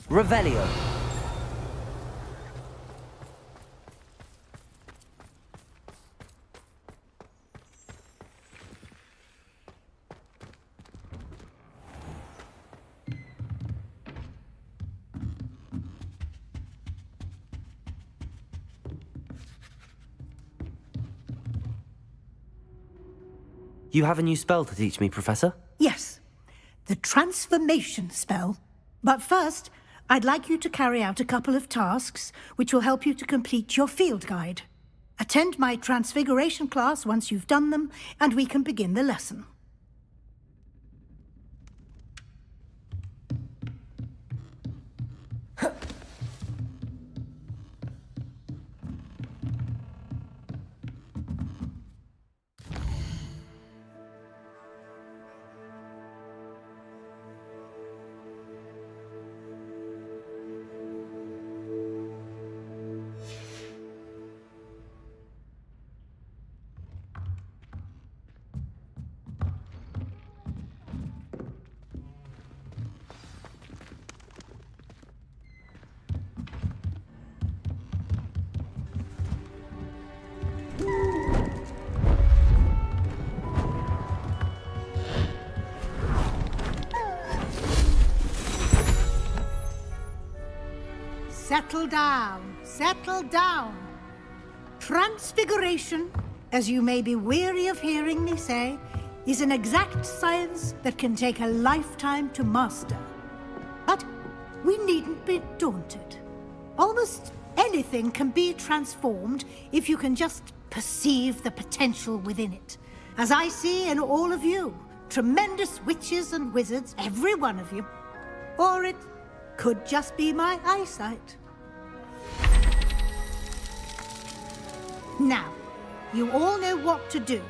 Revelio. You have a new spell to teach me, Professor? Yes, the transformation spell. But first, I'd like you to carry out a couple of tasks which will help you to complete your field guide. Attend my transfiguration class once you've done them, and we can begin the lesson. Settle down, settle down. Transfiguration, as you may be weary of hearing me say, is an exact science that can take a lifetime to master. But we needn't be daunted. Almost anything can be transformed if you can just perceive the potential within it. As I see in all of you, tremendous witches and wizards, every one of you. Or it could just be my eyesight. Now, you all know what to do.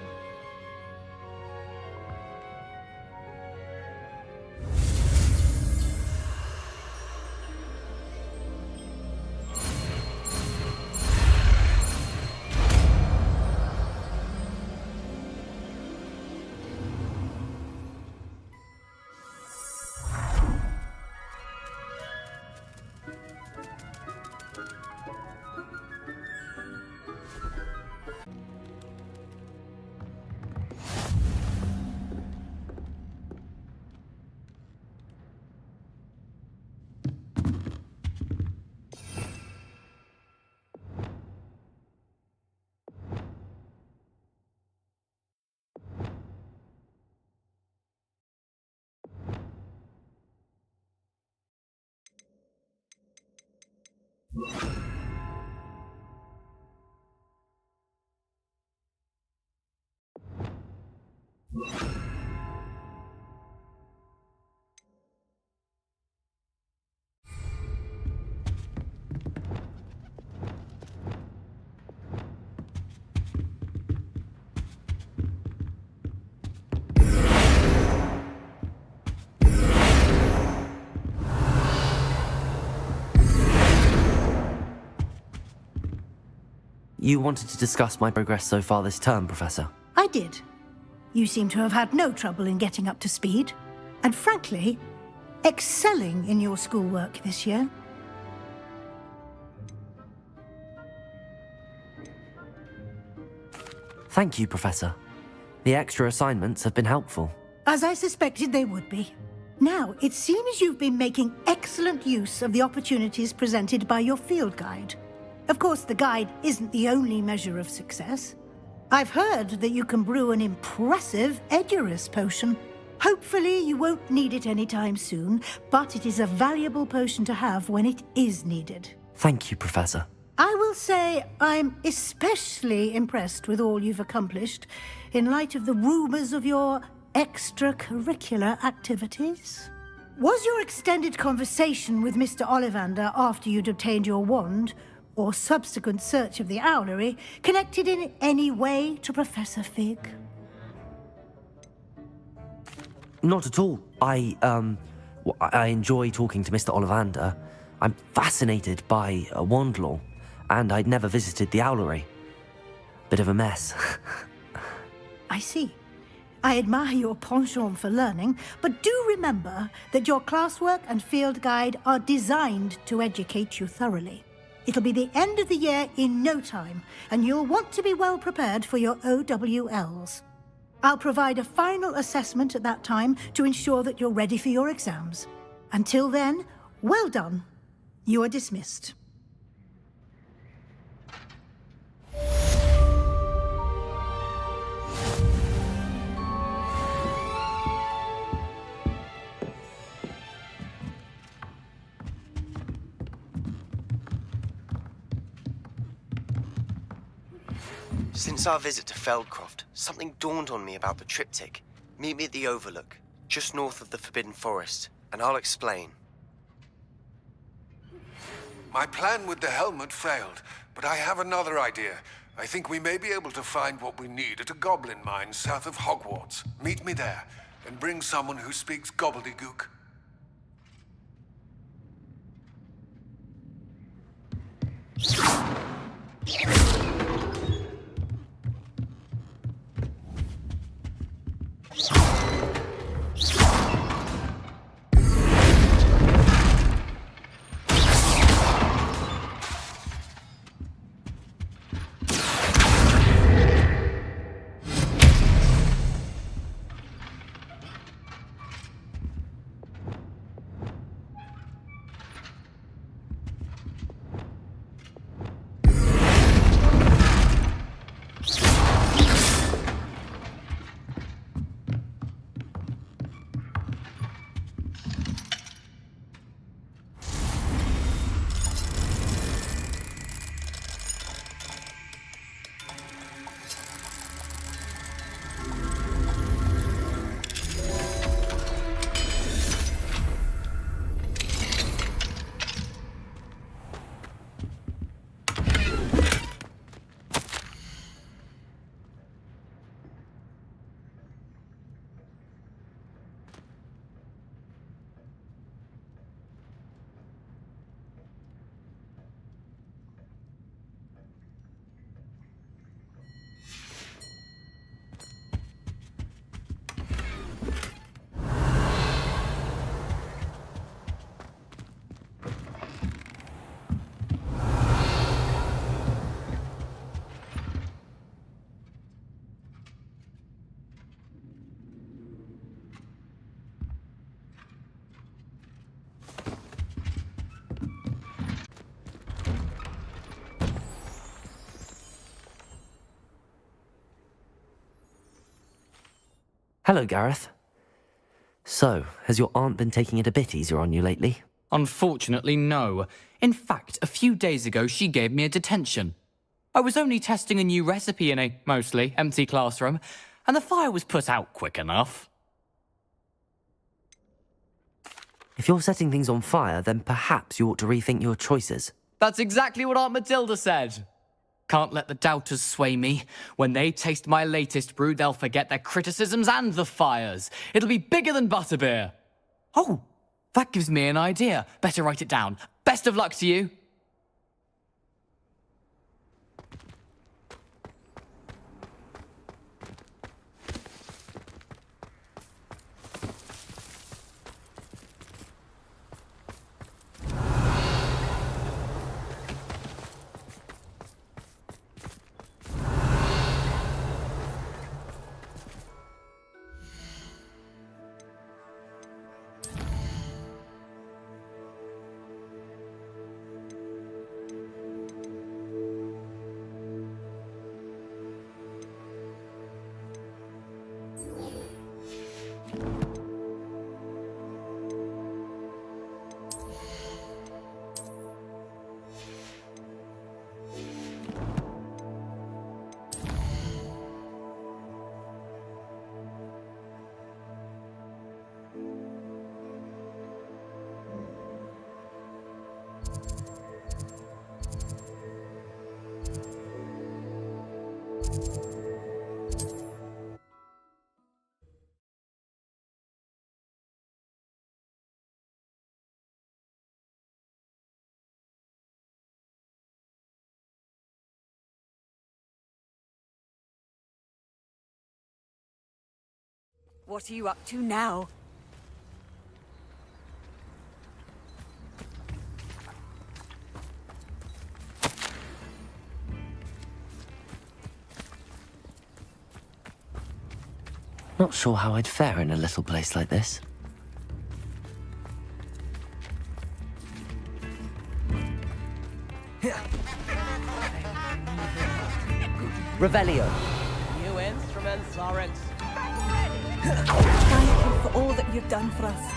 You wanted to discuss my progress so far this term, Professor? I did. You seem to have had no trouble in getting up to speed, and frankly, excelling in your schoolwork this year. Thank you, Professor. The extra assignments have been helpful. As I suspected they would be. Now, it seems you've been making excellent use of the opportunities presented by your field guide. Of course, the guide isn't the only measure of success. I've heard that you can brew an impressive Edurus potion. Hopefully, you won't need it anytime soon, but it is a valuable potion to have when it is needed. Thank you, Professor. I will say I'm especially impressed with all you've accomplished in light of the rumors of your extracurricular activities. Was your extended conversation with Mr. Ollivander after you'd obtained your wand, or subsequent search of the owlery, connected in any way to Professor Fig? Not at all. I enjoy talking to Mr. Ollivander. I'm fascinated by wand law, and I'd never visited the owlery. Bit of a mess. I see. I admire your penchant for learning, but do remember that your classwork and field guide are designed to educate you thoroughly. It'll be the end of the year in no time, and you'll want to be well prepared for your OWLs. I'll provide a final assessment at that time to ensure that you're ready for your exams. Until then, well done. You are dismissed. Since our visit to Feldcroft, something dawned on me about the triptych. Meet me at the Overlook, just north of the Forbidden Forest, and I'll explain. My plan with the helmet failed, but I have another idea. I think we may be able to find what we need at a goblin mine south of Hogwarts. Meet me there, and bring someone who speaks gobbledygook. Hello, Gareth. So, has your aunt been taking it a bit easier on you lately? Unfortunately, no. In fact, a few days ago, she gave me a detention. I was only testing a new recipe in a mostly empty classroom, and the fire was put out quick enough. If you're setting things on fire, then perhaps you ought to rethink your choices. That's exactly what Aunt Matilda said. Can't let the doubters sway me. When they taste my latest brew, they'll forget their criticisms and the fires. It'll be bigger than butterbeer. Oh, that gives me an idea. Better write it down. Best of luck to you. What are you up to now? Not sure how I'd fare in a little place like this. Revelio. New instruments are Thank you for all that you've done for us.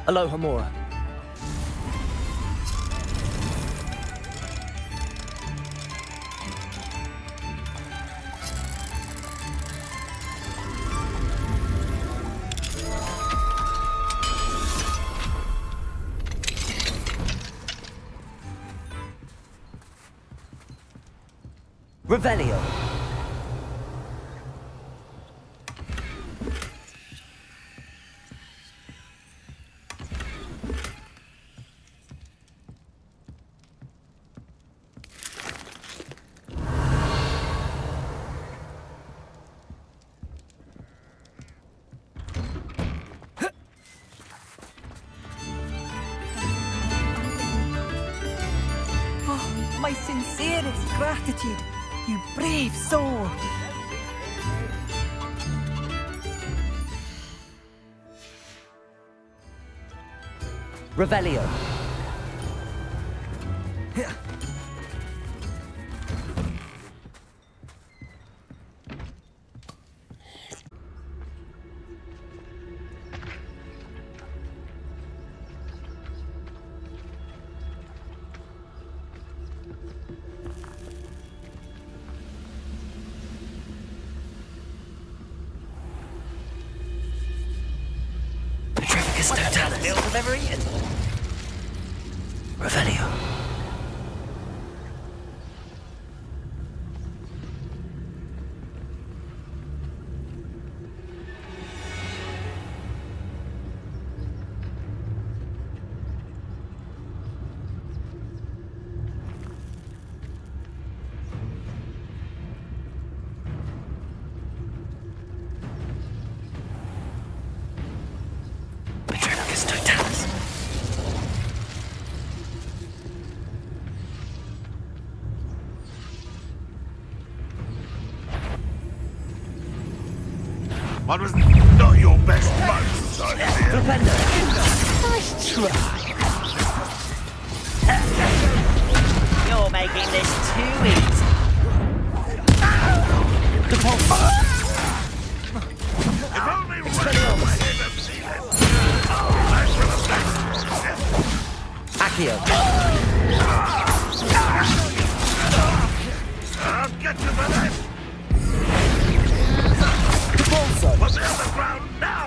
Aloha Mora. Revelio. Oh, my sincerest gratitude, you brave soul. Revelio. Petrificus totalis. Bills I've ever eaten. Revelio. Petrificus totalis. One was not your best month, I fear. Flipendo. Nice try. You're making this too easy. If only one of my have seen it. Oh, I shall have Accio. I'll get you for that. Capulso. What's on the ground now?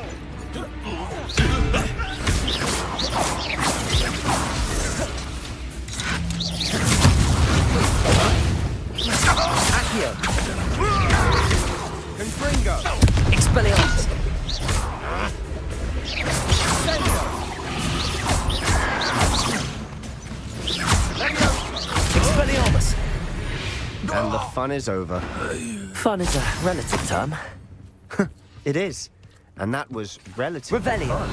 Accio. Confringo. Expelliarmus. Expelliarmus. And the fun is over. Fun is a relative term. It is. And that was relative. Revelio.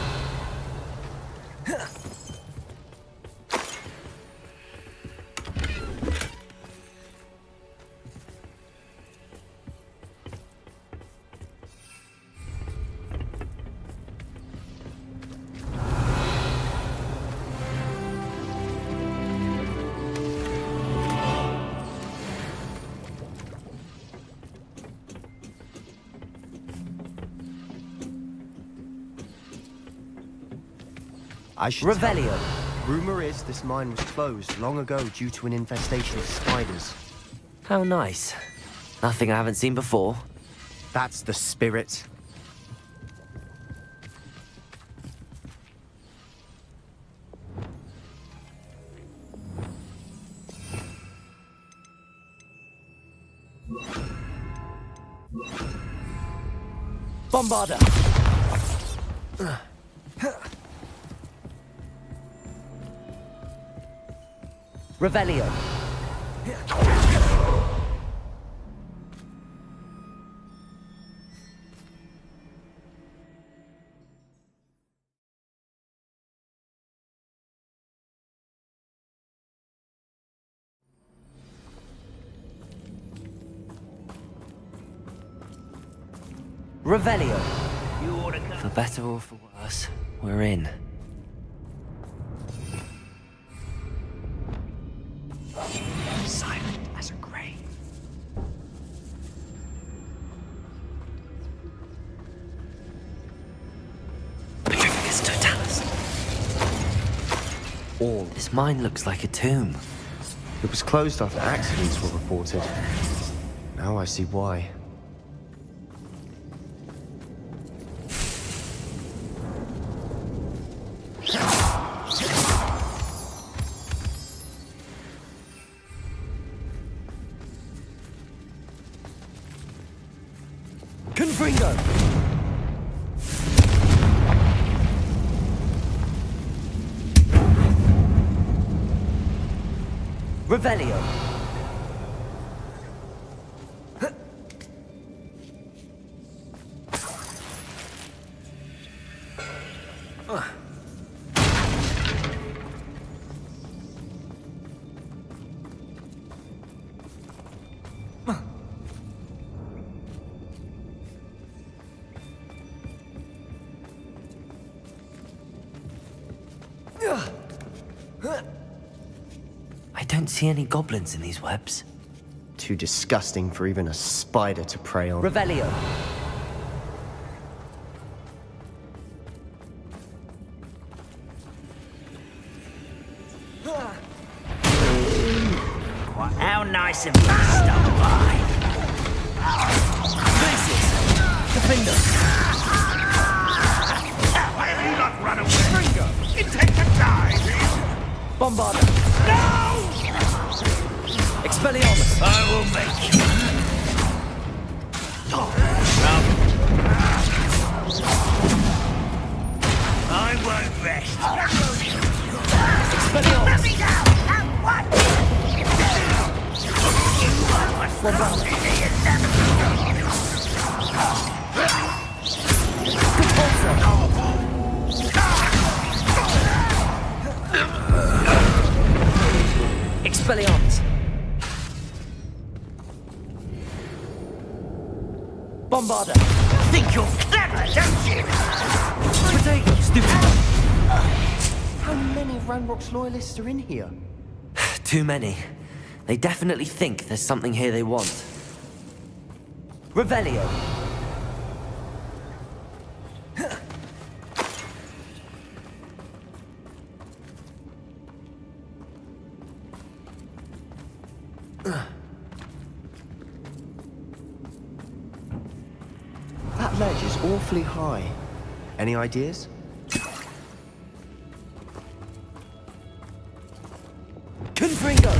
I should Revelio. Rumor is this mine was closed long ago due to an infestation of spiders. How nice. Nothing I haven't seen before. That's the spirit. Bombarda. Revelio. Revelio. You ought to come. For better or for worse, we're in. Silent as a grave. Petrificus totalis. All. This mine looks like a tomb. It was closed after accidents were reported. Now I see why. Confringo! Revelio. I don't see any goblins in these webs. Too disgusting for even a spider to prey on. Revelio. Well, how nice of you to stop by. Defender. Why have you not run away? Intend to die, do you? Bombarder. No! Expelliarmus. I will make you. I won't rest. Expelliarmus. Let me go! Now what? Expelliarmus. Bombarder. Think you're clever, don't you? Potato. Stupid. How many of Ranrock's loyalists are in here? Too many. They definitely think there's something here they want. Revelio. That ledge is awfully high. Any ideas? Confringo.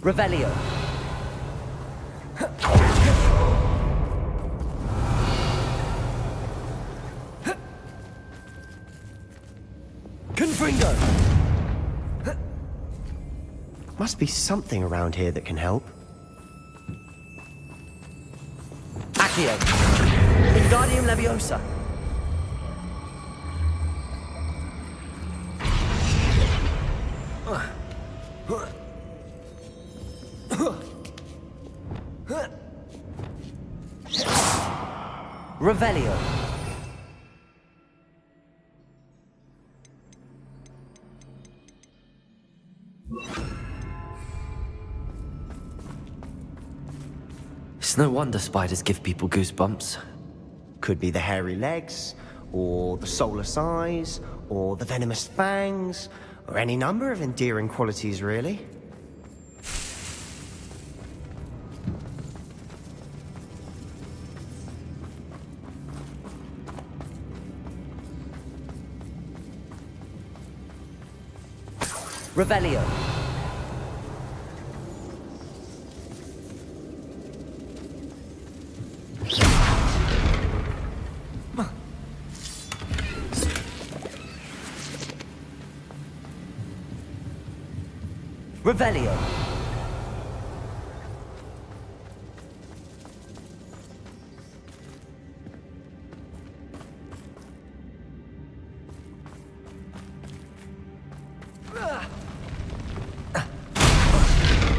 Revelio. Confringo. Must be something around here that can help. Accio. Wingardium Leviosa. Revelio. It's no wonder spiders give people goosebumps. Could be the hairy legs, or the soulless eyes, or the venomous fangs, or any number of endearing qualities, really. Revelio. Revelio.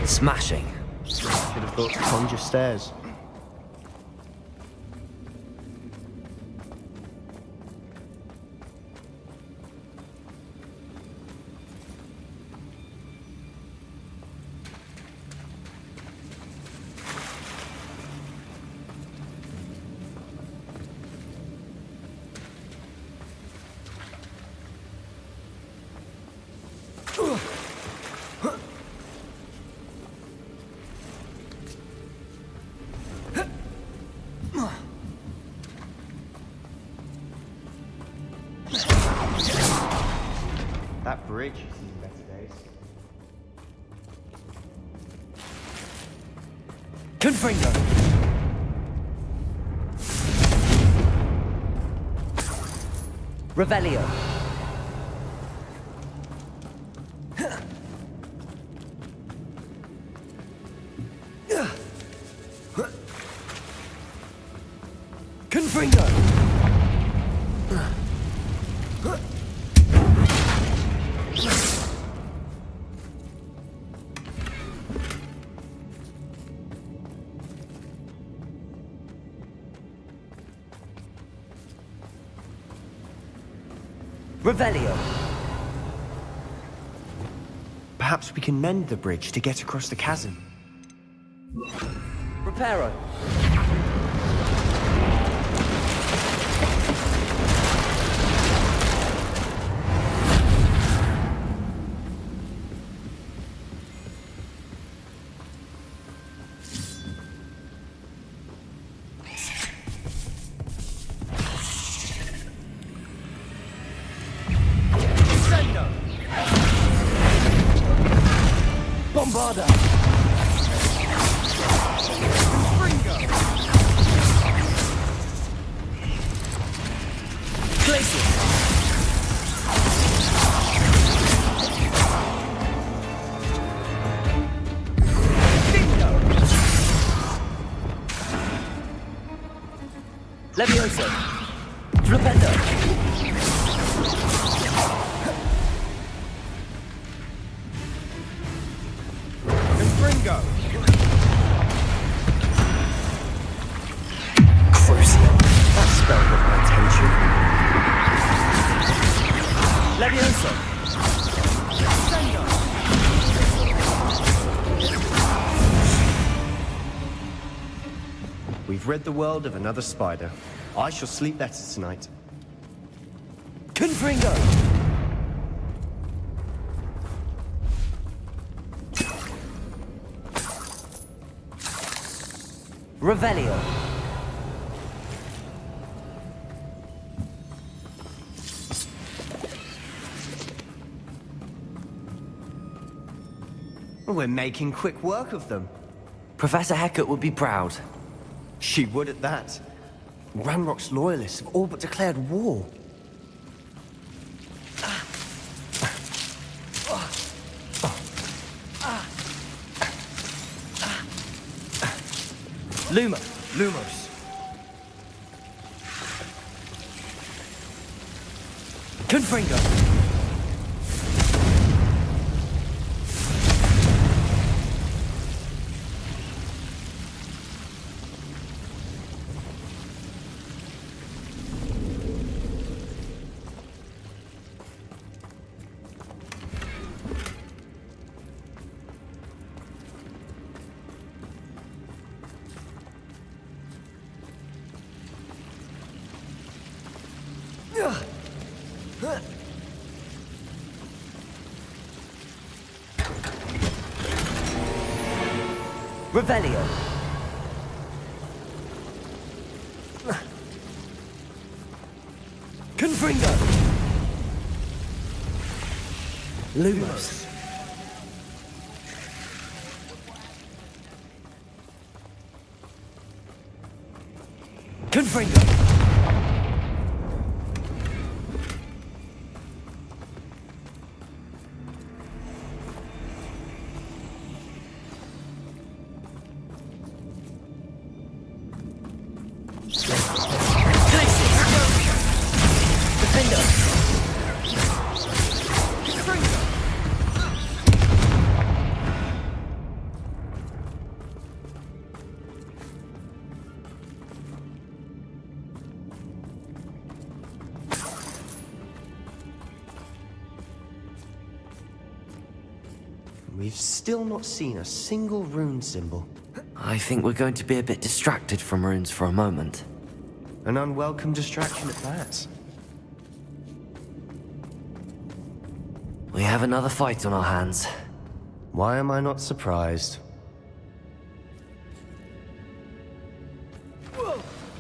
Smashing. Should have thought to conjure stairs. That bridge has seen better days. Confringo. Revelio. Confringo. Revelio. Perhaps we can mend the bridge to get across the chasm. Reparo. Bombarda! Glacier! Levioso! Flipendo! Crucial. That spell got my attention. Levioso! We've rid the world of another spider. I shall sleep better tonight. Confringo! Revelio. We're making quick work of them. Professor Hecat would be proud. She would at that. Ranrock's loyalists have all but declared war. Lumos. Confringo. Revelio. Confringo. Lumos. Confringo. we've still not seen a single rune symbol. I think we're going to be a bit distracted from runes for a moment. An unwelcome distraction at that. We have another fight on our hands. Why am I not surprised?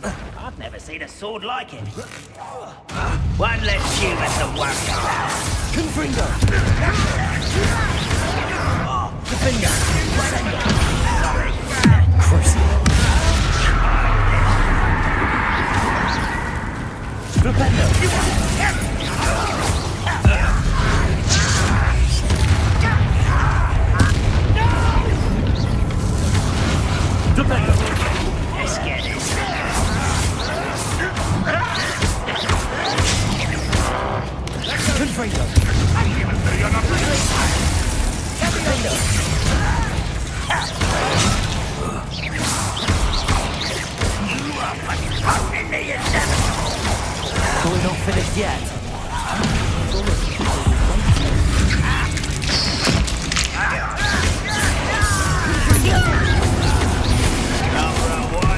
I've never seen a sword like it. One less human to worry about. Confringo! Defender! Crucible! Flipendo! Flipendo! Let's get this. Confringo! We're not finished yet.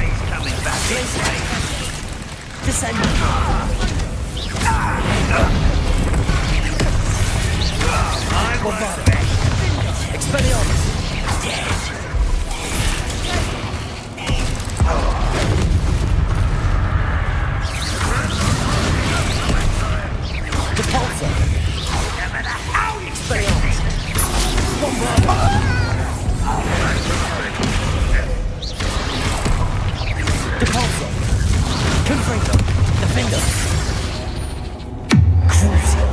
He's coming back this way. Descending. I work best. Expelliarmus. Repulsor. Expelliarmus. Repulsor. Confringo. Defender. Crucial.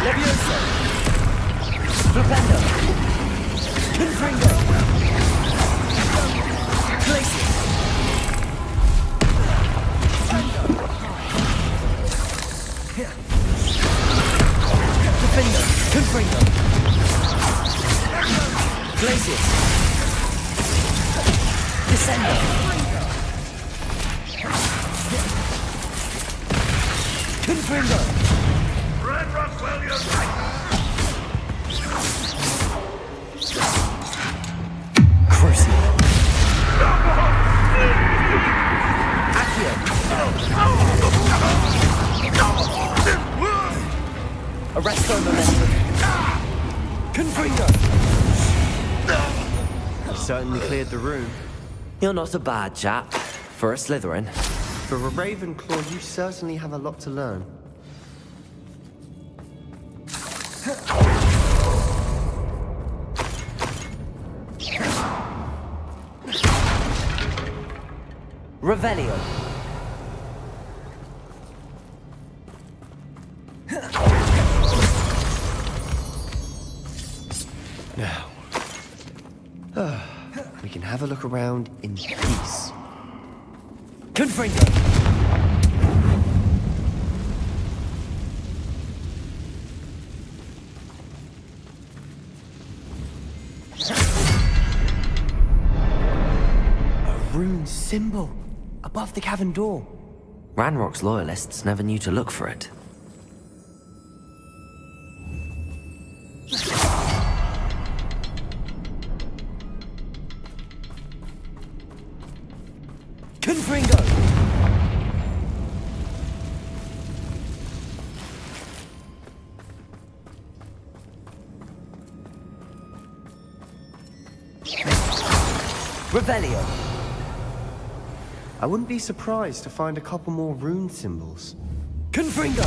Leviosa. Flipendo. Confringo. Glacius. Defender. Confringo. Glacius. Descender. Confringo. Red Rockwell, you're right. Crucial. Accio. Arresto momentum. Confringo. You certainly cleared the room. You're not a bad chap for a Slytherin. For a Ravenclaw, you certainly have a lot to learn. Revelio. Now, we can have a look around in peace. Confringo. A rune symbol above the cavern door. Ranrock's loyalists never knew to look for it. Confringo! Revelio. I wouldn't be surprised to find a couple more rune symbols. Confringo!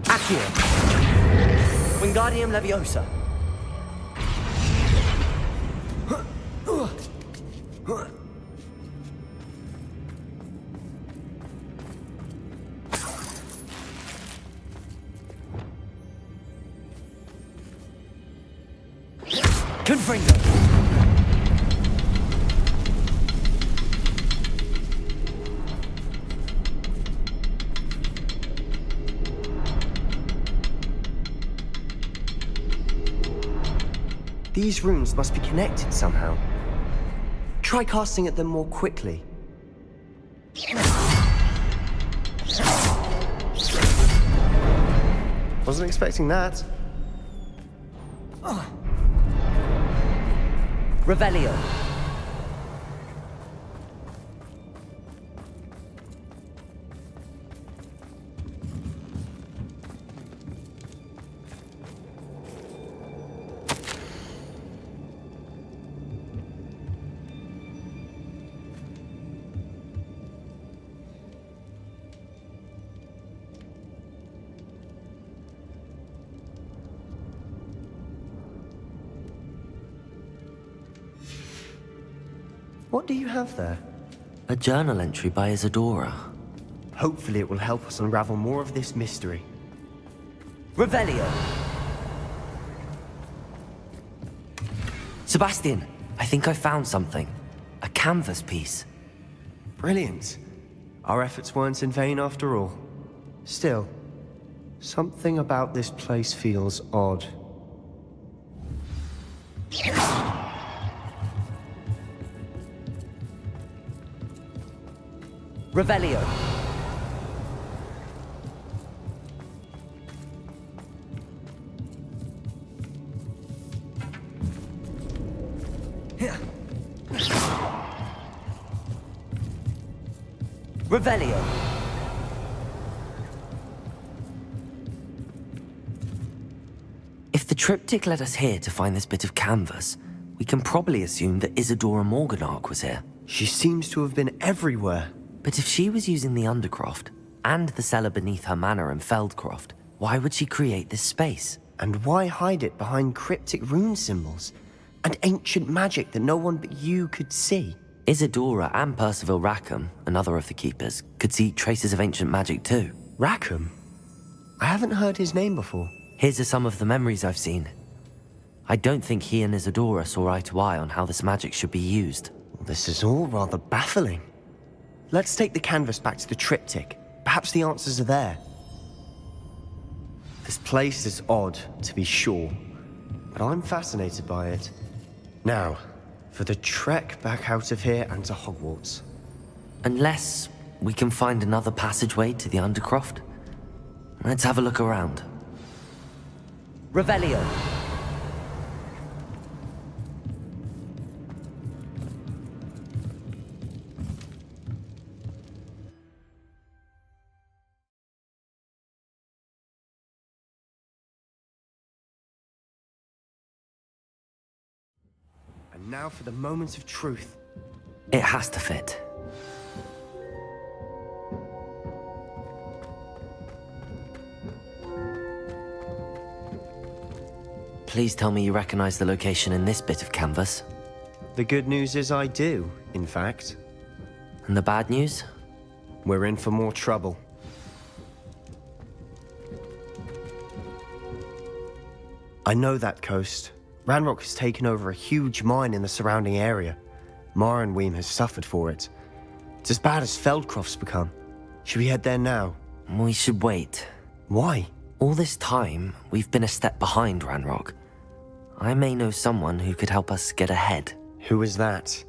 Accio. Wingardium Leviosa. Confringo. These runes must be connected somehow. Try casting at them more quickly. Wasn't expecting that. Revelio. What do you have there? A journal entry by Isadora. Hopefully it will help us unravel more of this mystery. Revelio. Sebastian, I think I found something. A canvas piece. Brilliant. Our efforts weren't in vain after all. Still, something about this place feels odd. Revelio. Revelio. If the triptych led us here to find this bit of canvas, we can probably assume that Isadora Morganach was here. She seems to have been everywhere. But if she was using the Undercroft and the cellar beneath her manor in Feldcroft, why would she create this space? And why hide it behind cryptic rune symbols and ancient magic that no one but you could see? Isadora and Percival Rackham, another of the keepers, could see traces of ancient magic too. Rackham? I haven't heard his name before. Here's are some of the memories I've seen. I don't think he and Isadora saw eye to eye on how this magic should be used. This is all rather baffling. Let's take the canvas back to the triptych. Perhaps the answers are there. This place is odd, to be sure, but I'm fascinated by it. Now, for the trek back out of here and to Hogwarts. Unless we can find another passageway to the Undercroft. Let's have a look around. Revelio. And now for the moment of truth. It has to fit. Please tell me you recognize the location in this bit of canvas. The good news is I do, in fact. And the bad news? We're in for more trouble. I know that coast. Ranrock has taken over a huge mine in the surrounding area. Mornweem has suffered for it. It's as bad as Feldcroft's become. Should we head there now? We should wait. Why? All this time, we've been a step behind Ranrock. I may know someone who could help us get ahead. Who is that?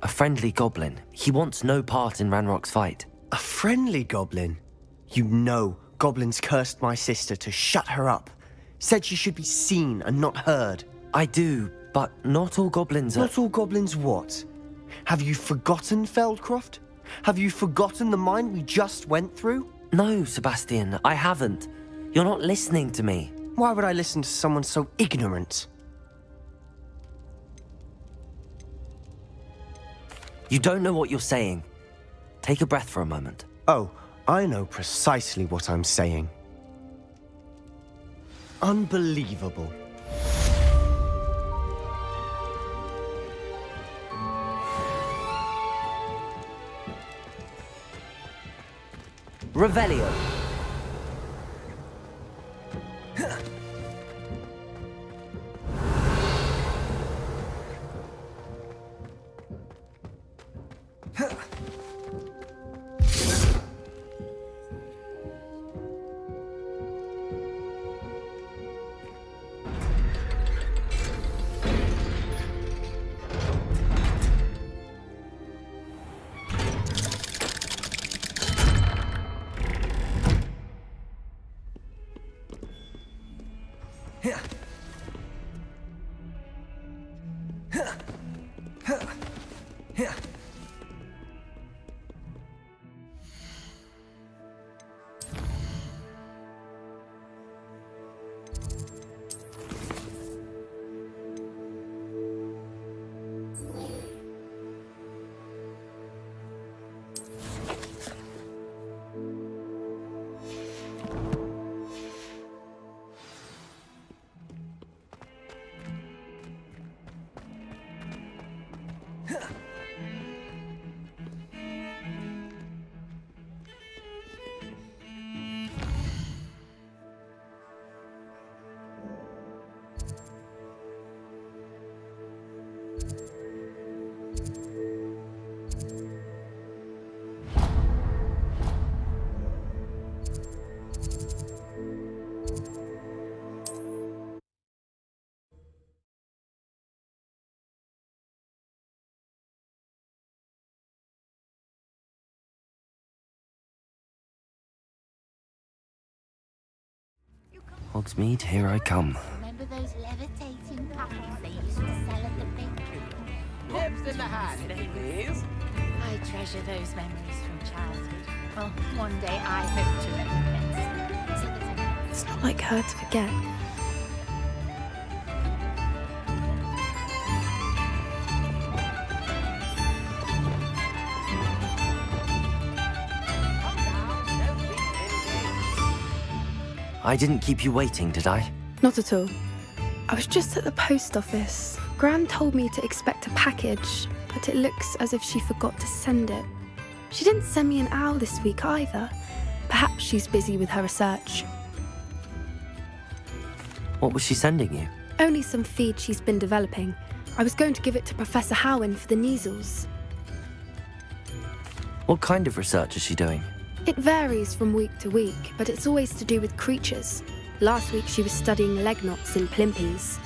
A friendly goblin. He wants no part in Ranrock's fight. A friendly goblin? You know goblins cursed my sister to shut her up. Said she should be seen and not heard. I do, but not all goblins are... Not all goblins what? Have you forgotten Feldcroft? Have you forgotten the mine we just went through? No, Sebastian, I haven't. You're not listening to me. Why would I listen to someone so ignorant? You don't know what you're saying. Take a breath for a moment. Oh, I know precisely what I'm saying. Unbelievable. Revelio. Hogsmeade, here I come. Remember those levitating puppies they used to sell at the bakery? Nibs in the hat, please. I treasure those memories from childhood. Well, one day I hope to recompense. So that It's not like her to forget. I didn't keep you waiting, did I? Not at all. I was just at the post office. Gran told me to expect a package, but it looks as if she forgot to send it. She didn't send me an owl this week either. Perhaps she's busy with her research. What was she sending you? Only some feed she's been developing. I was going to give it to Professor Howen for the measles. What kind of research is she doing? It varies from week to week, but it's always to do with creatures. Last week she was studying leg knots in plimpies.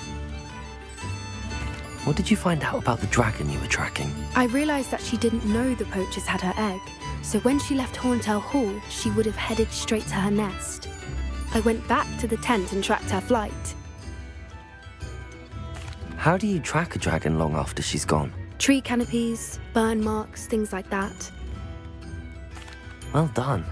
What did you find out about the dragon you were tracking? I realised that she didn't know the poachers had her egg, so when she left Horntail Hall, she would have headed straight to her nest. I went back to the tent and tracked her flight. How do you track a dragon long after she's gone? Tree canopies, burn marks, things like that. Well done.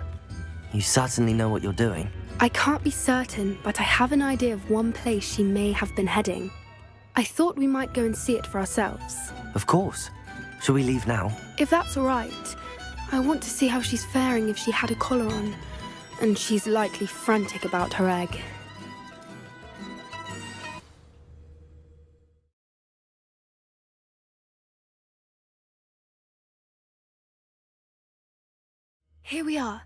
You certainly know what you're doing. I can't be certain, but I have an idea of one place she may have been heading. I thought we might go and see it for ourselves. Of course. Shall we leave now? If that's all right, I want to see how she's faring if she had a collar on. And she's likely frantic about her egg. Here we are.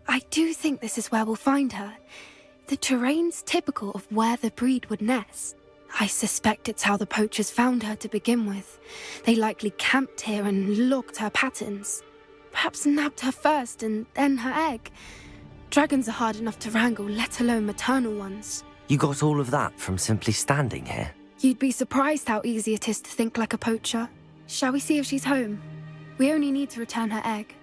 I do think this is where we'll find her. The terrain's typical of where the breed would nest. I suspect it's how the poachers found her to begin with. They likely camped here and logged her patterns. Perhaps nabbed her first and then her egg. Dragons are hard enough to wrangle, let alone maternal ones. You got all of that from simply standing here? You'd be surprised how easy it is to think like a poacher. Shall we see if she's home? We only need to return her egg.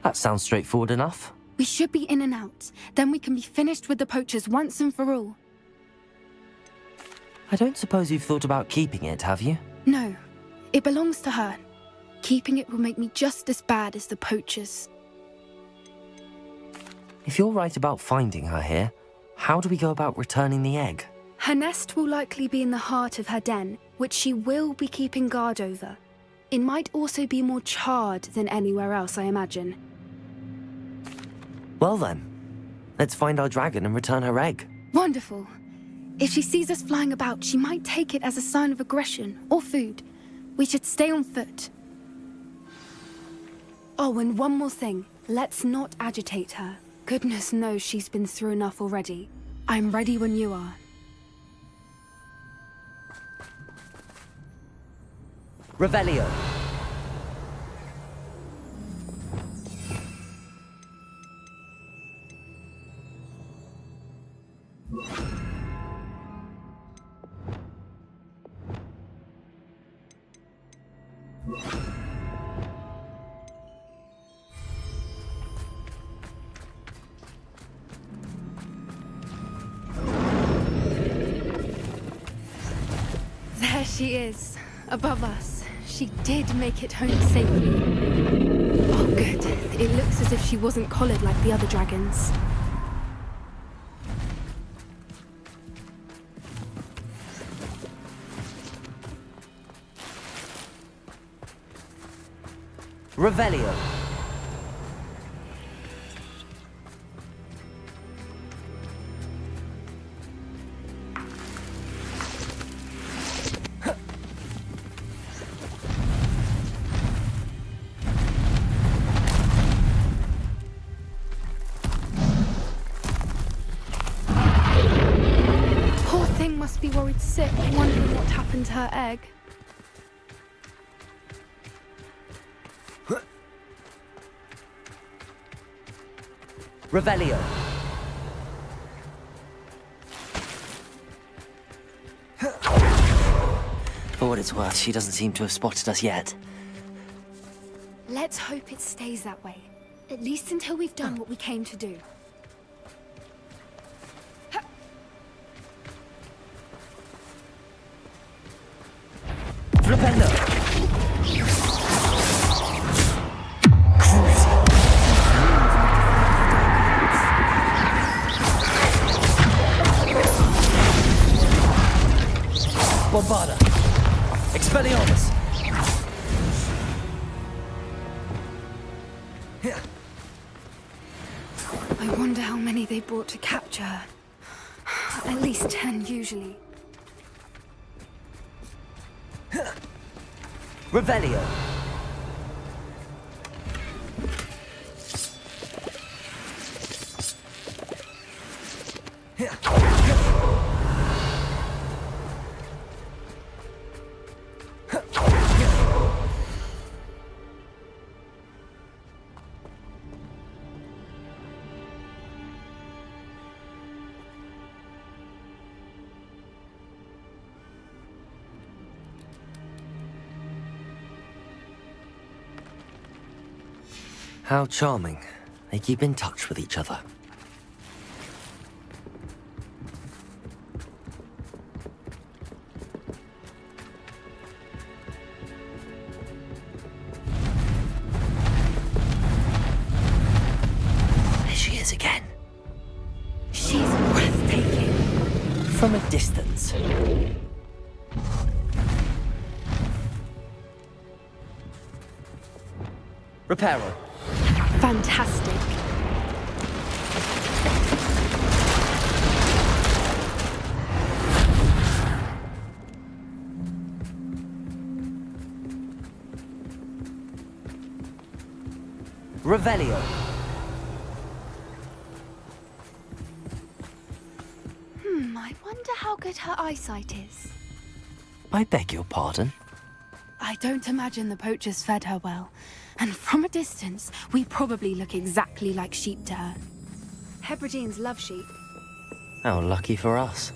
That sounds straightforward enough. We should be in and out. Then we can be finished with the poachers once and for all. I don't suppose you've thought about keeping it, have you? No, it belongs to her. Keeping it will make me just as bad as the poachers. If you're right about finding her here, how do we go about returning the egg? Her nest will likely be in the heart of her den, which she will be keeping guard over. It might also be more charred than anywhere else, I imagine. Well then, let's find our dragon and return her egg. Wonderful. If she sees us flying about, she might take it as a sign of aggression or food. We should stay on foot. Oh, and one more thing. Let's not agitate her. Goodness knows she's been through enough already. I'm ready when you are. Revelio. There she is, above us. She did make it home safely. Oh, good. It looks as if she wasn't collared like the other dragons. Revelio. Poor thing must be worried sick, wondering what happened to her egg. Revelio. For what it's worth, she doesn't seem to have spotted us yet. Let's hope it stays that way. At least until we've done what we came to do. Flipendo! Bombarda! Expelliarmus! I wonder how many they brought to capture her. At least 10 usually. Revelio! How charming. They keep in touch with each other. There she is again. She's breathtaking. From a distance. Reparo. Fantastic. Revelio. I wonder how good her eyesight is. I beg your pardon? I don't imagine the poachers fed her well. And from a distance, we probably look exactly like sheep to her. Hebrideans love sheep. How lucky for us.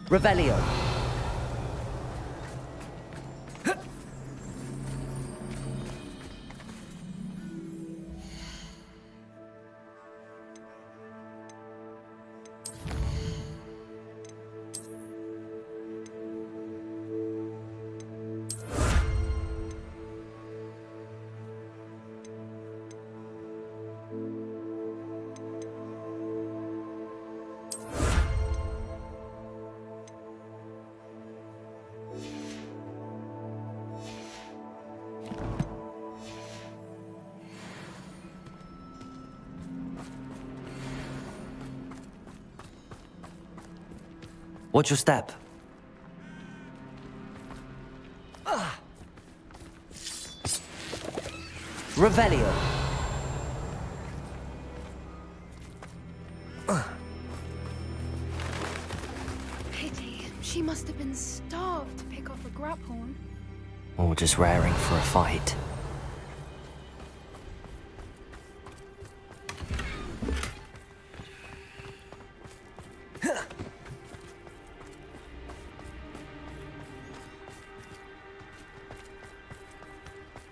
Revelio. Watch your step. Revelio. Pity. She must have been starved to pick off a grapehorn. Or just raring for a fight.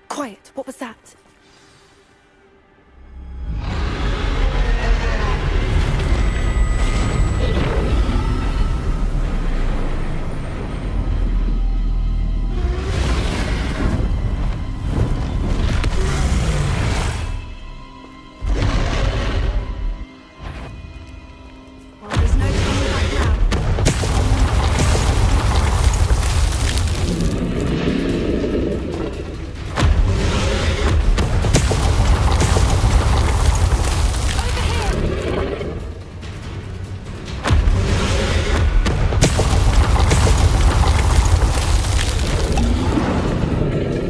Quiet. What was that? Well, there's no turning back now.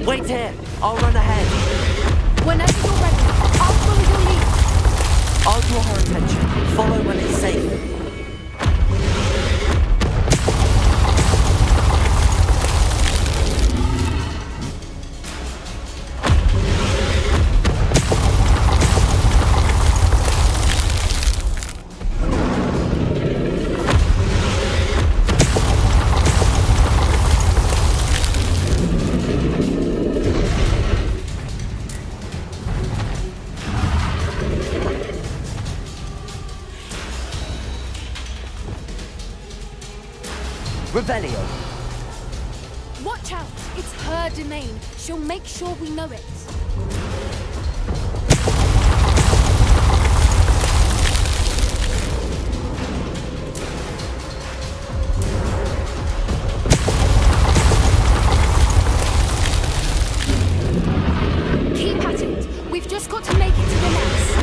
Wait here. I'll run ahead. Whenever you're ready, I'll follow your lead. I'll draw her attention. Follow when it's safe. Revelio. Watch out! It's her domain. She'll make sure we know it. Keep at it. We've just got to make it to the nest.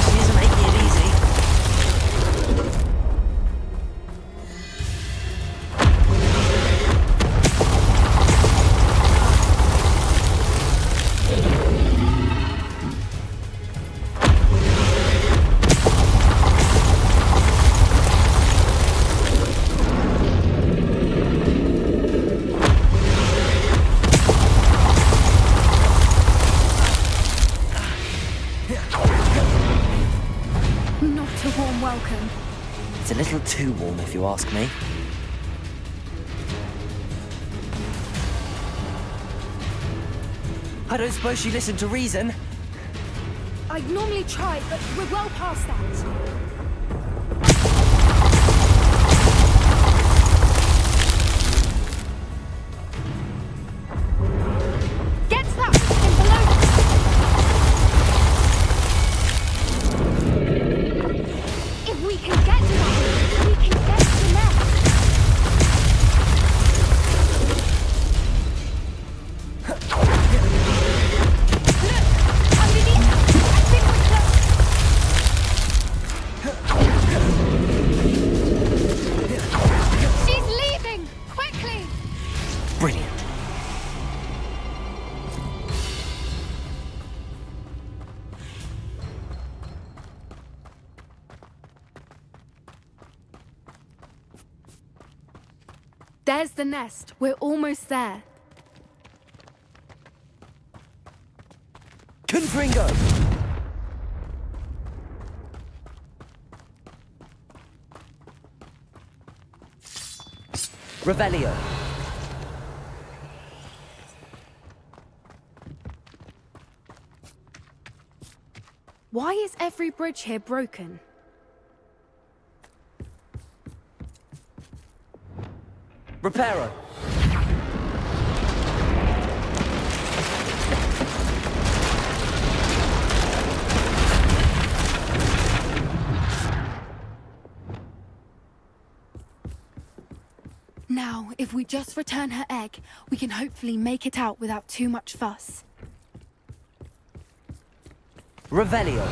She isn't making it easy. Not a warm welcome. It's a little too warm, if you ask me. I don't suppose she listened to reason. I'd normally try, but we're well past that. Get to that thing below us. If we can get to that, we can get to the nest. Look! Underneath us! I think we're close. She's leaving! Quickly! Brilliant. There's the nest. We're almost there. Confringo! Revelio. Why is every bridge here broken? Reparo. Now, if we just return her egg, we can hopefully make it out without too much fuss. Revelio.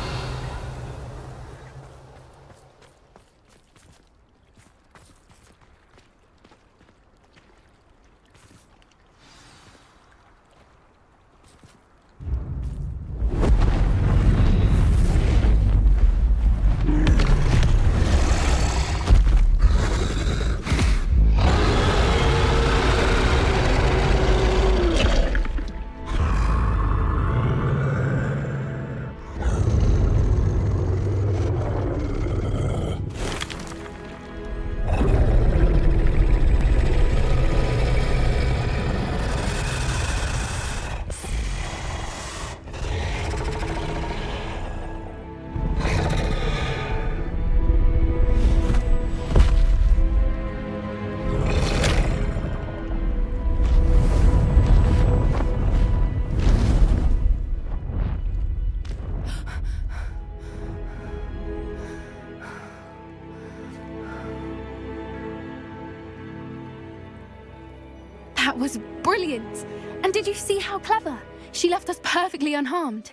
That was brilliant! And did you see how clever? She left us perfectly unharmed.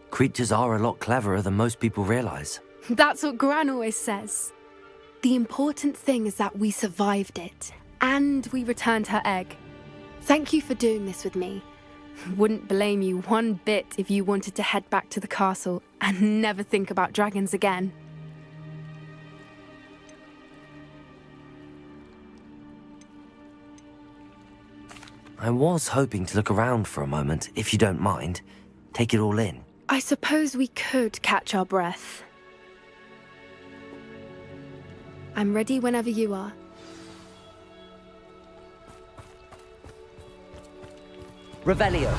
Creatures are a lot cleverer than most people realize. That's what Gran always says. The important thing is that we survived it, and we returned her egg. Thank you for doing this with me. Wouldn't blame you one bit if you wanted to head back to the castle and never think about dragons again. I was hoping to look around for a moment, if you don't mind. Take it all in. I suppose we could catch our breath. I'm ready whenever you are. Revelio.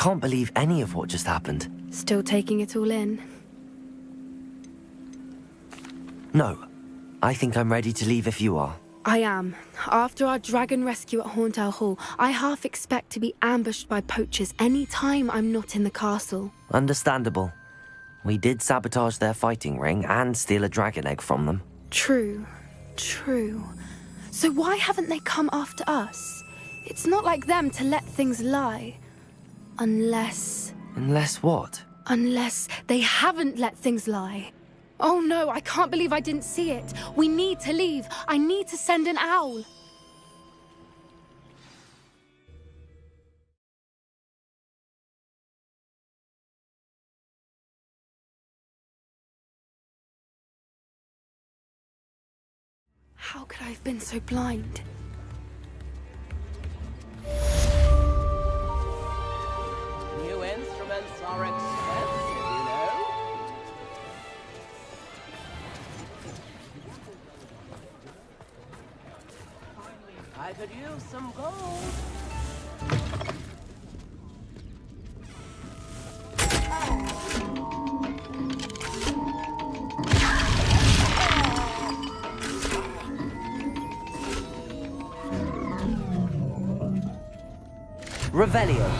can't believe any of what just happened. Still taking it all in? No, I think I'm ready to leave if you are. I am. After our dragon rescue at Hauntel Hall, I half expect to be ambushed by poachers any time I'm not in the castle. Understandable. We did sabotage their fighting ring and steal a dragon egg from them. True. So why haven't they come after us? It's not like them to let things lie. Unless what? Unless they haven't let things lie. Oh no, I can't believe I didn't see it. We need to leave. I need to send an owl. How could I have been so blind? New instruments are expensive, you know. I could use some gold. Revelio.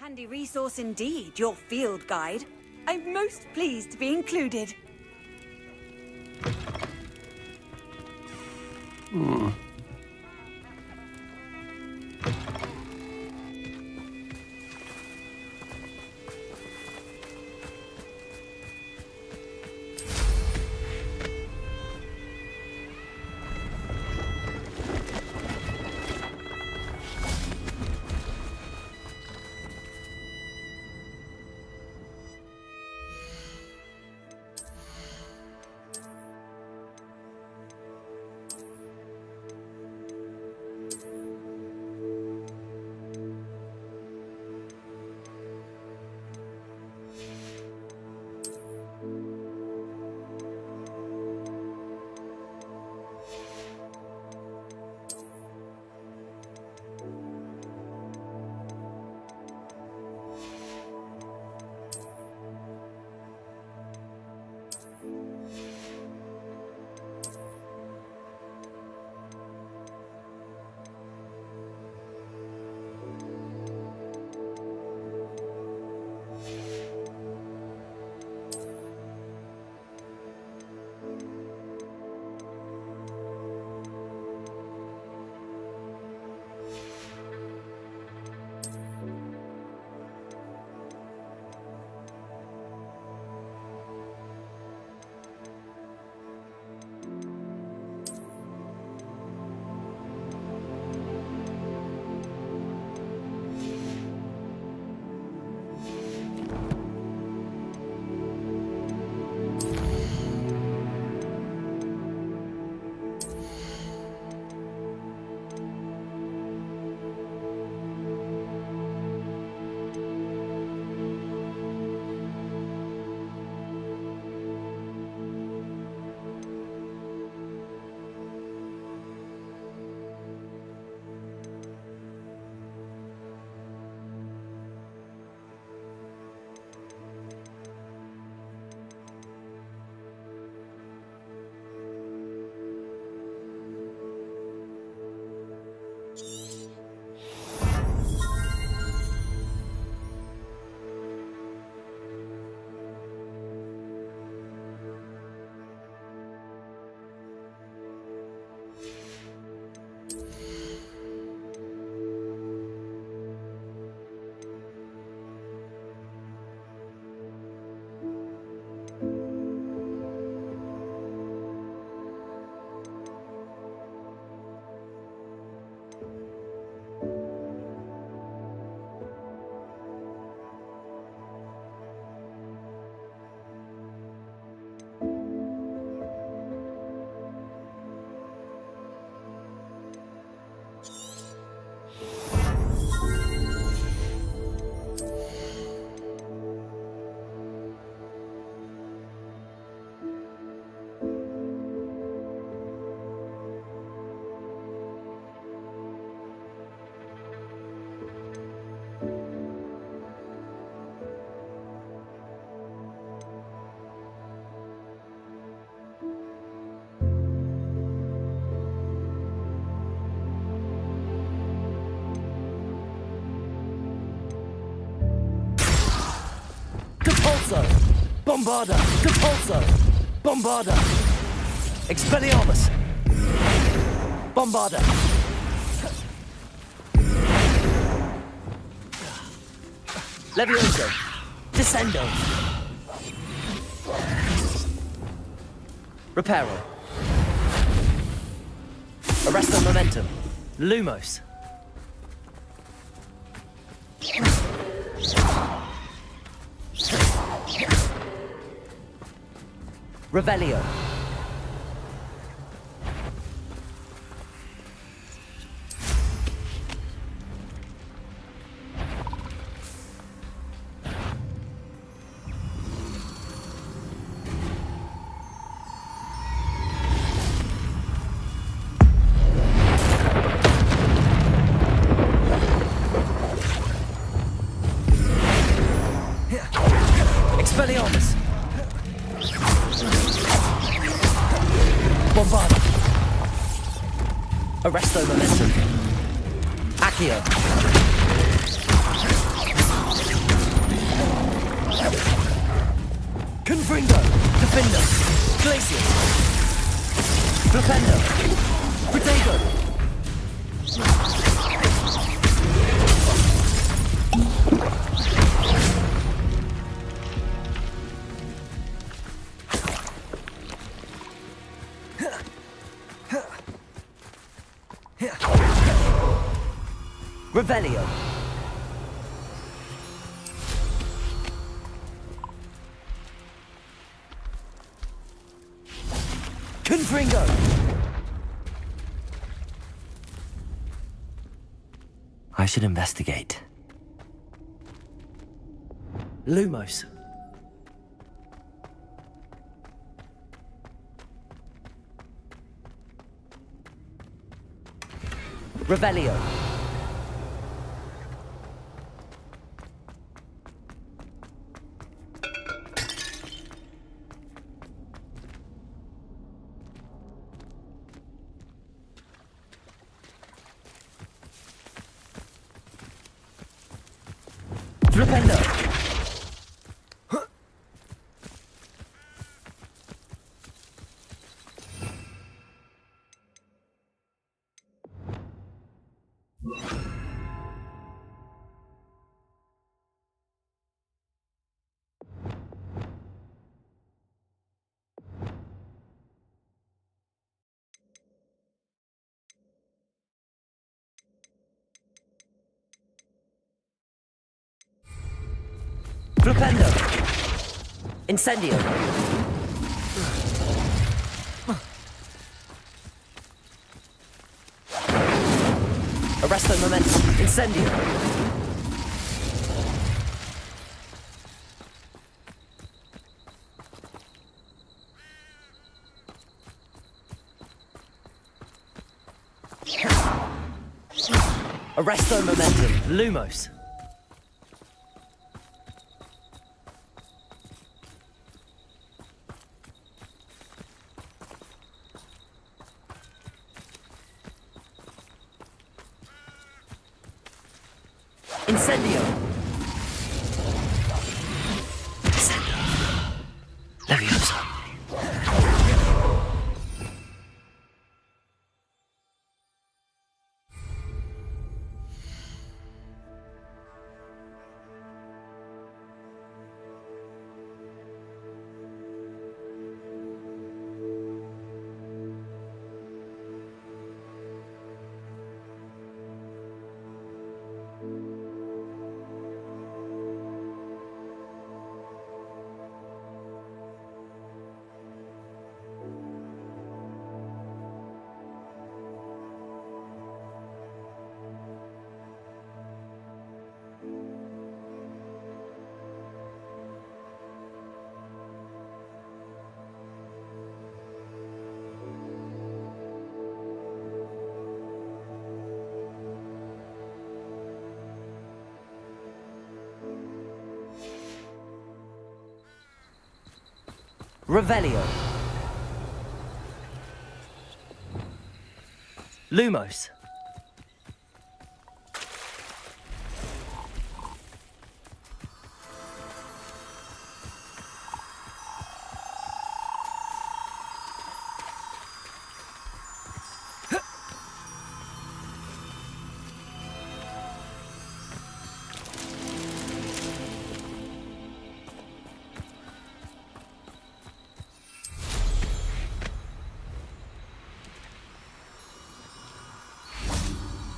Handy resource indeed, your field guide. I'm most pleased to be included. Depulso! Bombarda! Depulso! Bombarda! Expelliarmus! Bombarda! Levioso! Descendo! Reparo! Arresto Momentum! Lumos! Revelio. Expelliarmus. Bombarda. Arresto Momentum. Accio. Confringo! Defender! Glacius! Flipendo! Protego! Revelio! Confringo! I should investigate. Lumos. Revelio. Flipendo. Flipendo! Incendio! Arresto momentum! Incendio! Arresto momentum! Lumos! Incendio! Leviosa. Revelio. Lumos.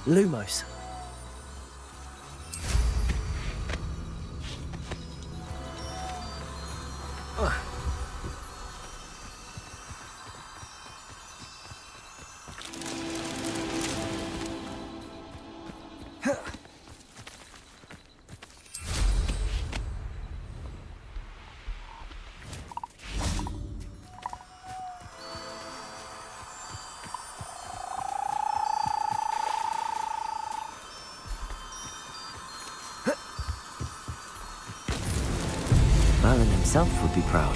Lumos. Merlin himself would be proud.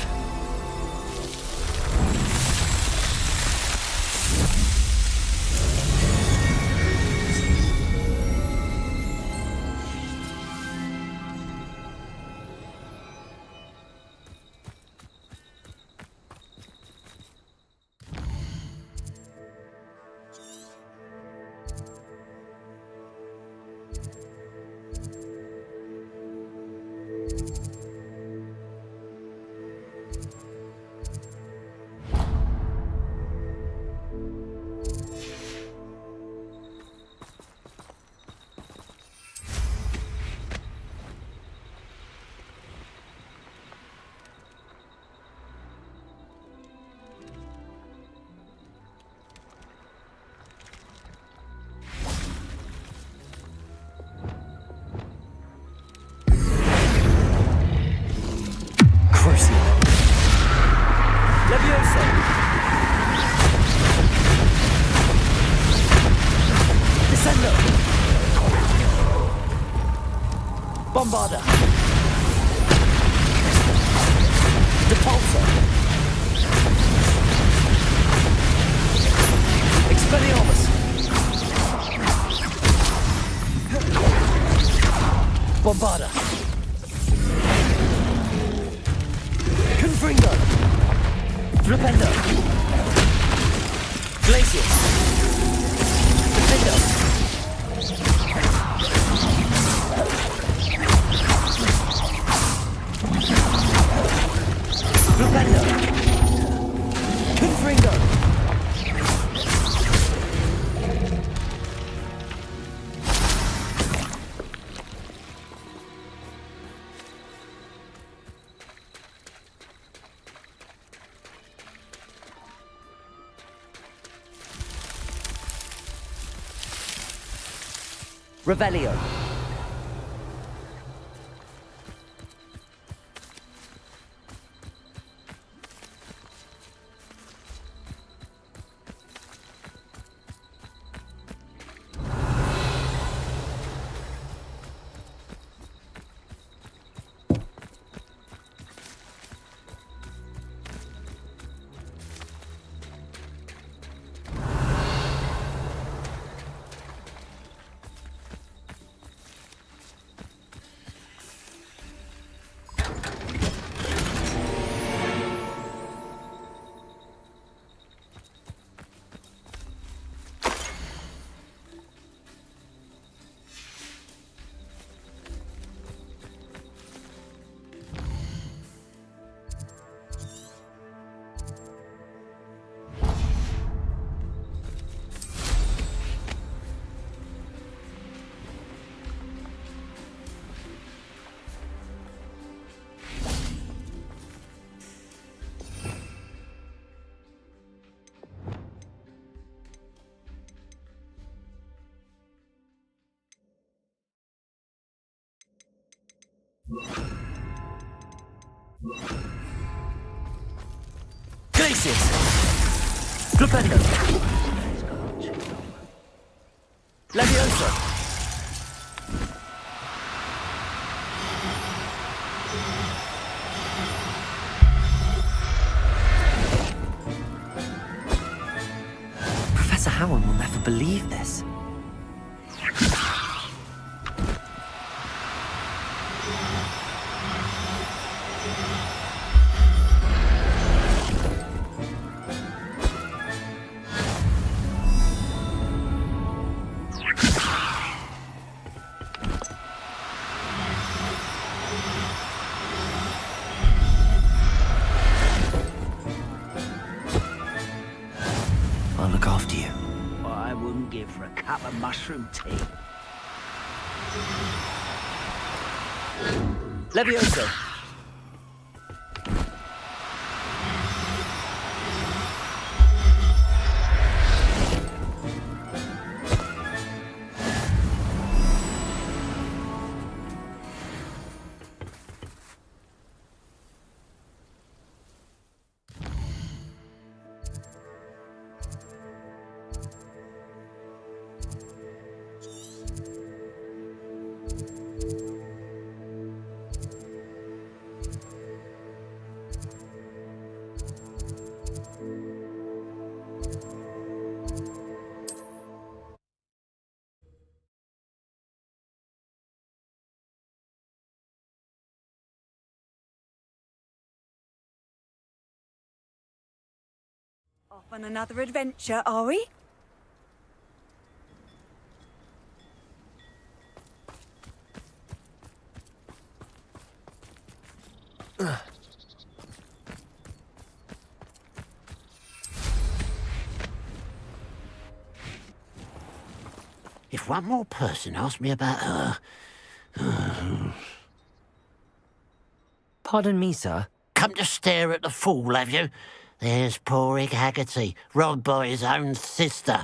Defender! Bombarder! Depulsor! Expelliarmus! Bombarder! Confringo! Flipendo! Glacius! Defender! Flipendo! Confringo! Revelio. Glacius! Flipendo! Leviosa! Professor Howard will never believe this. I'll look after you. I wouldn't give for a cup of mushroom tea. Leviosa! Off on another adventure, are we? If one more person asked me about her... Pardon me, sir. Come to stare at the fool, have you? There's poor Ig Haggerty, robbed by his own sister.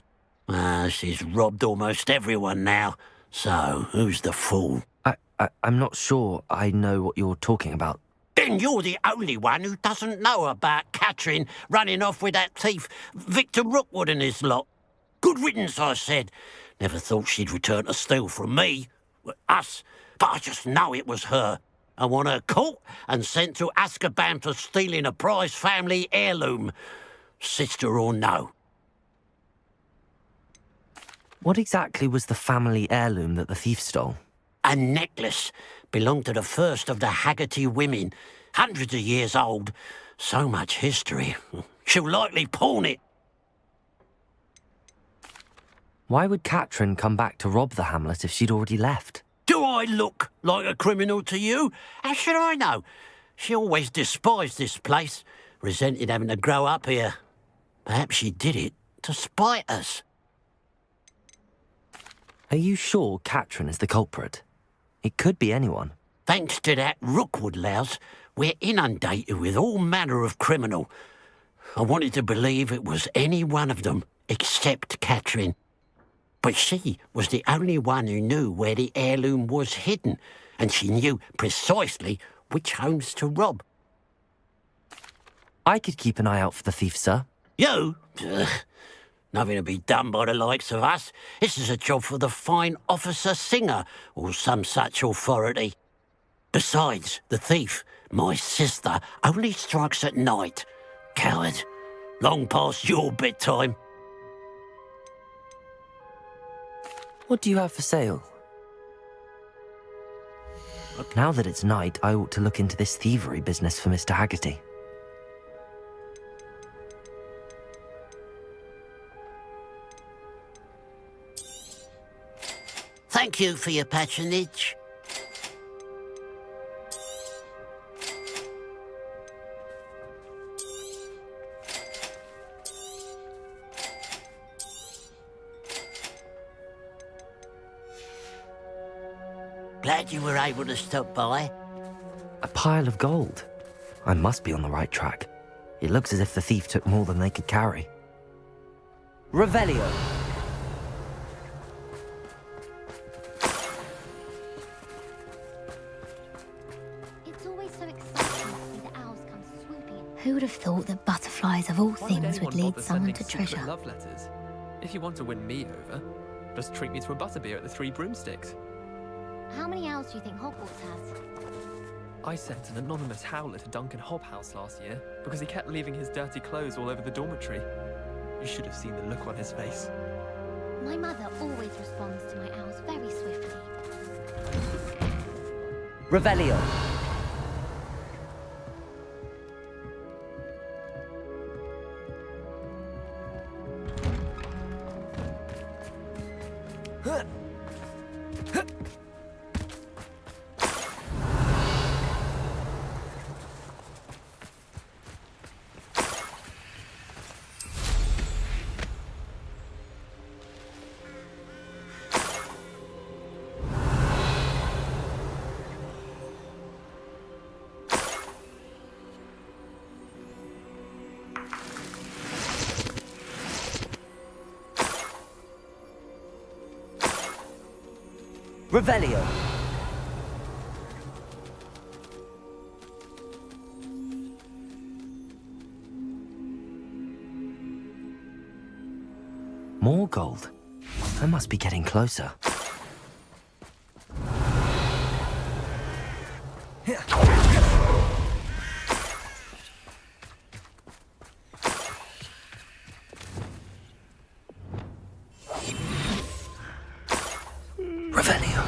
She's robbed almost everyone now. So, who's the fool? I'm not sure I know what you're talking about. Then you're the only one who doesn't know about Catherine running off with that thief Victor Rookwood and his lot. Good riddance, I said. Never thought she'd return to steal from me. Us. But I just know it was her. I want her caught and sent to Azkaban for stealing a prize family heirloom. Sister or no. What exactly was the family heirloom that the thief stole? A necklace. Belonged to the first of the Haggerty women. Hundreds of years old. So much history. She'll likely pawn it. Why would Katrin come back to rob the hamlet if she'd already left? Do I look like a criminal to you? How should I know? She always despised this place, resented having to grow up here. Perhaps she did it to spite us. Are you sure Katrin is the culprit? It could be anyone. Thanks to that Rookwood louse, we're inundated with all manner of criminal. I wanted to believe it was any one of them, except Katrin. But she was the only one who knew where the heirloom was hidden, and she knew precisely which homes to rob. I could keep an eye out for the thief, sir. You? Ugh. Nothing to be done by the likes of us. This is a job for the fine officer Singer, or some such authority. Besides, the thief, my sister, only strikes at night. Coward. Long past your bedtime. What do you have for sale? Now that it's night, I ought to look into this thievery business for Mr. Haggerty. Thank you for your patronage. Glad you were able to stop by. A pile of gold. I must be on the right track. It looks as if the thief took more than they could carry. Revelio. It's always so exciting to see the owls come swooping in. Who would have thought that butterflies of all things would lead someone to treasure? Love letters. If you want to win me over, just treat me to a butterbeer at the Three Broomsticks. How many owls do you think Hogwarts has? I sent an anonymous howler to Duncan Hobhouse last year because he kept leaving his dirty clothes all over the dormitory. You should have seen the look on his face. My mother always responds to my owls very swiftly. Revelio. Revelio. More gold. I must be getting closer. Revelio.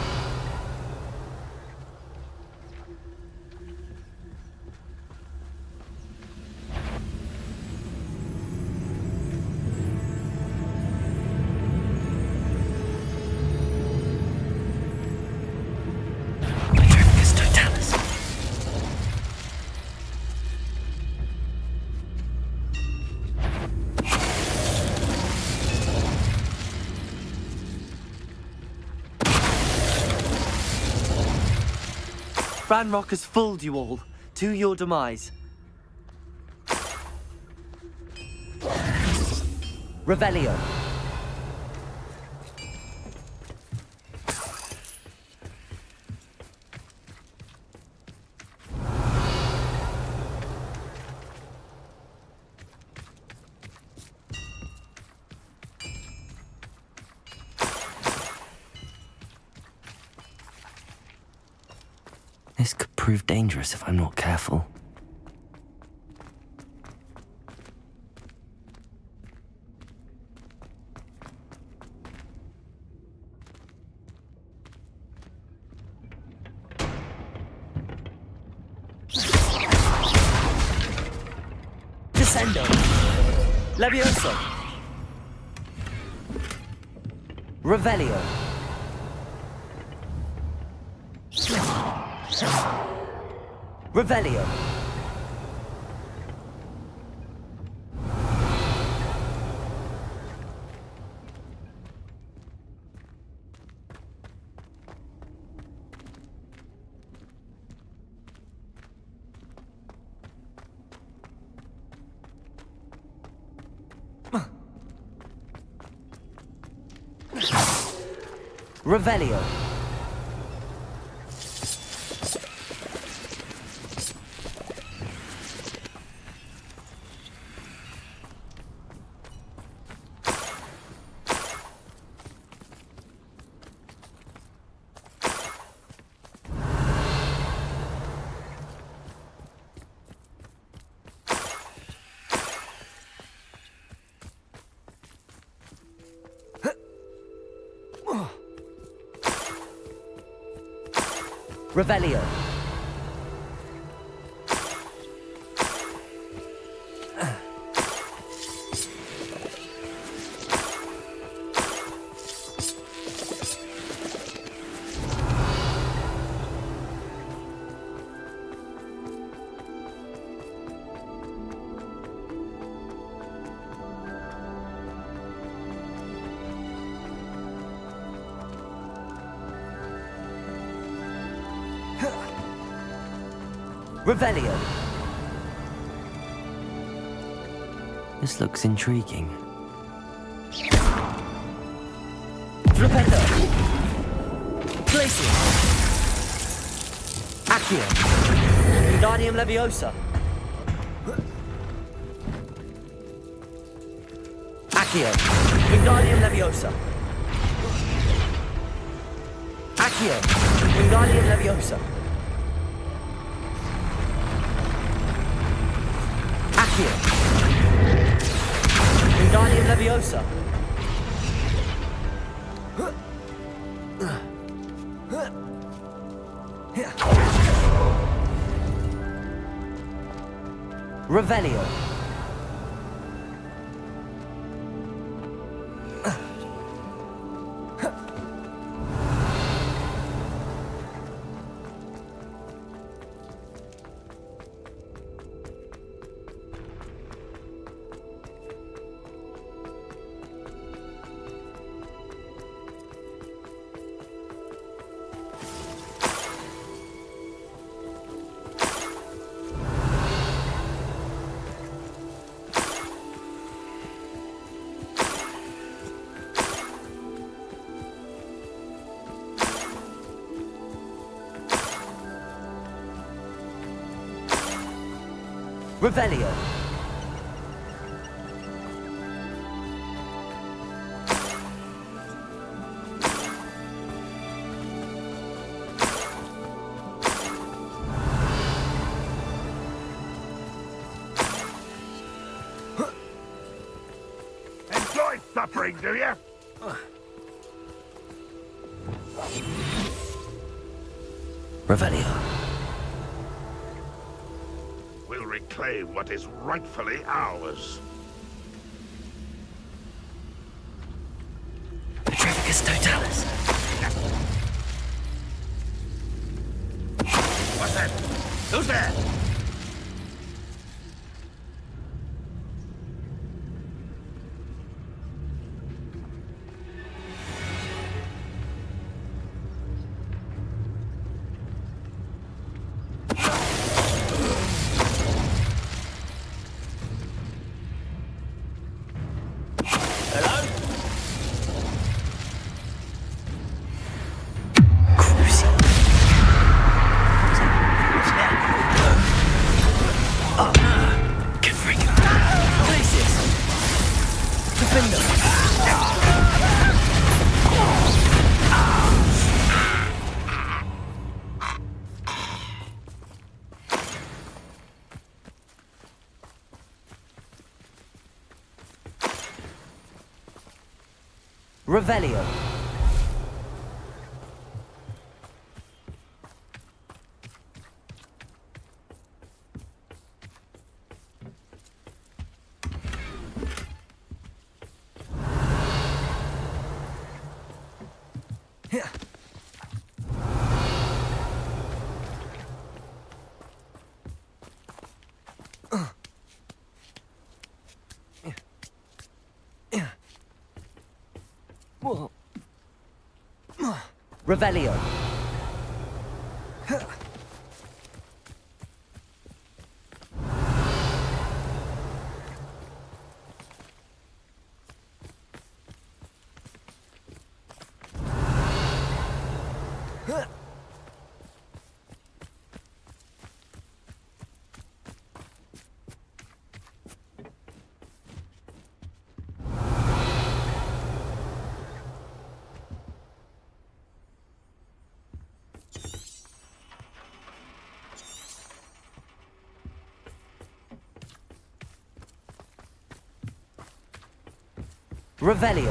Ranrock has fooled you all, to your demise. Revelio. This could prove dangerous if I'm not careful. Descendo! Levioso! Revelio. Revelio. Revelio. Revelio. Revelio. This looks intriguing. Flipendo! Glacier! Accio! Wingardium Leviosa! Accio! Wingardium Leviosa! Accio! Wingardium Leviosa! Accio! Wingardium Leviosa! Revelio. Revelio. Enjoy suffering, do you? Revelio. We'll reclaim what is rightfully ours. Petrificus Totalis. What's that? Who's there? Revelio. Revelio. Revelio.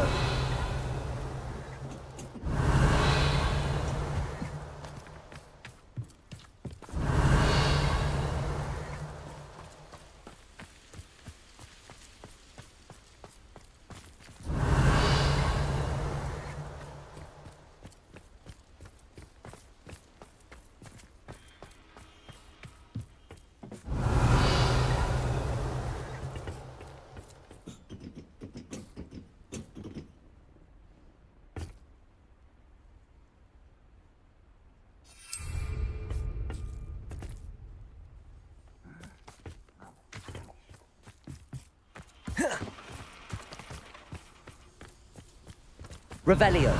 Revelio.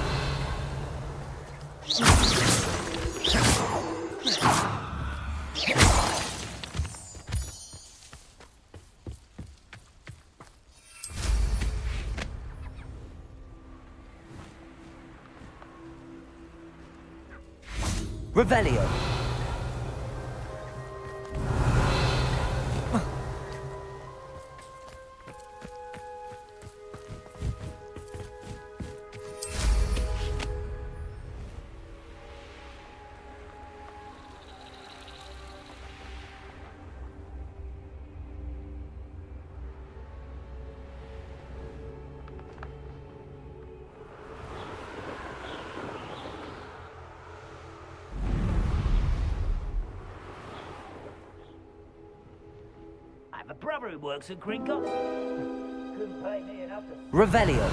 Revelio. I have a brother who works at Gringotts. Couldn't pay me enough to... Revelio.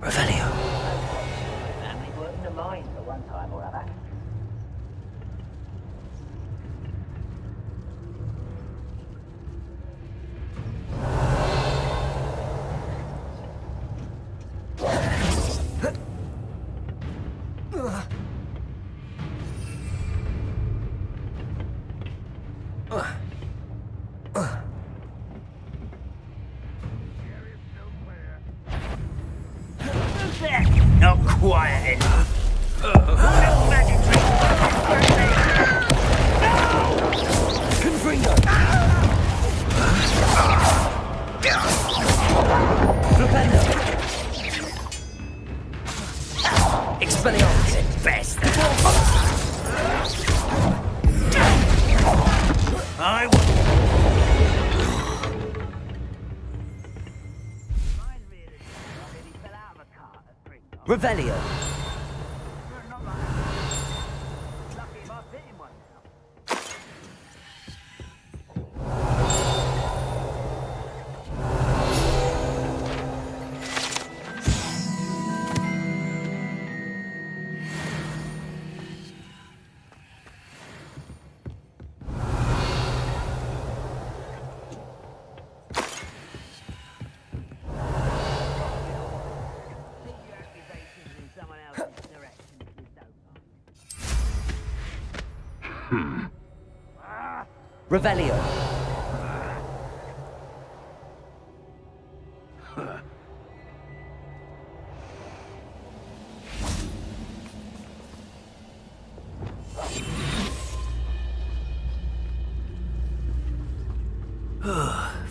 Revelio. Family worked in the mines at one time or other. Not quiet enough. Magic trick. Confringo. Flipendo. Expelliarmus. Best. I will. Revelio. Someone else. Revelio.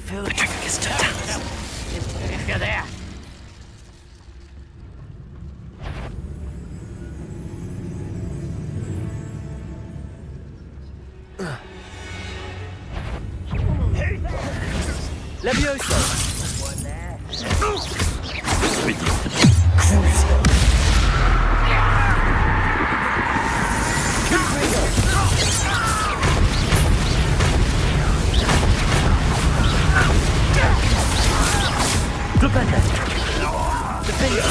Feel the trigger gets turned down. If you're there. Levioso. One there. Glupenda. Defender.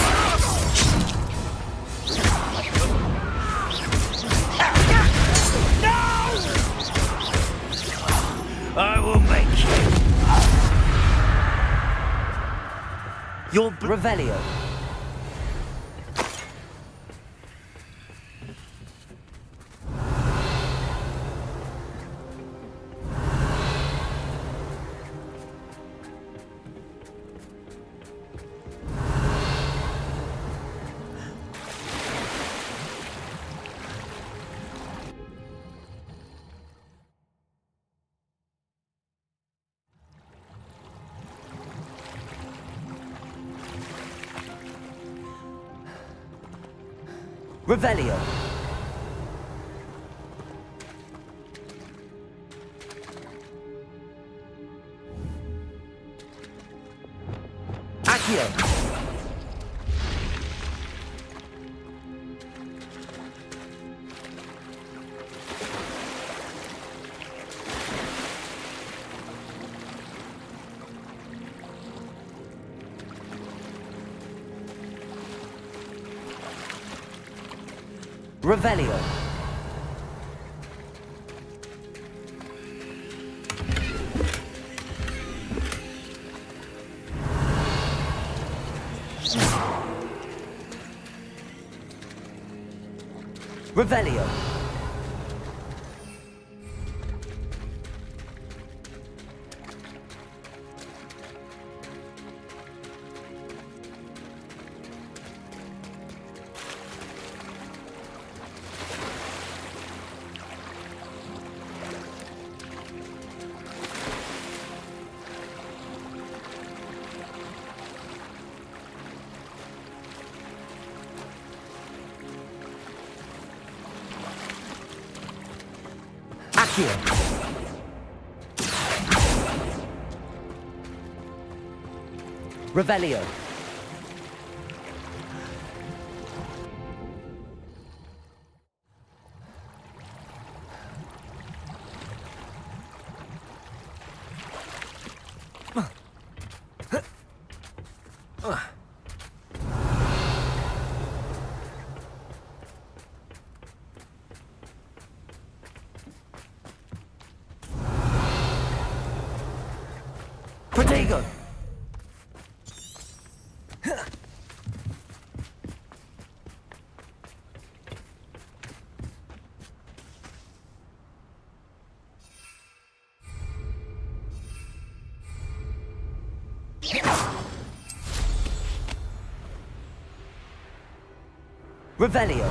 I will make you. Your Revelio. Revelio. Accio. Revelio. Revelio. Accio. Revelio. Protego. Revelio.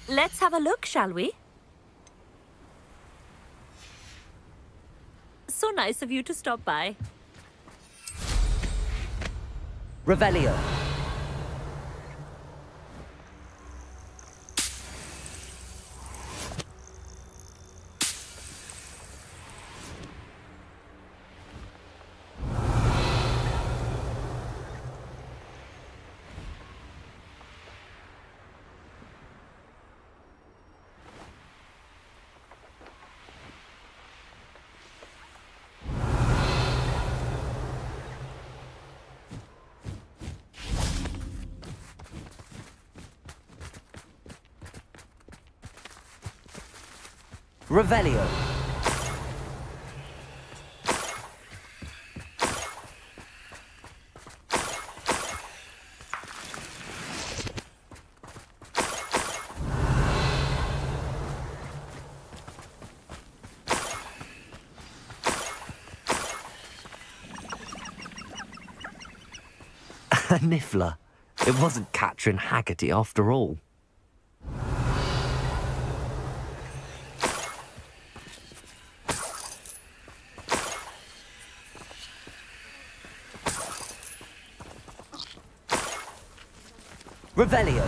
Let's have a look, shall we? So nice of you to stop by. Revelio. Revelio. A niffler. It wasn't Catherine Haggerty after all. Revelio.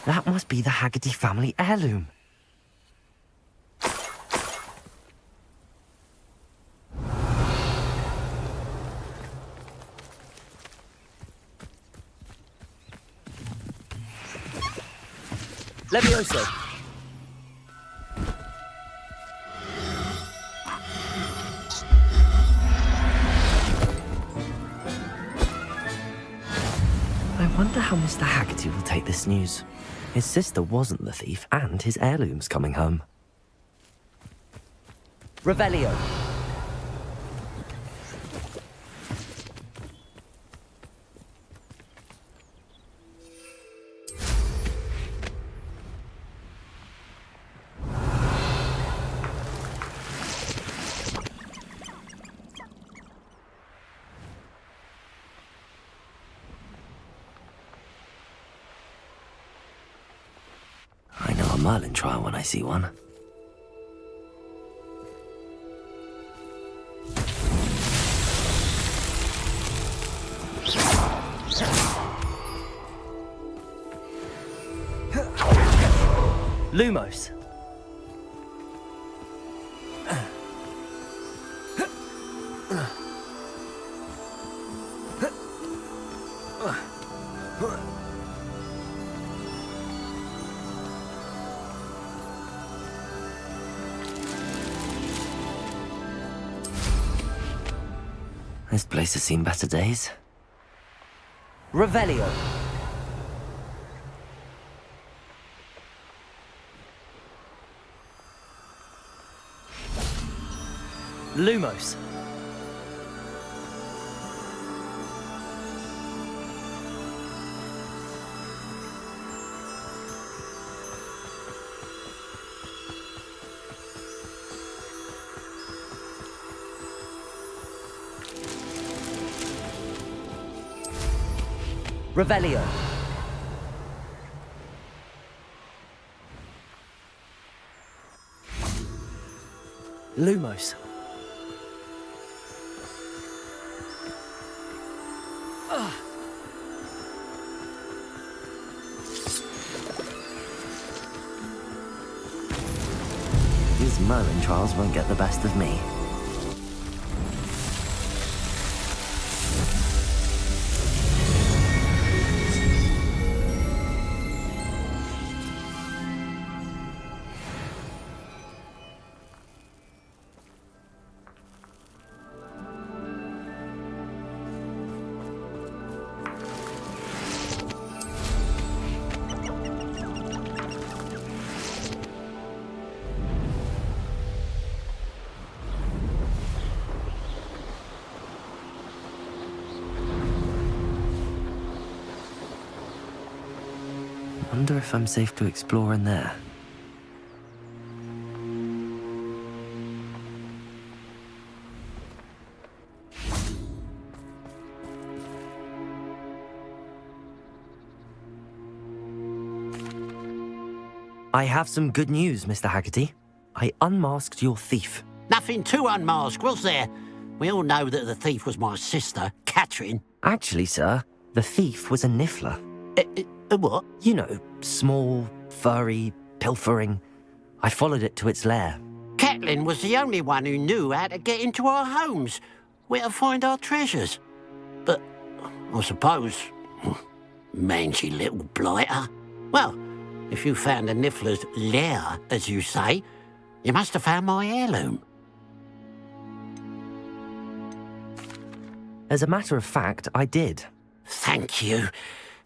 That must be the Haggerty family heirloom. Levioso. I wonder how Mr. Haggerty will take this news. His sister wasn't the thief, and his heirloom's coming home. Revelio. I know a Merlin trial when I see one. Lumos. This place has seen better days. Revelio. Lumos. Revelio. Lumos. These Merlin trials won't get the best of me. Wonder if I'm safe to explore in there. I have some good news, Mr. Haggerty. I unmasked your thief. Nothing to unmask, was there? We all know that the thief was my sister, Catherine. Actually, sir, the thief was a niffler. A what? You know, small, furry, pilfering. I followed it to its lair. Catelyn was the only one who knew how to get into our homes, where to find our treasures. But I suppose Mangy little blighter. Well, if you found the Niffler's lair, as you say, you must have found my heirloom. As a matter of fact, I did. Thank you.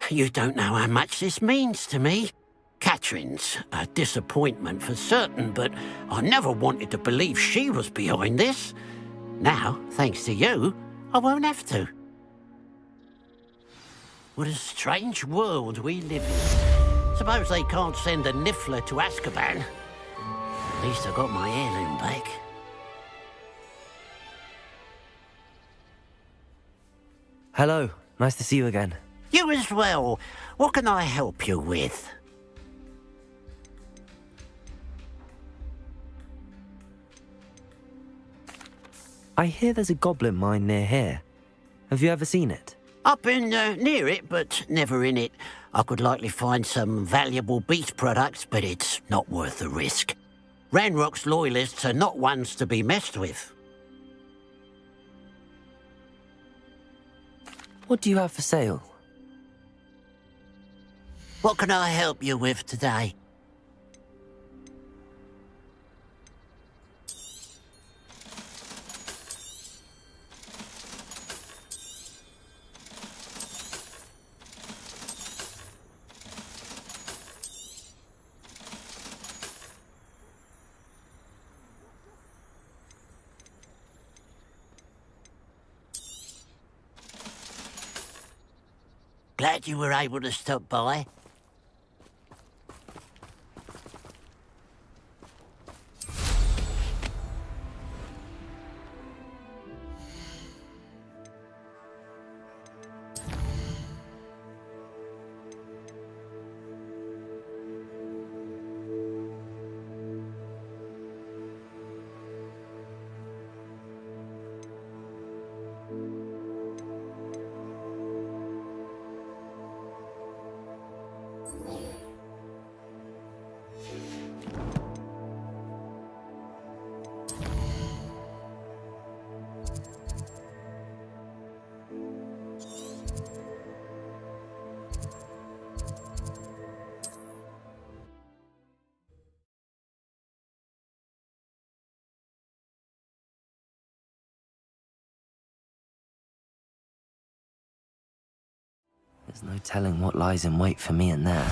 You don't know how much this means to me. Catherine's a disappointment for certain, but I never wanted to believe she was behind this. Now, thanks to you, I won't have to. What a strange world we live in. Suppose they can't send a Niffler to Azkaban. At least I got my heirloom back. Hello, nice to see you again. You as well. What can I help you with? I hear there's a goblin mine near here. Have you ever seen it? I've been near it, but never in it. I could likely find some valuable beast products, but it's not worth the risk. Ranrock's loyalists are not ones to be messed with. What do you have for sale? What can I help you with today? Glad you were able to stop by. There's no telling what lies in wait for me in there.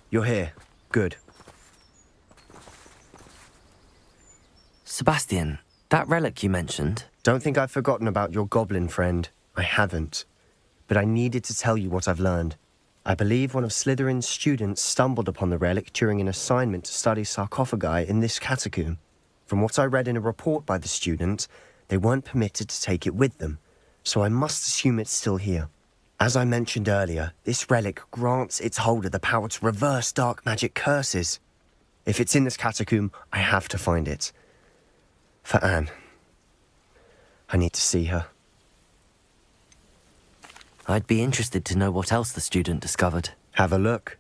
You're here. Good. Sebastian, that relic you mentioned. Don't think I've forgotten about your goblin friend. I haven't. But I needed to tell you what I've learned. I believe one of Slytherin's students stumbled upon the relic during an assignment to study sarcophagi in this catacomb. From what I read in a report by the student, they weren't permitted to take it with them, so I must assume it's still here. As I mentioned earlier, this relic grants its holder the power to reverse dark magic curses. If it's in this catacomb, I have to find it. For Anne. I need to see her. I'd be interested to know what else the student discovered. Have a look.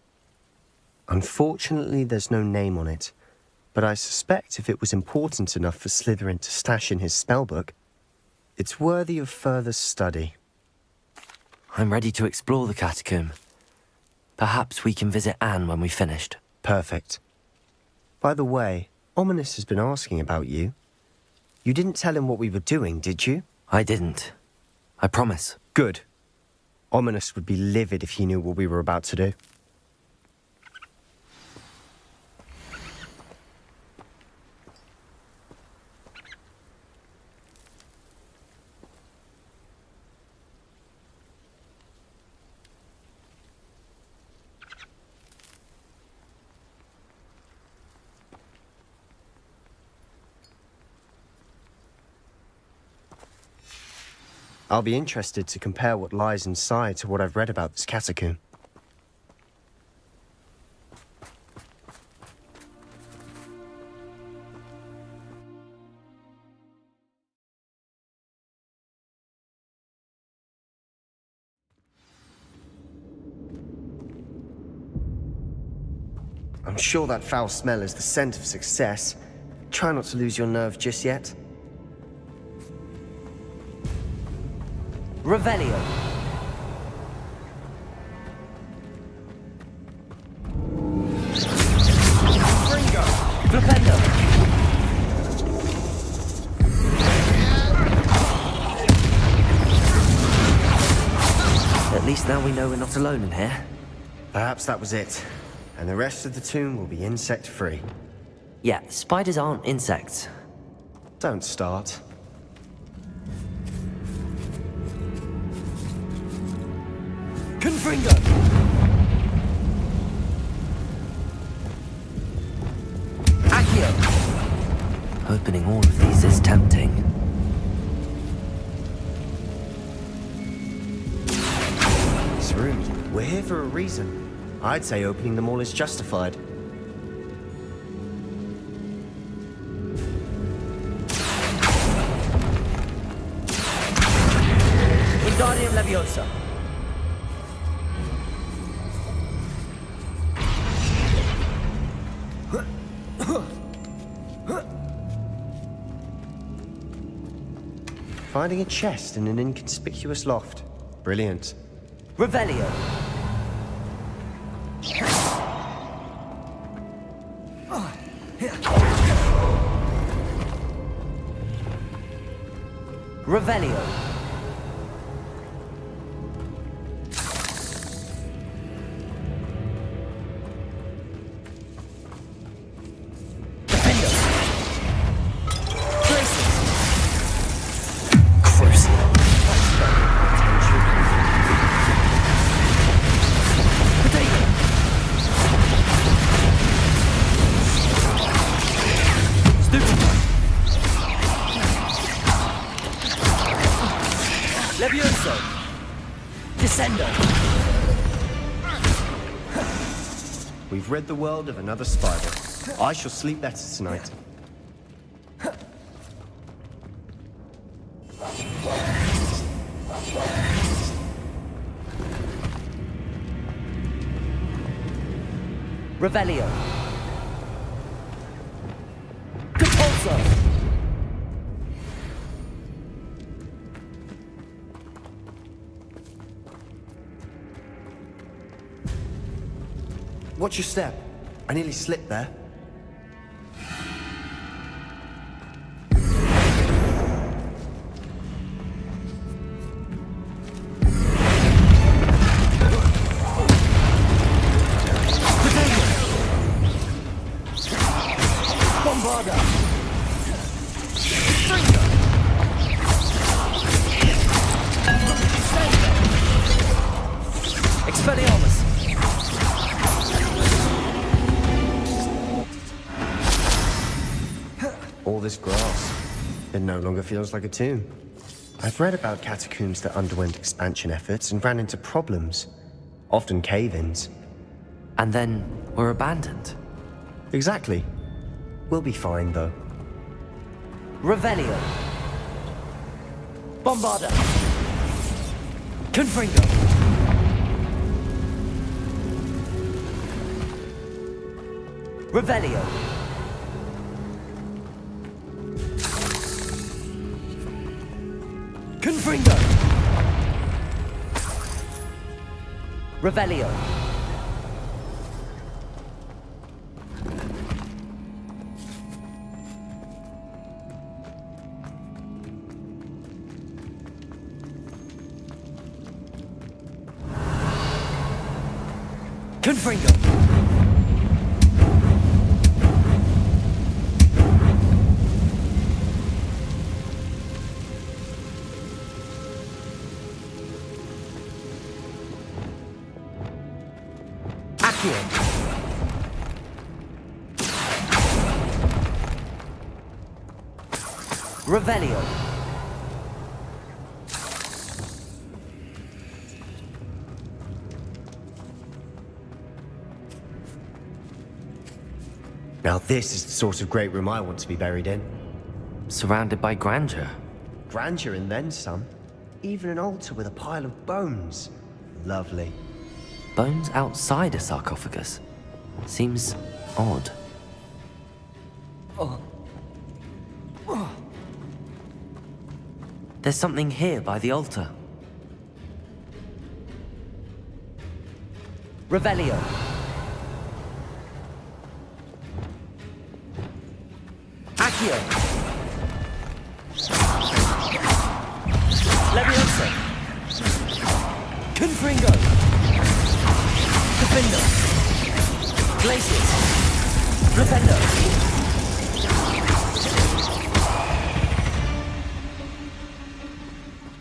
Unfortunately, there's no name on it, but I suspect if it was important enough for Slytherin to stash in his spellbook, it's worthy of further study. I'm ready to explore the catacomb. Perhaps we can visit Anne when we've finished. Perfect. By the way, Ominous has been asking about you. You didn't tell him what we were doing, did you? I didn't. I promise. Good. Ominous would be livid if he knew what we were about to do. I'll be interested to compare what lies inside to what I've read about this catacomb. I'm sure that foul smell is the scent of success. Try not to lose your nerve just yet. Revelio. Flipendo. At least now we know we're not alone in here. Perhaps that was it. And the rest of the tomb will be insect-free. Yeah, spiders aren't insects. Don't start. Confringo! Accio! Opening all of these is tempting. It's rude. We're here for a reason. I'd say opening them all is justified. Wingardium Leviosa. Finding a chest in an inconspicuous loft. Brilliant. Revelio. Revelio. Defendo. Traces. Crucial. Potato. Stupid. Levioso. Descendo. We've rid the world of another spider. I shall sleep better tonight. Revelio. Compulso. Watch your step. I nearly slipped there. Bombarda. Expelliarmus. All this grass. It no longer feels like a tomb. I've read about catacombs that underwent expansion efforts and ran into problems. Often cave-ins. And then were abandoned. Exactly. We'll be fine, though. Revelio. Bombarda. Confringo. Revelio. Confringo. Revelio. Confringo. Accio. Revelio. Now this is the sort of great room I want to be buried in. Surrounded by grandeur. Grandeur and then some. Even an altar with a pile of bones. Lovely. Bones outside a sarcophagus. Seems odd. There's something here by the altar. Revelio. Accio. Leviosa. Confringo. Defendo. Glacius. Flipendo.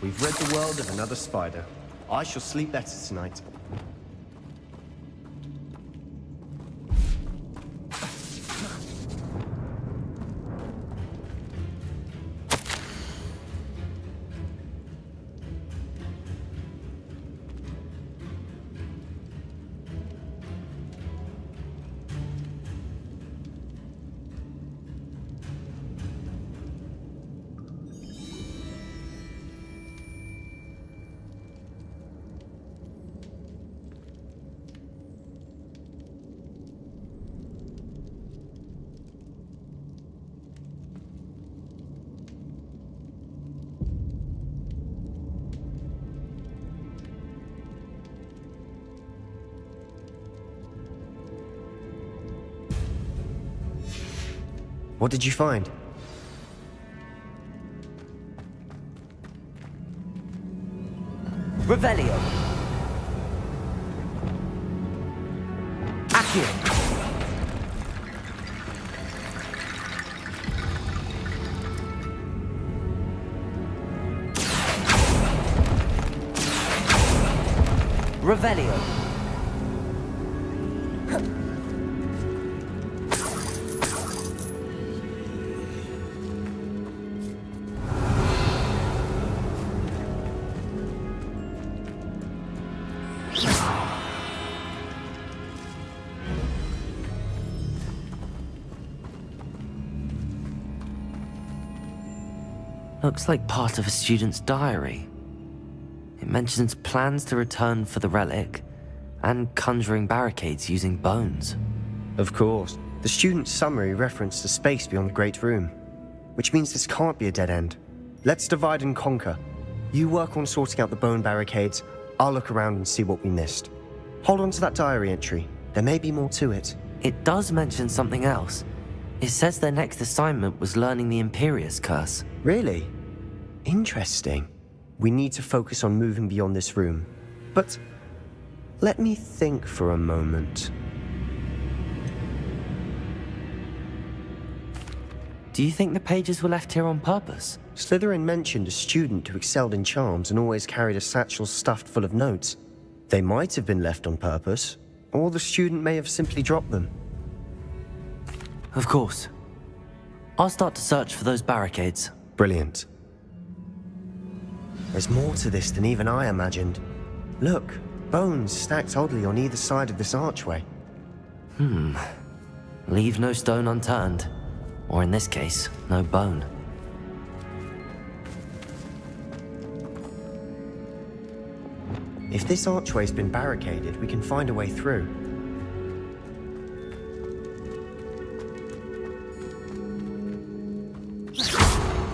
We've rid the world of another spider. I shall sleep better tonight. What did you find? Revelio. Accio. Revelio. Looks like part of a student's diary. It mentions plans to return for the relic and conjuring barricades using bones. Of course. The student's summary referenced the space beyond the Great Room, which means this can't be a dead end. Let's divide and conquer. You work on sorting out the bone barricades, I'll look around and see what we missed. Hold on to that diary entry. There may be more to it. It does mention something else. It says their next assignment was learning the Imperius Curse. Really? Interesting. We need to focus on moving beyond this room. But let me think for a moment. Do you think the pages were left here on purpose? Slytherin mentioned a student who excelled in charms and always carried a satchel stuffed full of notes. They might have been left on purpose, or the student may have simply dropped them. Of course. I'll start to search for those barricades. Brilliant. There's more to this than even I imagined. Look, bones stacked oddly on either side of this archway. Leave no stone unturned. Or in this case, no bone. If this archway's been barricaded, we can find a way through.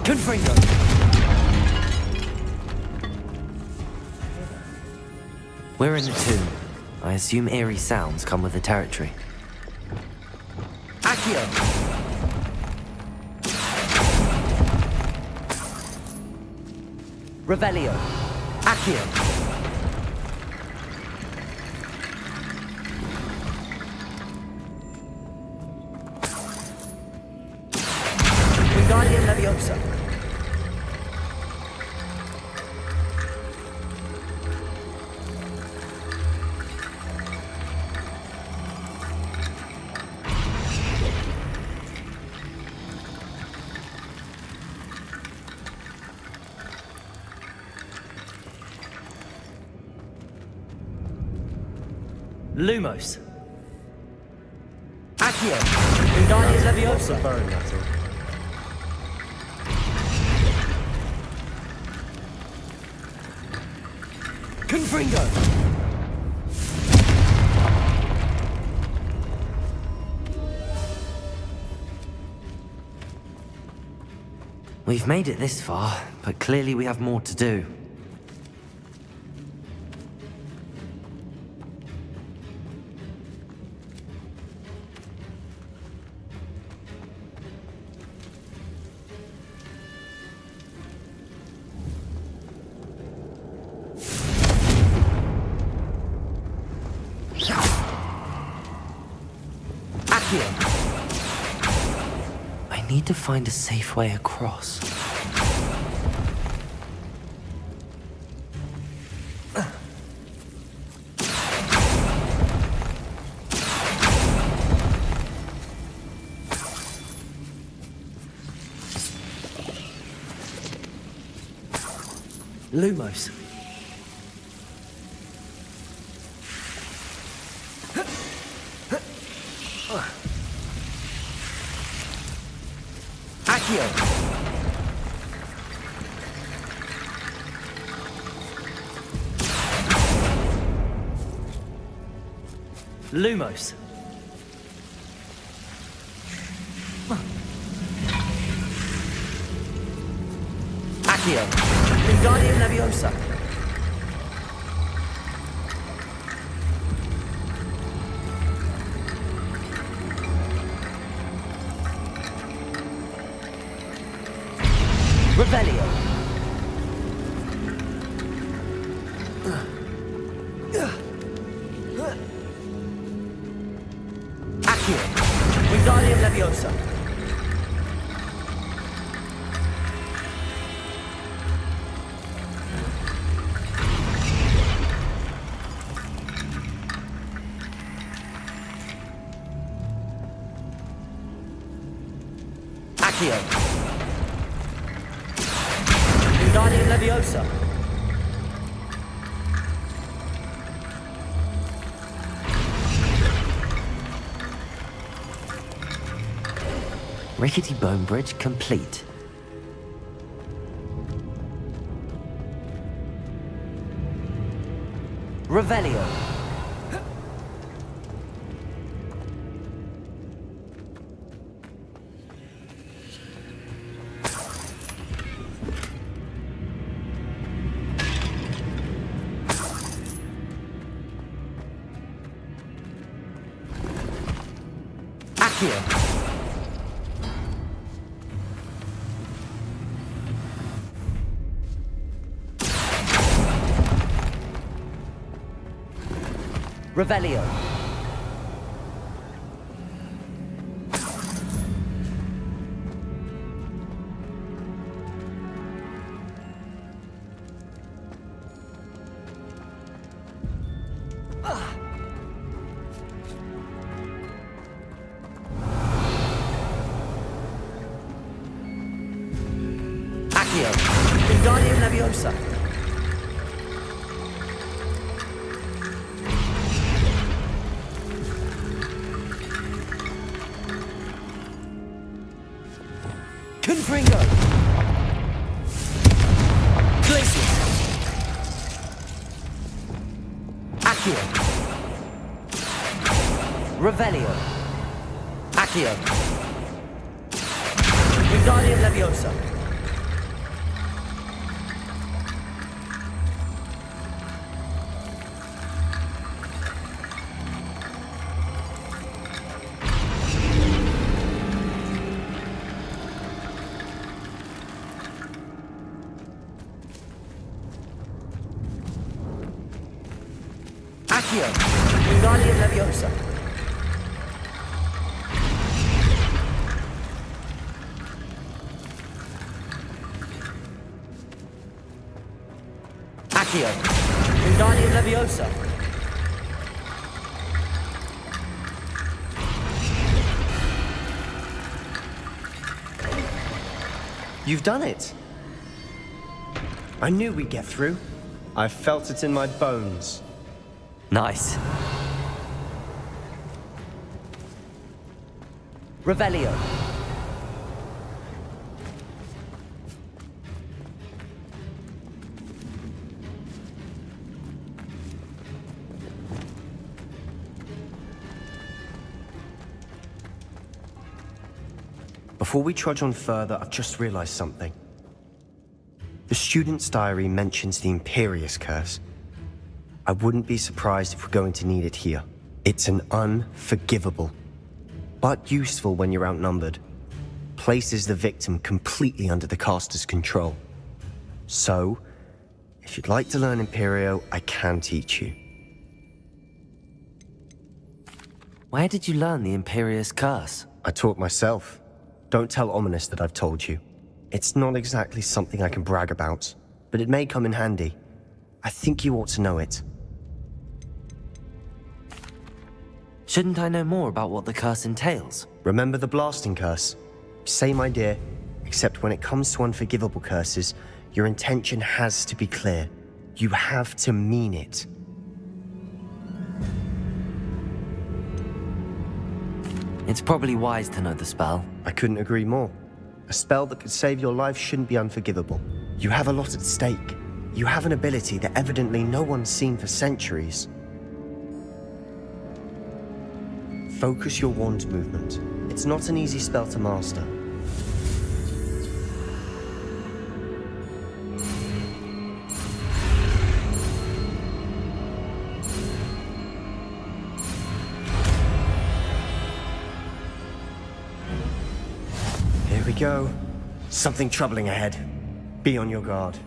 Confringo! We're in the tomb. I assume eerie sounds come with the territory. Accio! Revelio. Accio. Wingardium Leviosa. Lumos. Accio. Wingardium Leviosa. Burn that all. Confringo. We've made it this far, but clearly we have more to do. I need to find a safe way across. Lumos. Accio. Lumos. Accio. Wingardium Leviosa. Revelio. Accio. Wingardium Leviosa. Accio. Wingardium Leviosa. Rickety Bone Bridge complete. Revelio. Accio. Revelio. Accio. Wingardium Leviosa. Confringo. Glacius. Accio. Revelio. Accio. Wingardium Leviosa. Accio. Wingardium Leviosa. Accio. Wingardium Leviosa. You've done it. I knew we'd get through. I felt it in my bones. Nice. Revelio. Before we trudge on further, I've just realized something. The student's diary mentions the Imperious Curse. I wouldn't be surprised if we're going to need it here. It's an unforgivable, but useful when you're outnumbered. Places the victim completely under the caster's control. So, if you'd like to learn Imperio, I can teach you. Where did you learn the Imperious Curse? I taught myself. Don't tell Ominous that I've told you. It's not exactly something I can brag about, but it may come in handy. I think you ought to know it. Shouldn't I know more about what the curse entails? Remember the blasting curse? Same idea, except when it comes to unforgivable curses, your intention has to be clear. You have to mean it. It's probably wise to know the spell. I couldn't agree more. A spell that could save your life shouldn't be unforgivable. You have a lot at stake. You have an ability that evidently no one's seen for centuries. Focus your wand movement. It's not an easy spell to master. Here we go. Something troubling ahead. Be on your guard.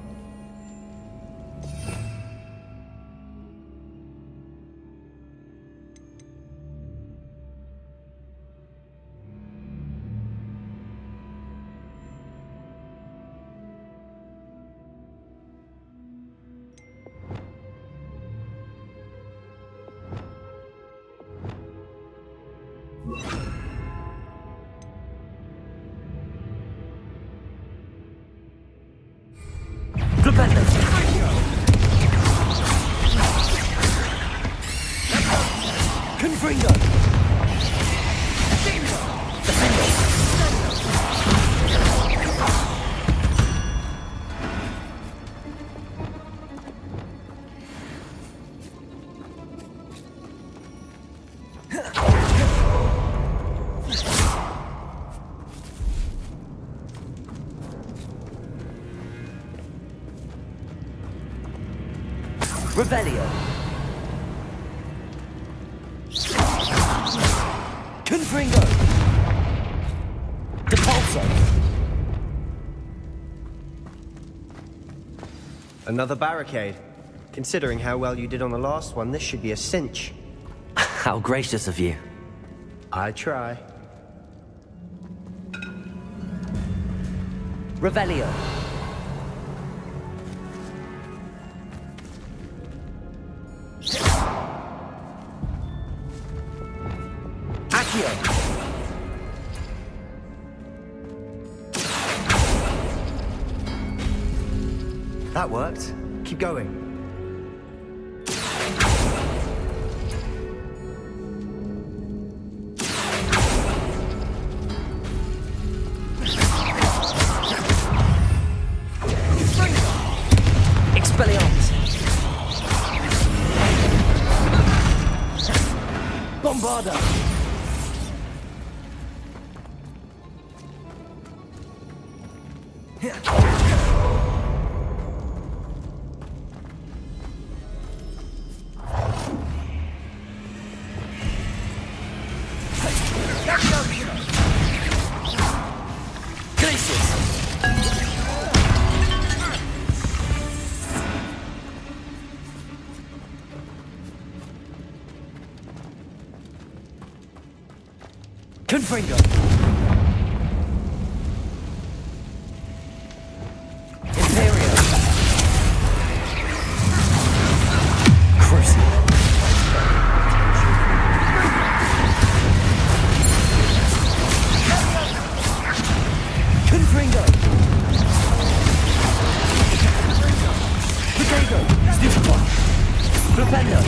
Revelio. Confringo. Depulso. Another barricade. Considering how well you did on the last one, this should be a cinch. How gracious of you. I try. Revelio. That worked. Keep going. Expelliarmus. Bombarda. Confringo. Imperio. Crucible. Confringo. Potato. Stupid one. Flipendo.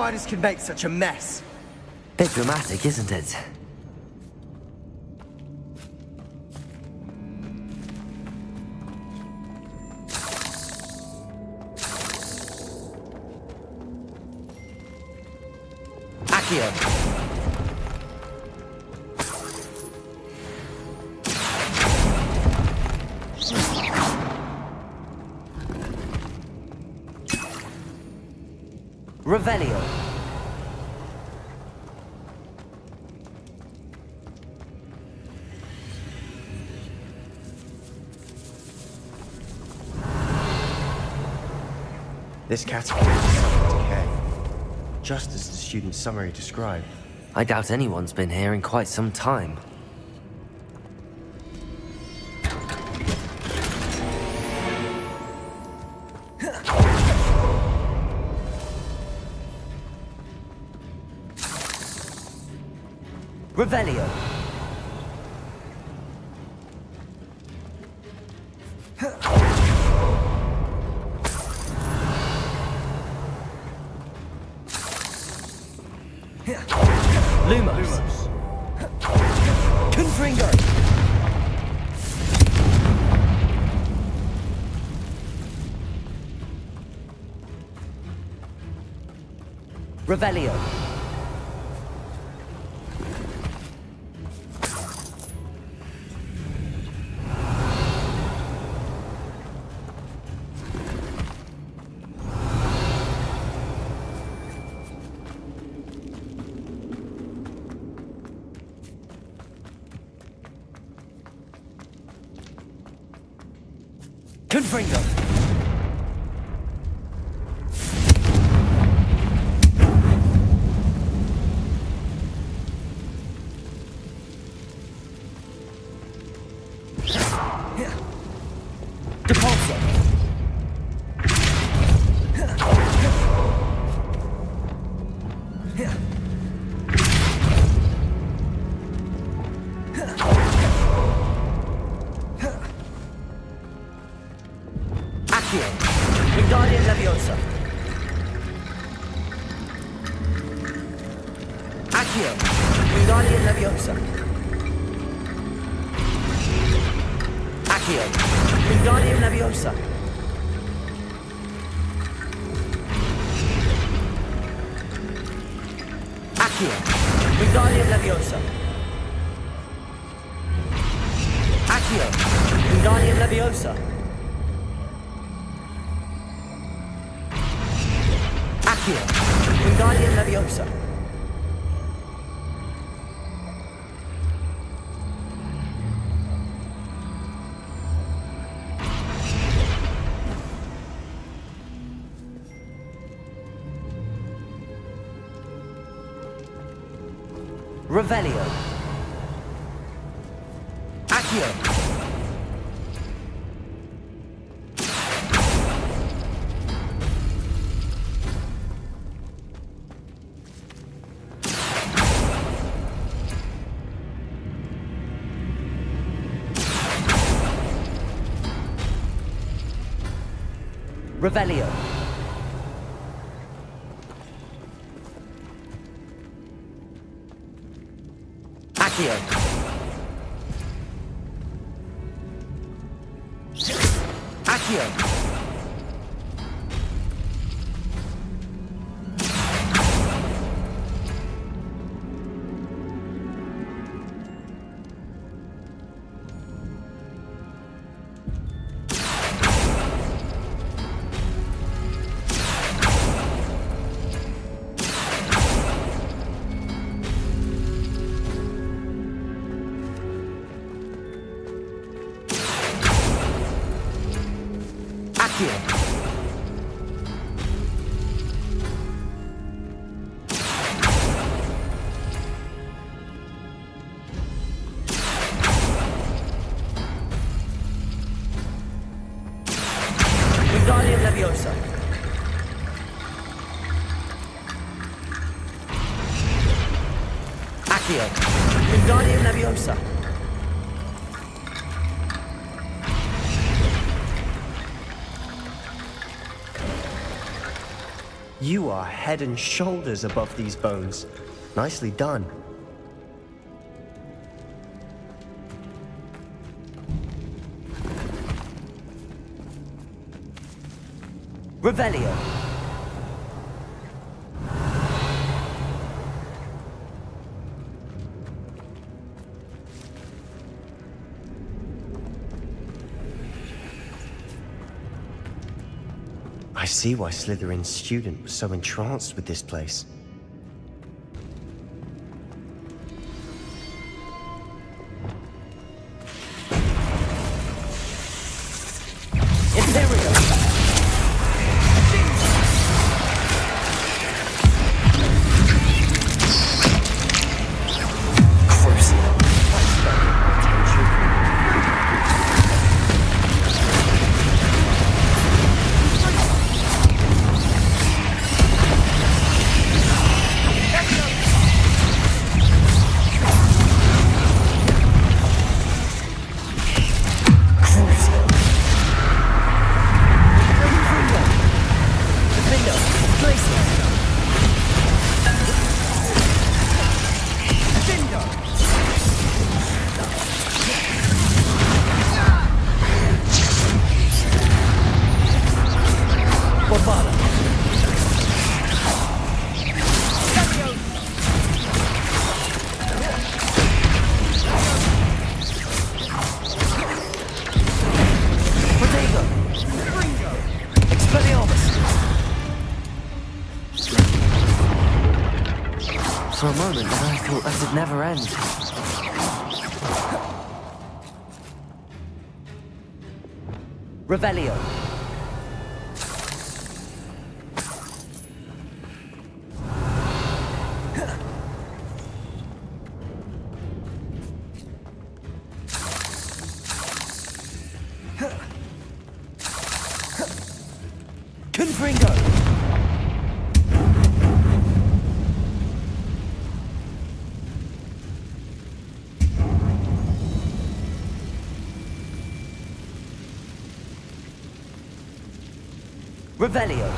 spiders can make such a mess. Bit dramatic, isn't it? Accio. Revelio. This catapult is summoned decay, just as the student's summary described. I doubt anyone's been here in quite some time. Revelio. Lumos. Confringo. Revelio. Confringo. Depulso. Accio. Wingardium Leviosa. Accio. Wingardium Leviosa. Accio. Wingardium Leviosa. Accio. Wingardium Leviosa. Accio. Wingardium Leviosa. Accio. Wingardium Leviosa. Revelio. Accio. Revelio. Accio. Accio. Wingardium Leviosa. Accio. Wingardium Leviosa. You are head and shoulders above these bones. Nicely done. Revelio. I see why Slytherin's student was so entranced with this place. For a moment, I thought that would never end. Revelio. Confringo. Revelio.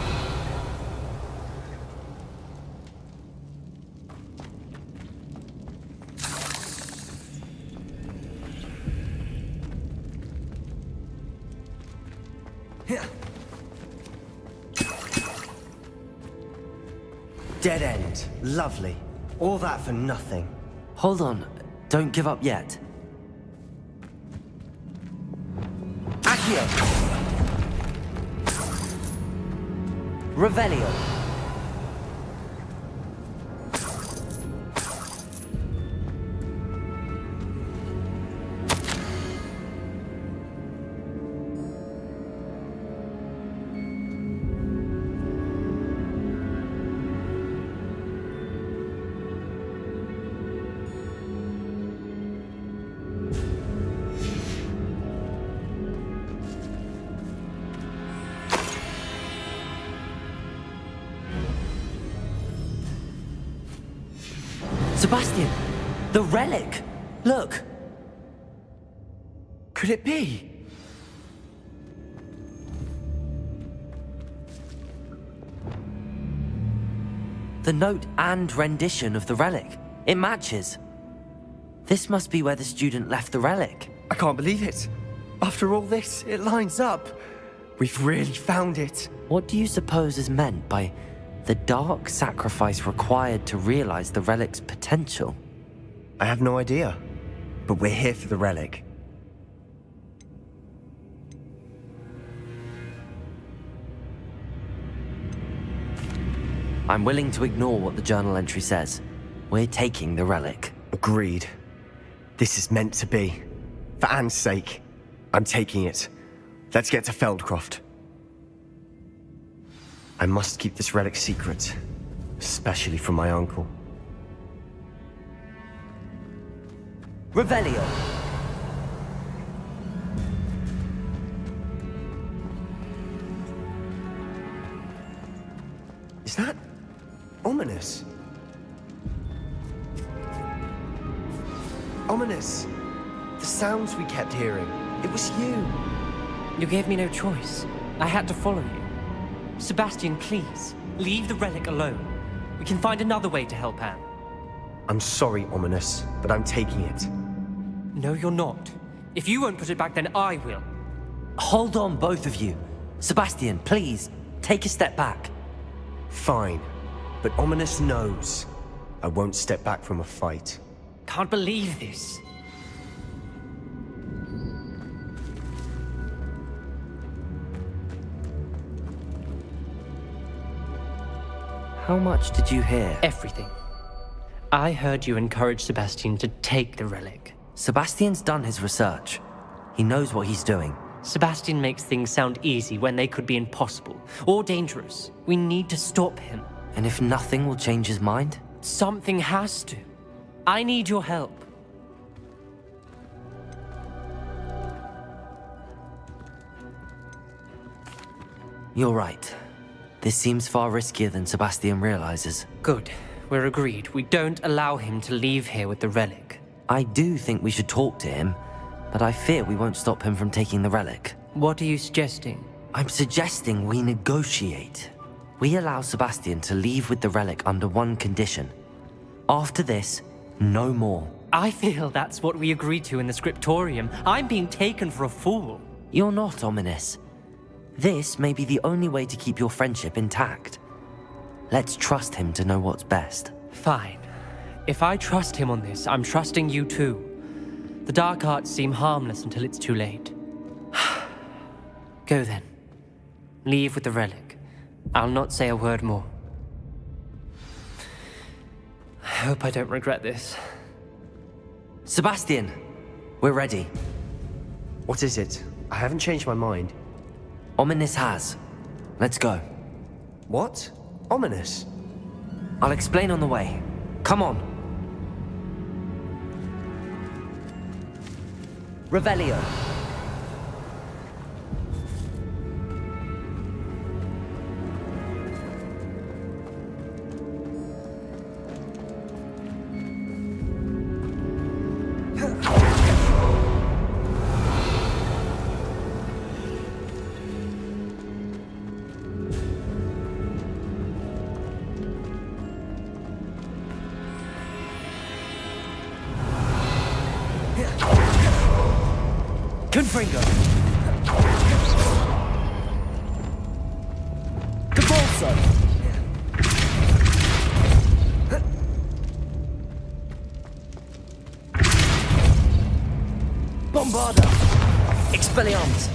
Dead end. Lovely. All that for nothing. Hold on. Don't give up yet. Accio. Revelio. Sebastian, the relic! Look! Could it be? The note and rendition of the relic. It matches. This must be where the student left the relic. I can't believe it. After all this, it lines up. We've really found it. What do you suppose is meant by the dark sacrifice required to realize the relic's potential? I have no idea, but we're here for the relic. I'm willing to ignore what the journal entry says. We're taking the relic. Agreed. This is meant to be. For Anne's sake, I'm taking it. Let's get to Feldcroft. I must keep this relic secret, especially from my uncle. Revelio. Is that ominous? Ominous. The sounds we kept hearing. It was you. You gave me no choice. I had to follow you. Sebastian, please. Leave the relic alone. We can find another way to help Anne. I'm sorry, Ominous, but I'm taking it. No, you're not. If you won't put it back, then I will. Hold on, both of you. Sebastian, please, take a step back. Fine, but Ominous knows I won't step back from a fight. Can't believe this. How much did you hear? Everything. I heard you encourage Sebastian to take the relic. Sebastian's done his research. He knows what he's doing. Sebastian makes things sound easy when they could be impossible or dangerous. We need to stop him. And if nothing will change his mind? Something has to. I need your help. You're right. This seems far riskier than Sebastian realizes. Good. We're agreed. We don't allow him to leave here with the relic. I do think we should talk to him, but I fear we won't stop him from taking the relic. What are you suggesting? I'm suggesting we negotiate. We allow Sebastian to leave with the relic under one condition. After this, no more. I feel that's what we agreed to in the scriptorium. I'm being taken for a fool. You're not, Ominous. This may be the only way to keep your friendship intact. Let's trust him to know what's best. Fine. If I trust him on this, I'm trusting you too. The dark arts seem harmless until it's too late. Go then. Leave with the relic. I'll not say a word more. I hope I don't regret this. Sebastian, we're ready. What is it? I haven't changed my mind. Ominous has. Let's go. What? Ominous? I'll explain on the way. Come on. Revelio. Confringo. Cabalso. Bombarda. Expelliarmus.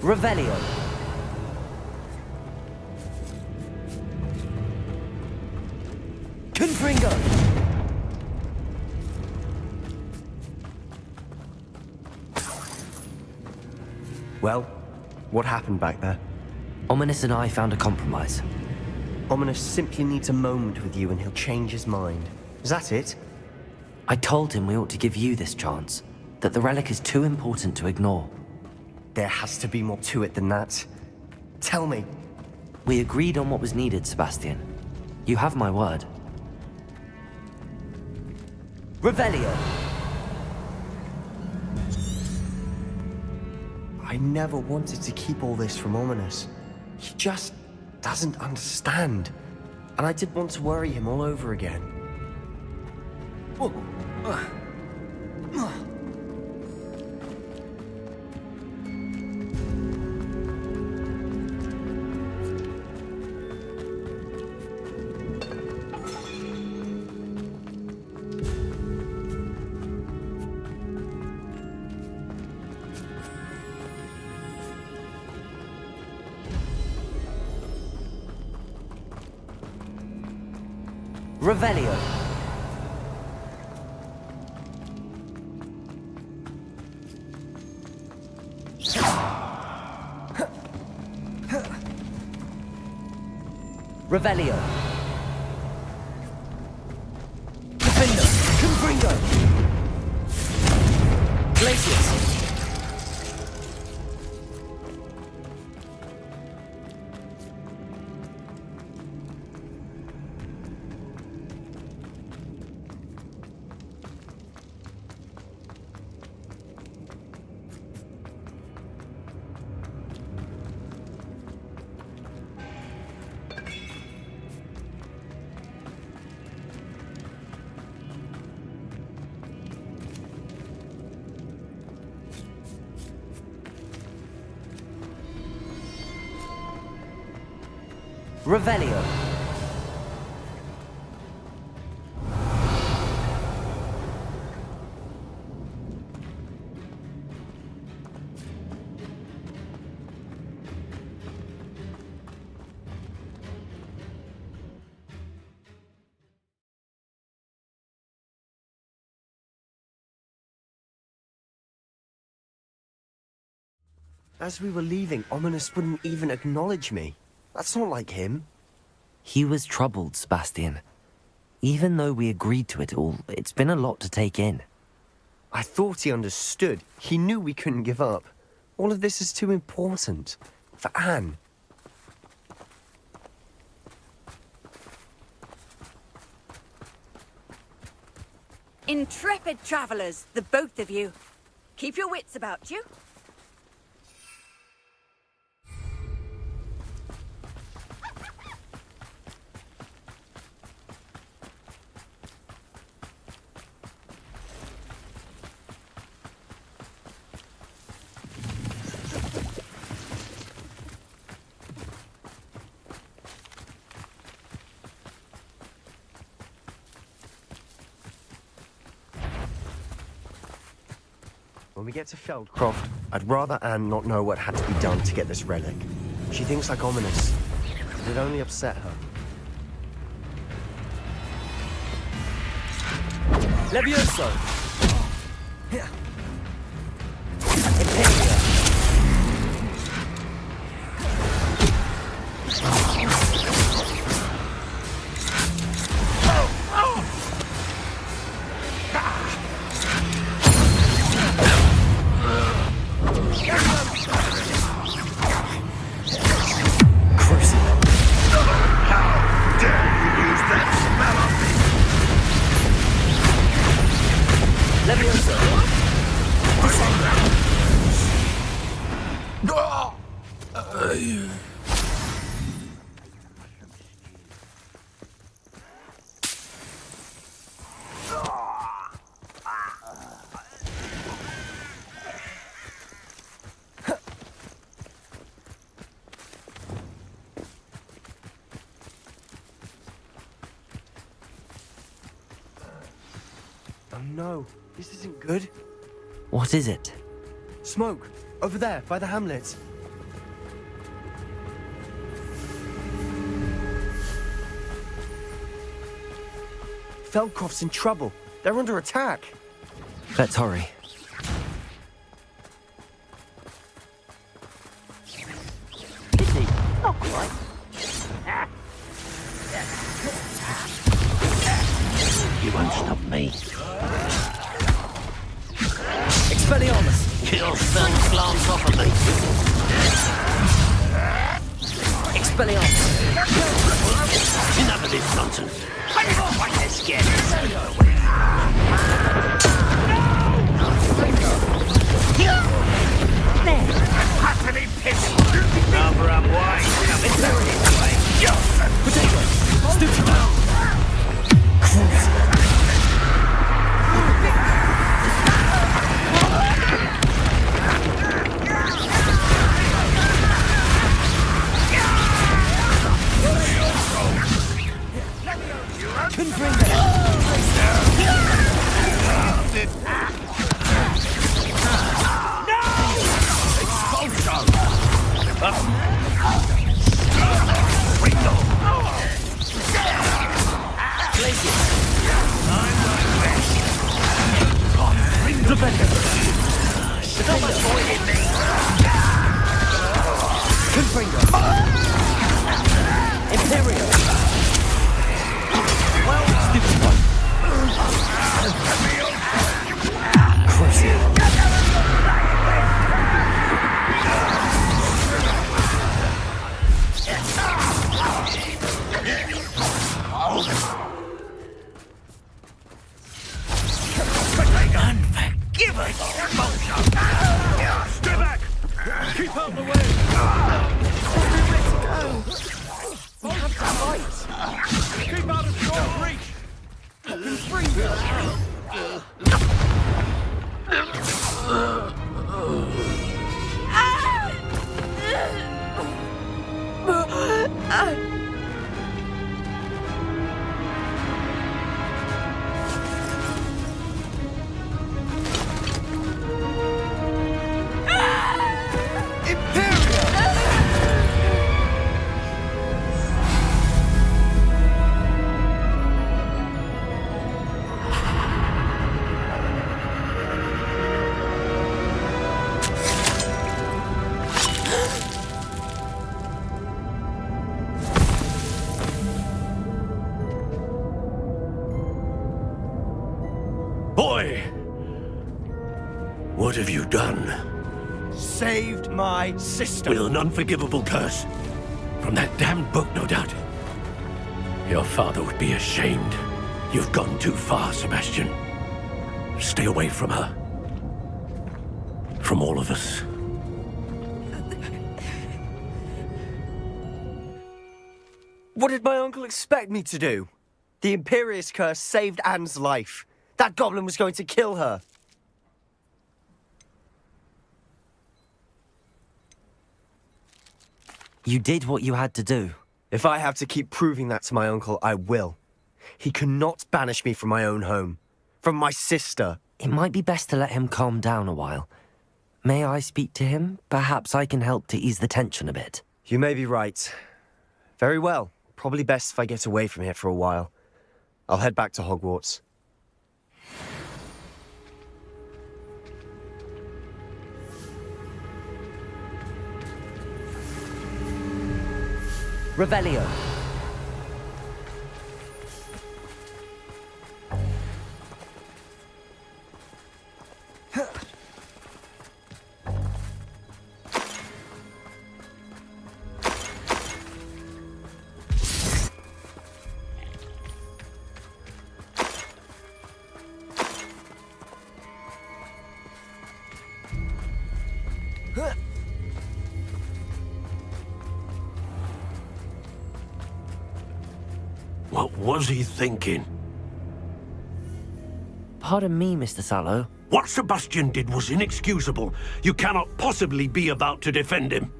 Revelio. Confringo. Well, what happened back there? Ominous and I found a compromise. Ominous simply needs a moment with you and he'll change his mind. Is that it? I told him we ought to give you this chance, that the relic is too important to ignore. There has to be more to it than that. Tell me. We agreed on what was needed, Sebastian. You have my word. Revelio. I never wanted to keep all this from Ominous. He just doesn't understand. And I didn't want to worry him all over again. Revelio. Revelio. Defender. Confringo. Glacius. Revelio. As we were leaving, Ominous wouldn't even acknowledge me. That's not like him. He was troubled, Sebastian. Even though we agreed to it all, it's been a lot to take in. I thought he understood. He knew we couldn't give up. All of this is too important. For Anne. Intrepid travelers, the both of you. Keep your wits about you. When we get to Feldcroft, I'd rather Anne not know what had to be done to get this relic. She thinks like Ominous. It'd only upset her. Levioso! Oh no, this isn't good. What is it? Smoke! Over there, by the hamlet. Feldcroft's in trouble. They're under attack. Let's hurry. Not quite. You won't stop me. Expelliarmus! Kill Fell's glance off of me. Expelliarmus! Enough of this nonsense. Let's get utterly pissed. Rather unwise coming this way. Potato! Stupid! Couldn't bring Stay back! Keep out the way! We have to fight. Keep out of short reach! You can freeze it. boy! What have you done? Saved my sister. With an unforgivable curse. From that damned book, no doubt. Your father would be ashamed. You've gone too far, Sebastian. Stay away from her. From all of us. What did my uncle expect me to do? The Imperious curse saved Anne's life. That goblin was going to kill her. You did what you had to do. If I have to keep proving that to my uncle, I will. He cannot banish me from my own home. From my sister. It might be best to let him calm down a while. May I speak to him? Perhaps I can help to ease the tension a bit. You may be right. Very well. Probably best if I get away from here for a while. I'll head back to Hogwarts. Revelio. What was he thinking? Pardon me, Mr. Sallow. What Sebastian did was inexcusable. You cannot possibly be about to defend him.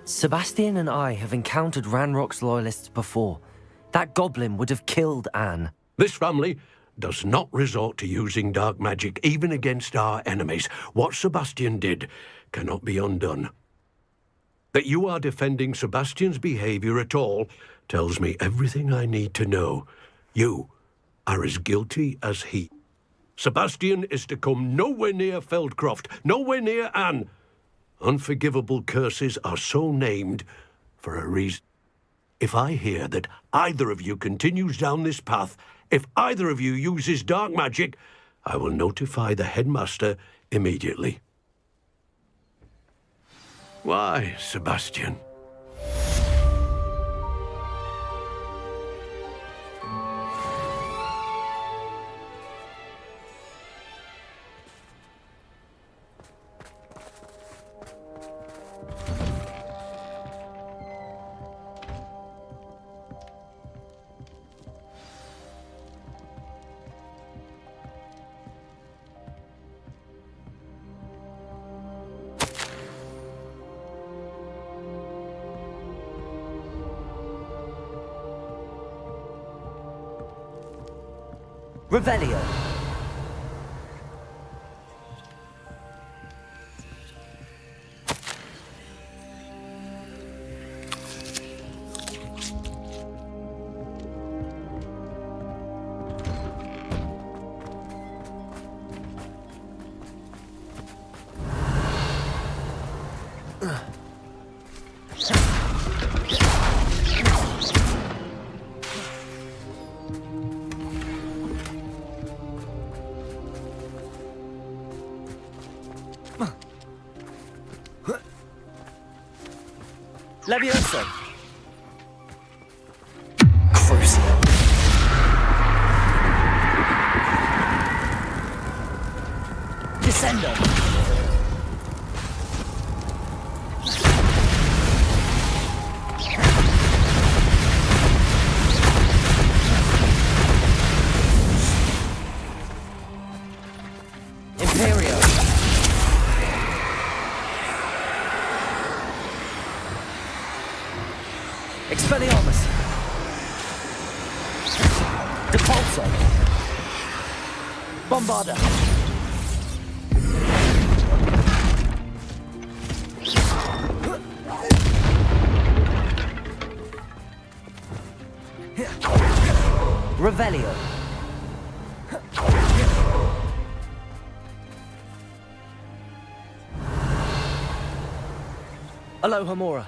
Sebastian and I have encountered Ranrock's loyalists before. That goblin would have killed Anne. This family does not resort to using dark magic even against our enemies. What Sebastian did cannot be undone. That you are defending Sebastian's behavior at all tells me everything I need to know. You are as guilty as he. Sebastian is to come nowhere near Feldcroft, nowhere near Anne. Unforgivable curses are so named for a reason. If I hear that either of you continues down this path, if either of you uses dark magic, I will notify the headmaster immediately. Why, Sebastian? Revelio. Levioso. Crucio. Descendo. Imperio. Expelliarmus! Depulso! Bombarda! Revelio! Alohomora!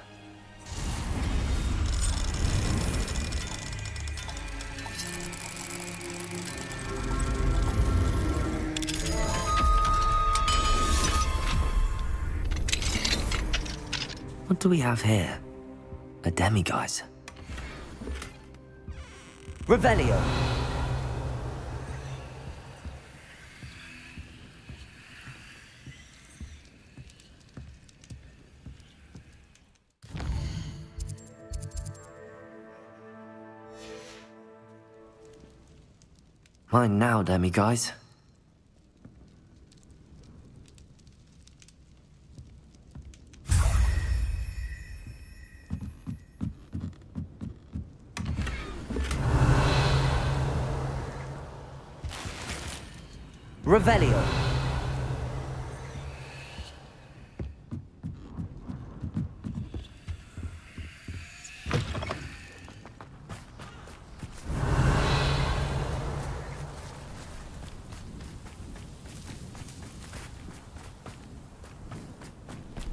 What do we have here? A demiguise. Revelio. Mine now, demiguise. Revelio.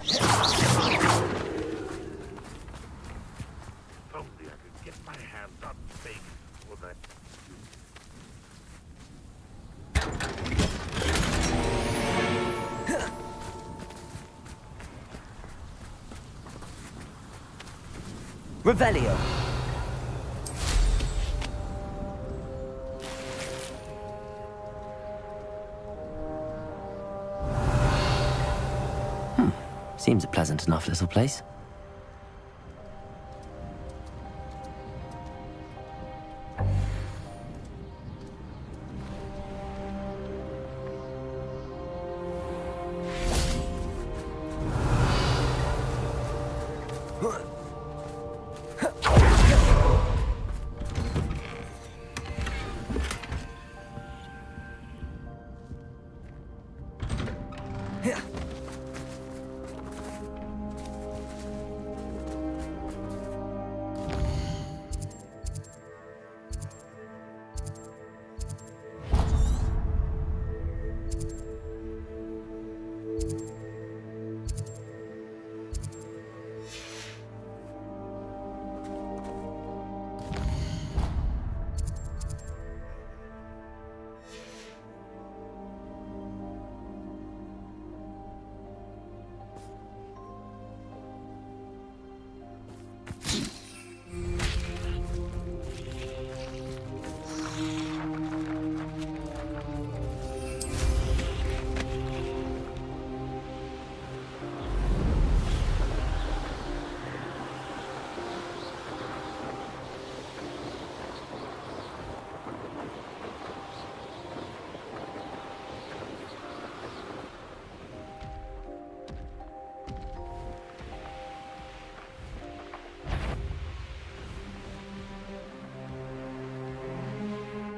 If only I could get my hands on things for that. Revelio. Seems a pleasant enough little place.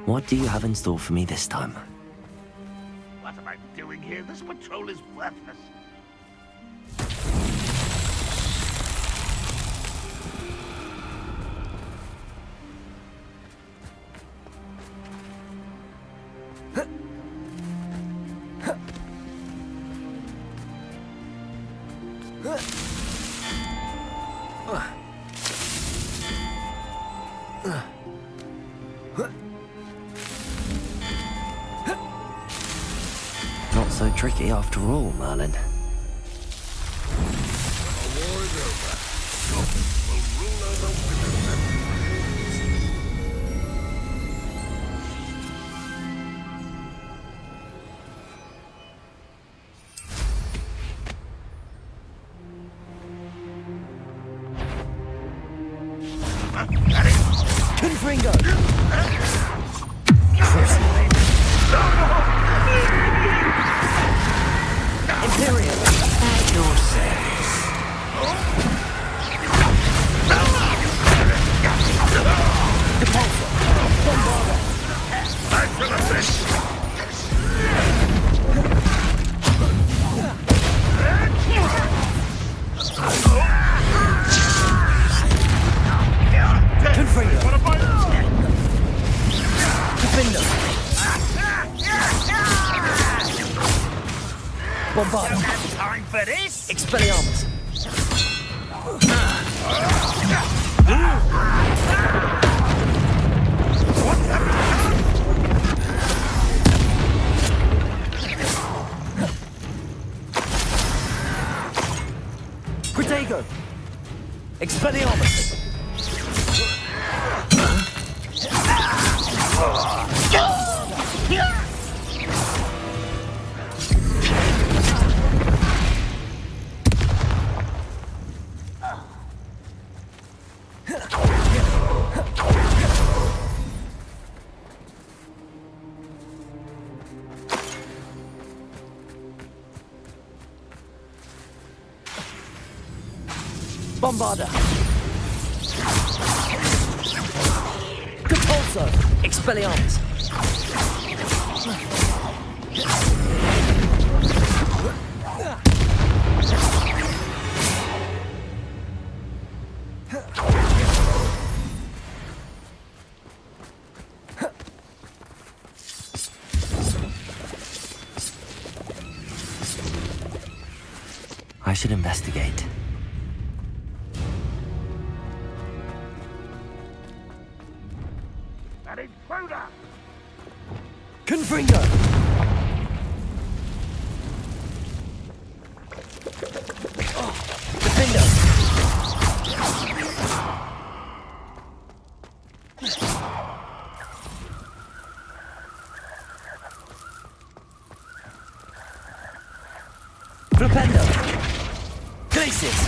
What do you have in store for me this time? What am I doing here? This patrol is worthless. Not so tricky after all, Merlin. Confringo! Imperial, at your service. I feel a fish! Confringo. What about Defender. Bombard. Don't have time for this. Expelliarmus. Protego. Expelliarmus! Bombarder! Repulsor! Expelliarmus! I should investigate. An intruder! Confringo! Defender! Flipendo! Glacis!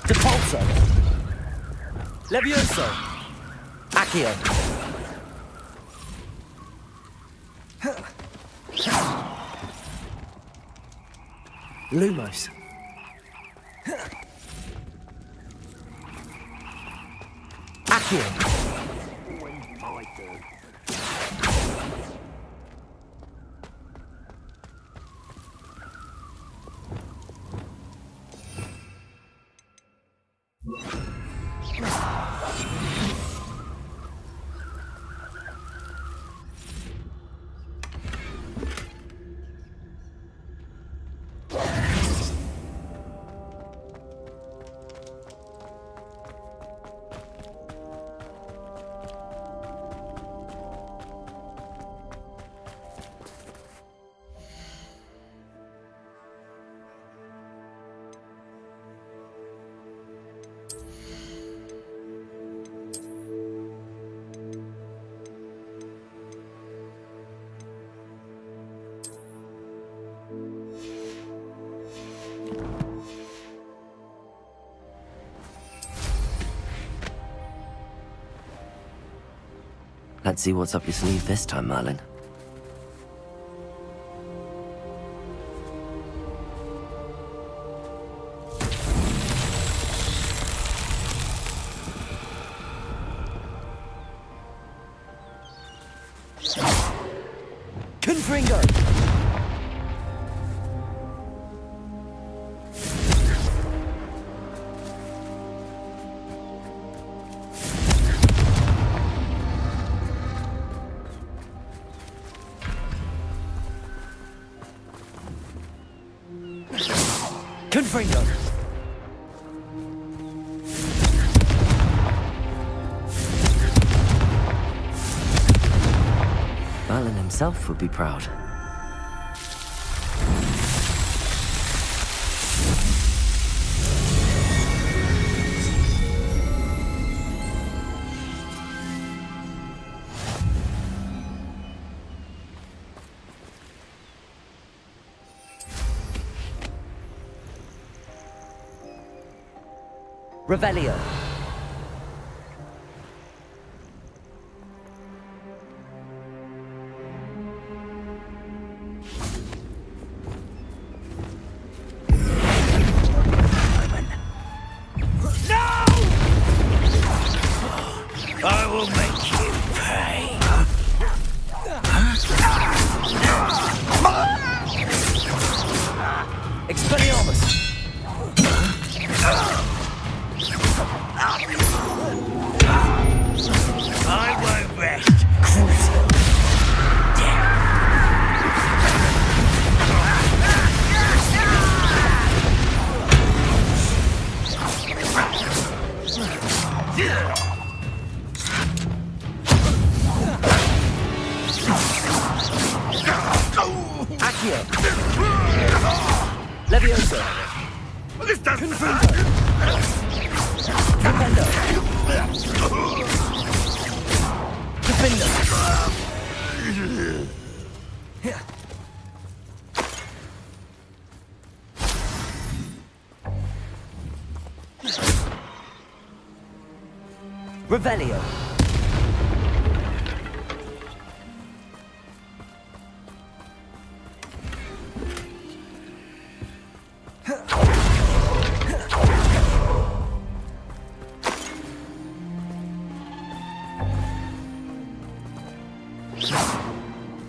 Depulso! Levioso! Accio! Lumos. Accio. Let's see what's up your sleeve this time, Merlin. Confringo! Confringo! Merlin himself would be proud. Revelio. I will make you pay. Expelliarmus! I won't rest. Accio! Levioso! This doesn't hurt. Defender! Defender! Revelio!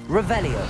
Revelio.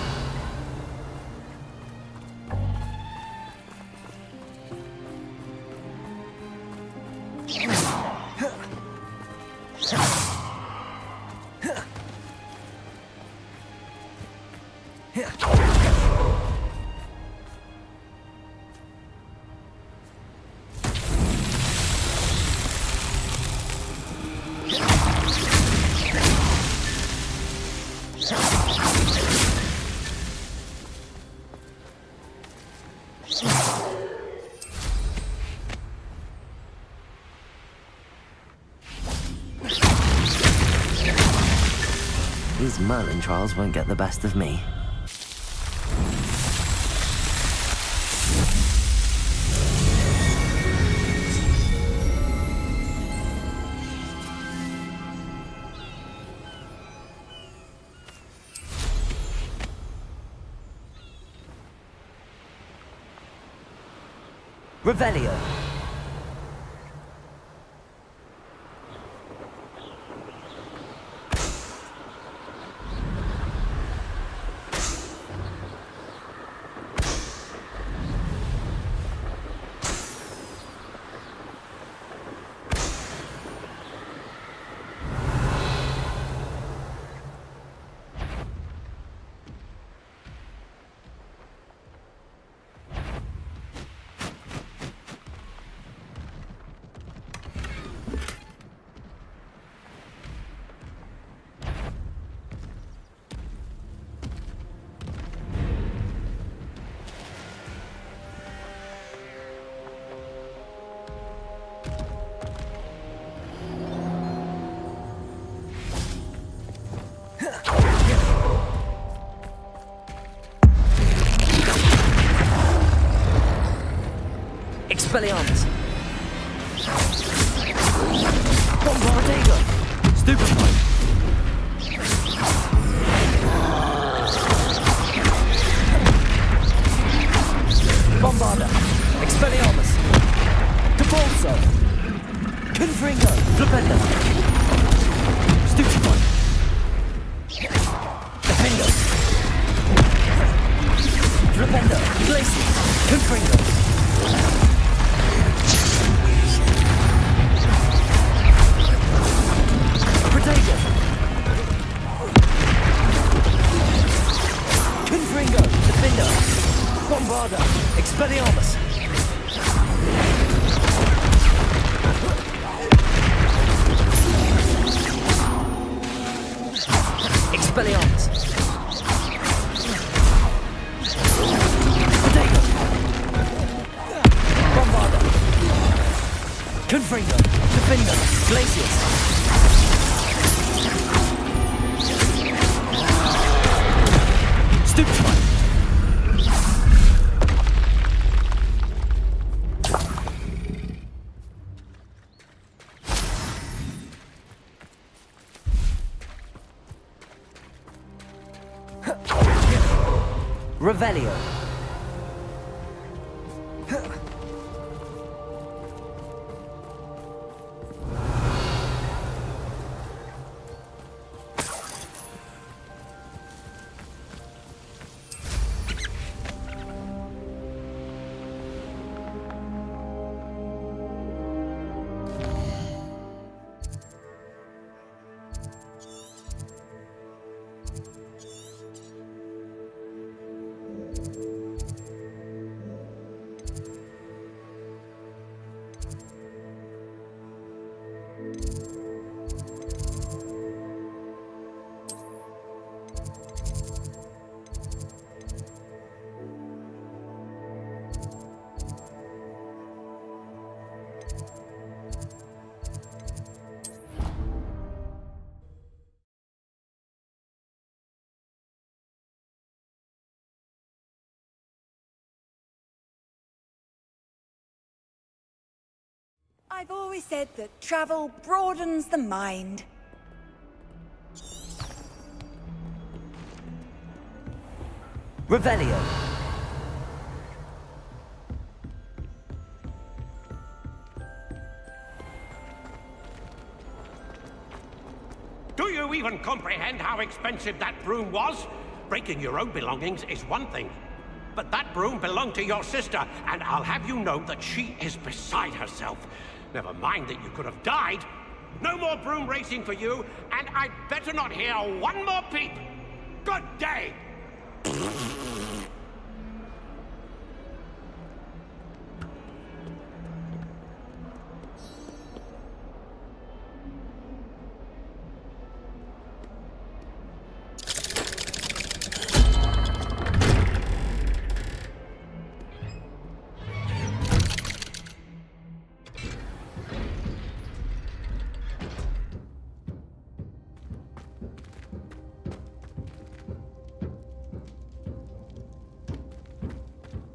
These Merlin trials won't get the best of me. Revelio. Expelliarmus! Bombardego! Stupefy! Bombarda! Expelliarmus! Capulso! Confringo! Flipendo! Stupefy! Defendo! Flipendo! Glacius! Confringo! Confringo, Defender, Bombarda, Expelliarmus. Expelliarmus. Potato. Bombarda. Confringo, Defender, Glacius. Stupefy! Revelio. I've always said that travel broadens the mind. Revelio. Do you even comprehend how expensive that broom was? Breaking your own belongings is one thing, but that broom belonged to your sister, and I'll have you know that she is beside herself. Never mind that you could have died. No more broom racing for you, and I'd better not hear one more peep. Good day!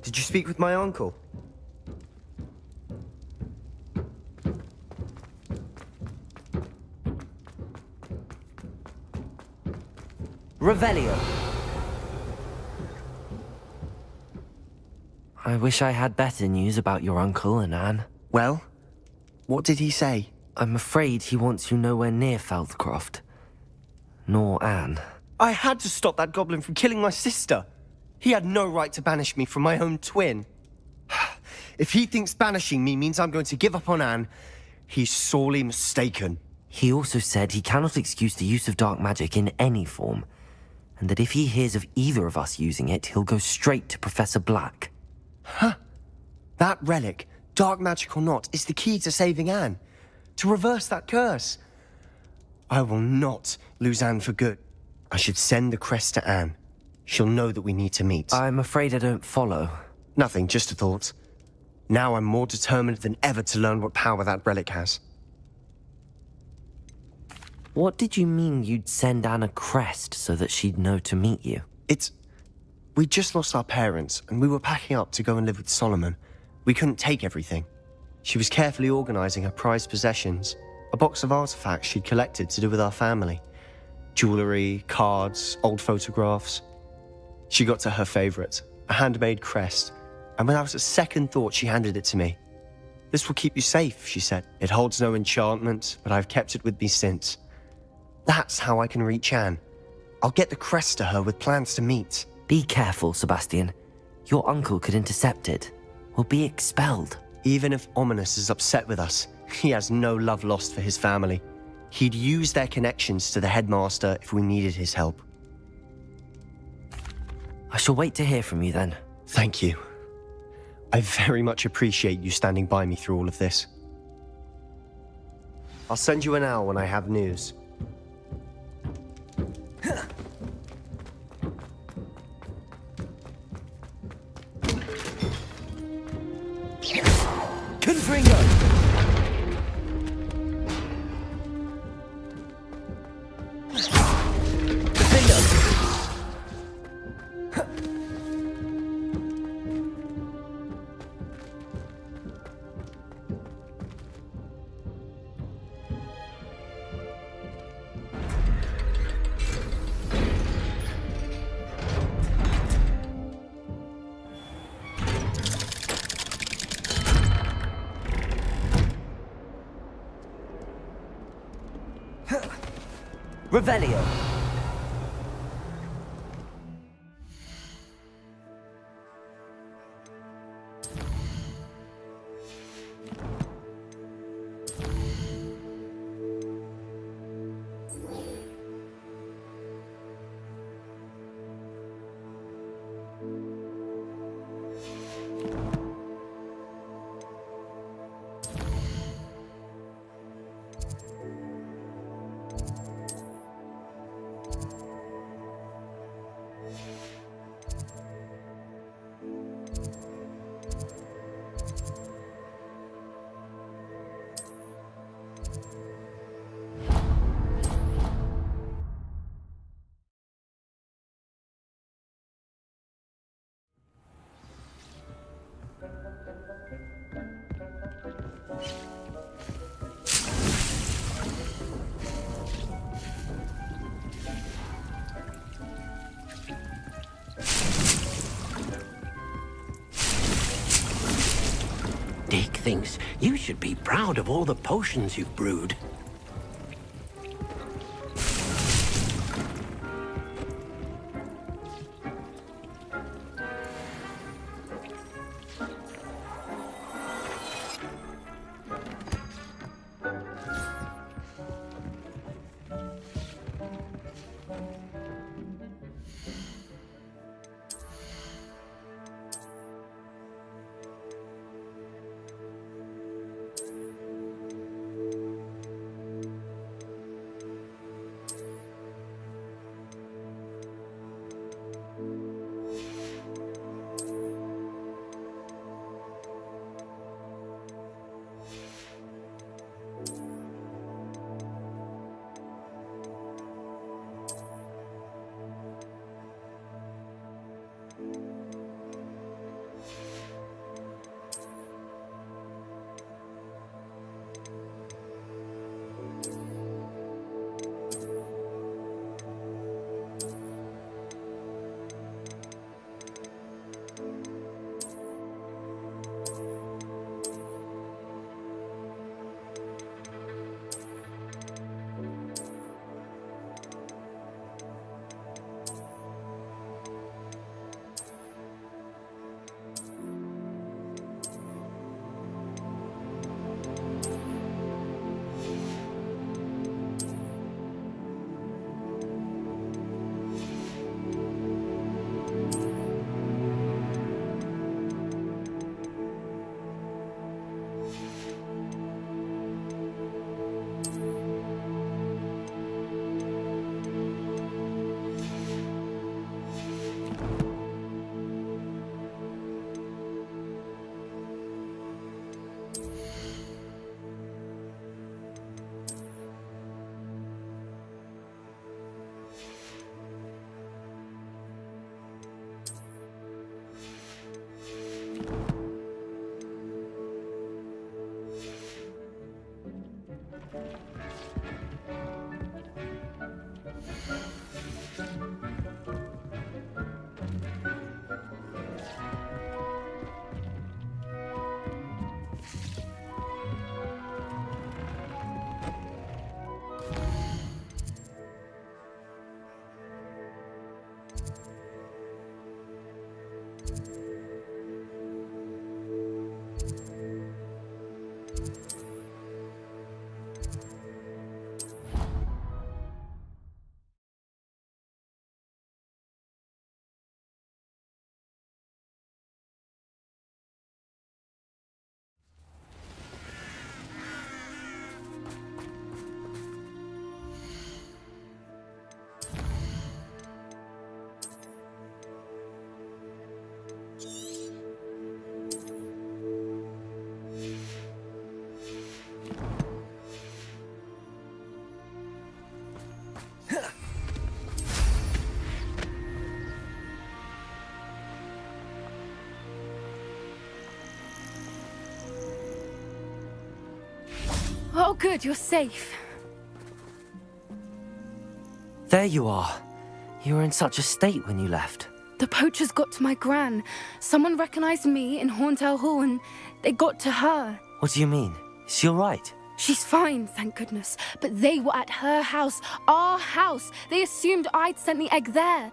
Did you speak with my uncle? Revelio. I wish I had better news about your uncle and Anne. Well, what did he say? I'm afraid he wants you nowhere near Feldcroft. Nor Anne. I had to stop that goblin from killing my sister. He had no right to banish me from my own twin. If he thinks banishing me means I'm going to give up on Anne, he's sorely mistaken. He also said he cannot excuse the use of dark magic in any form, and that if he hears of either of us using it, he'll go straight to Professor Black. Huh? That relic, dark magic or not, is the key to saving Anne. To reverse that curse. I will not lose Anne for good. I should send the crest to Anne. She'll know that we need to meet. I'm afraid I don't follow. Nothing, just a thought. Now I'm more determined than ever to learn what power that relic has. What did you mean you'd send Anne a crest so that she'd know to meet you? We just lost our parents, and we were packing up to go and live with Solomon. We couldn't take everything. She was carefully organizing her prized possessions, a box of artifacts she'd collected to do with our family. Jewelry, cards, old photographs. She got to her favorite, a handmade crest, and without a second thought she handed it to me. This will keep you safe, she said. It holds no enchantment, but I've kept it with me since. That's how I can reach Anne. I'll get the crest to her with plans to meet. Be careful, Sebastian. Your uncle could intercept it. We'll be expelled. Even if Ominous is upset with us, he has no love lost for his family. He'd use their connections to the headmaster if we needed his help. I shall wait to hear from you then. Thank you. I very much appreciate you standing by me through all of this. I'll send you an owl when I have news. Confringo! Revelio. thinks you should be proud of all the potions you've brewed. Oh, good, you're safe. There you are. You were in such a state when you left. The poachers got to my gran. Someone recognized me in Horntail Hall and they got to her. What do you mean? Is she all right? She's fine, thank goodness. But they were at her house, our house. They assumed I'd sent the egg there.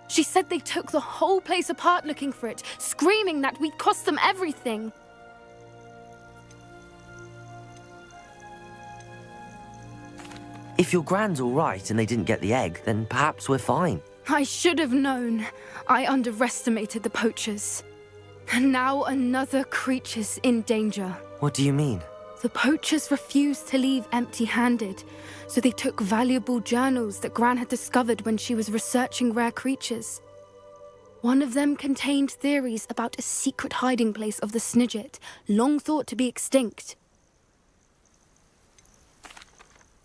She said they took the whole place apart looking for it, screaming that we'd cost them everything. If your gran's all right and they didn't get the egg, then perhaps we're fine. I should have known. I underestimated the poachers. And now another creature's in danger. What do you mean? The poachers refused to leave empty-handed, so they took valuable journals that Gran had discovered when she was researching rare creatures. One of them contained theories about a secret hiding place of the Snidget, long thought to be extinct.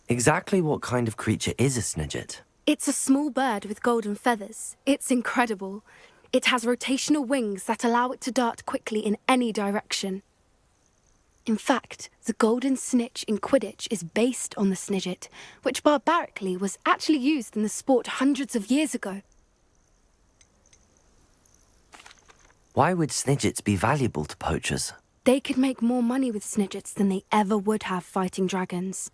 Exactly what kind of creature is a Snidget? It's a small bird with golden feathers. It's incredible. It has rotational wings that allow it to dart quickly in any direction. In fact, the golden snitch in Quidditch is based on the Snidget, which barbarically was actually used in the sport hundreds of years ago. Why would Snidgets be valuable to poachers? They could make more money with Snidgets than they ever would have fighting dragons.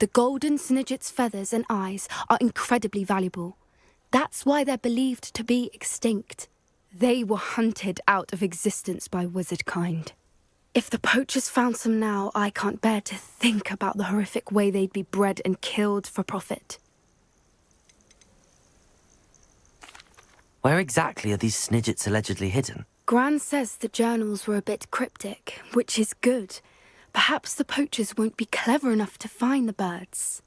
The golden Snidget's feathers and eyes are incredibly valuable. That's why they're believed to be extinct. They were hunted out of existence by wizard kind. If the poachers found some now, I can't bear to think about the horrific way they'd be bred and killed for profit. Where exactly are these Snidgets allegedly hidden? Gran says the journals were a bit cryptic, which is good. Perhaps the poachers won't be clever enough to find the birds.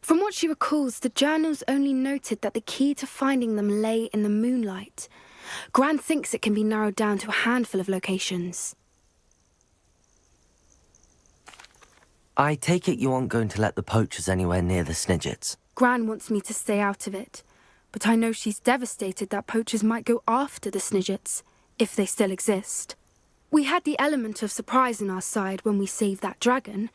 From what she recalls, the journals only noted that the key to finding them lay in the moonlight. Gran thinks it can be narrowed down to a handful of locations. I take it you aren't going to let the poachers anywhere near the Snidgets. Gran wants me to stay out of it, but I know she's devastated that poachers might go after the Snidgets, if they still exist. We had the element of surprise on our side when we saved that dragon,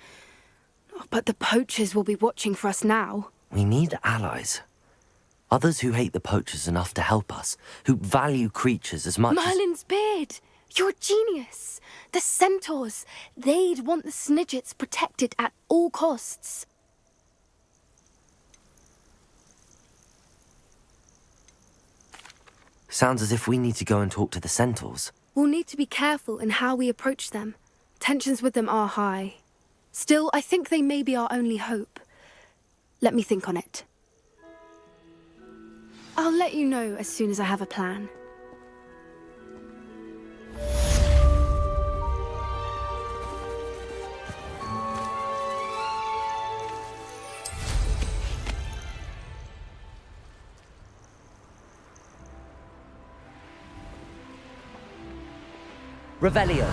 but the poachers will be watching for us now. We need allies. Others who hate the poachers enough to help us, who value creatures as much Merlin's beard! You're a genius! The centaurs! They'd want the Snidgets protected at all costs. Sounds as if we need to go and talk to the centaurs. We'll need to be careful in how we approach them. Tensions with them are high. Still, I think they may be our only hope. Let me think on it. I'll let you know as soon as I have a plan. Revelio.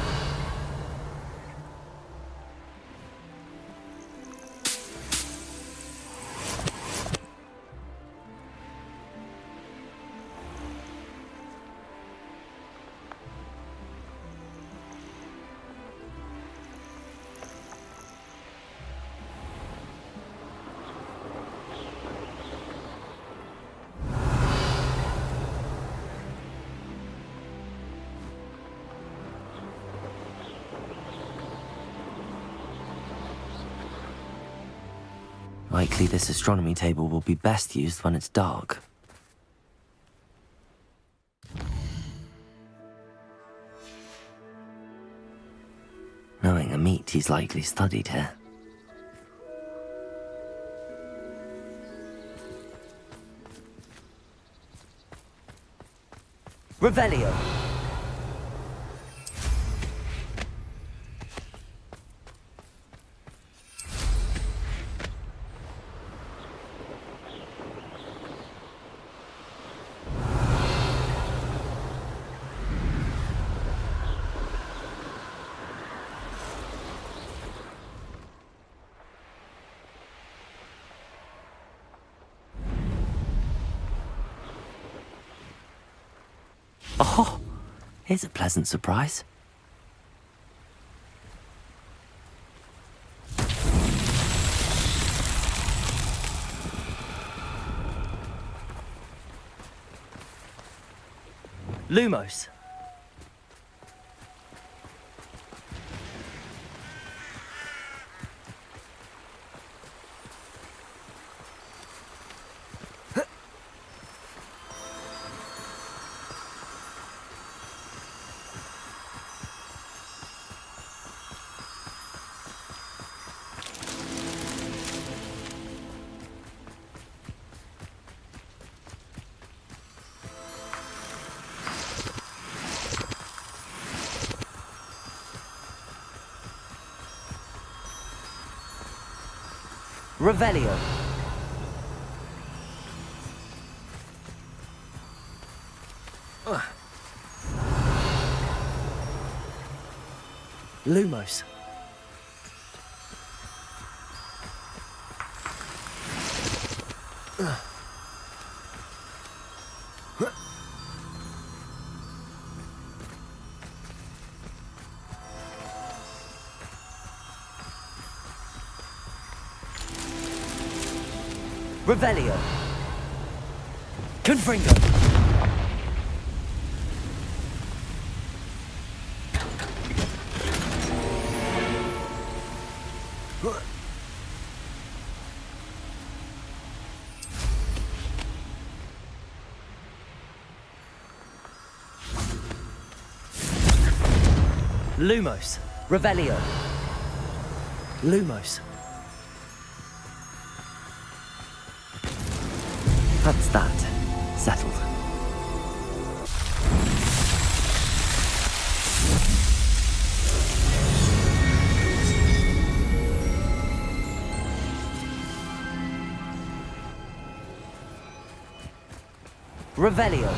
Likely this astronomy table will be best used when it's dark. Knowing Amit, he's likely studied here. Revelio. Oh, here's a pleasant surprise. Lumos. Revelio. Lumos. Revelio. Confringo. Lumos. Revelio. Lumos. That's that. Settled. Revelio.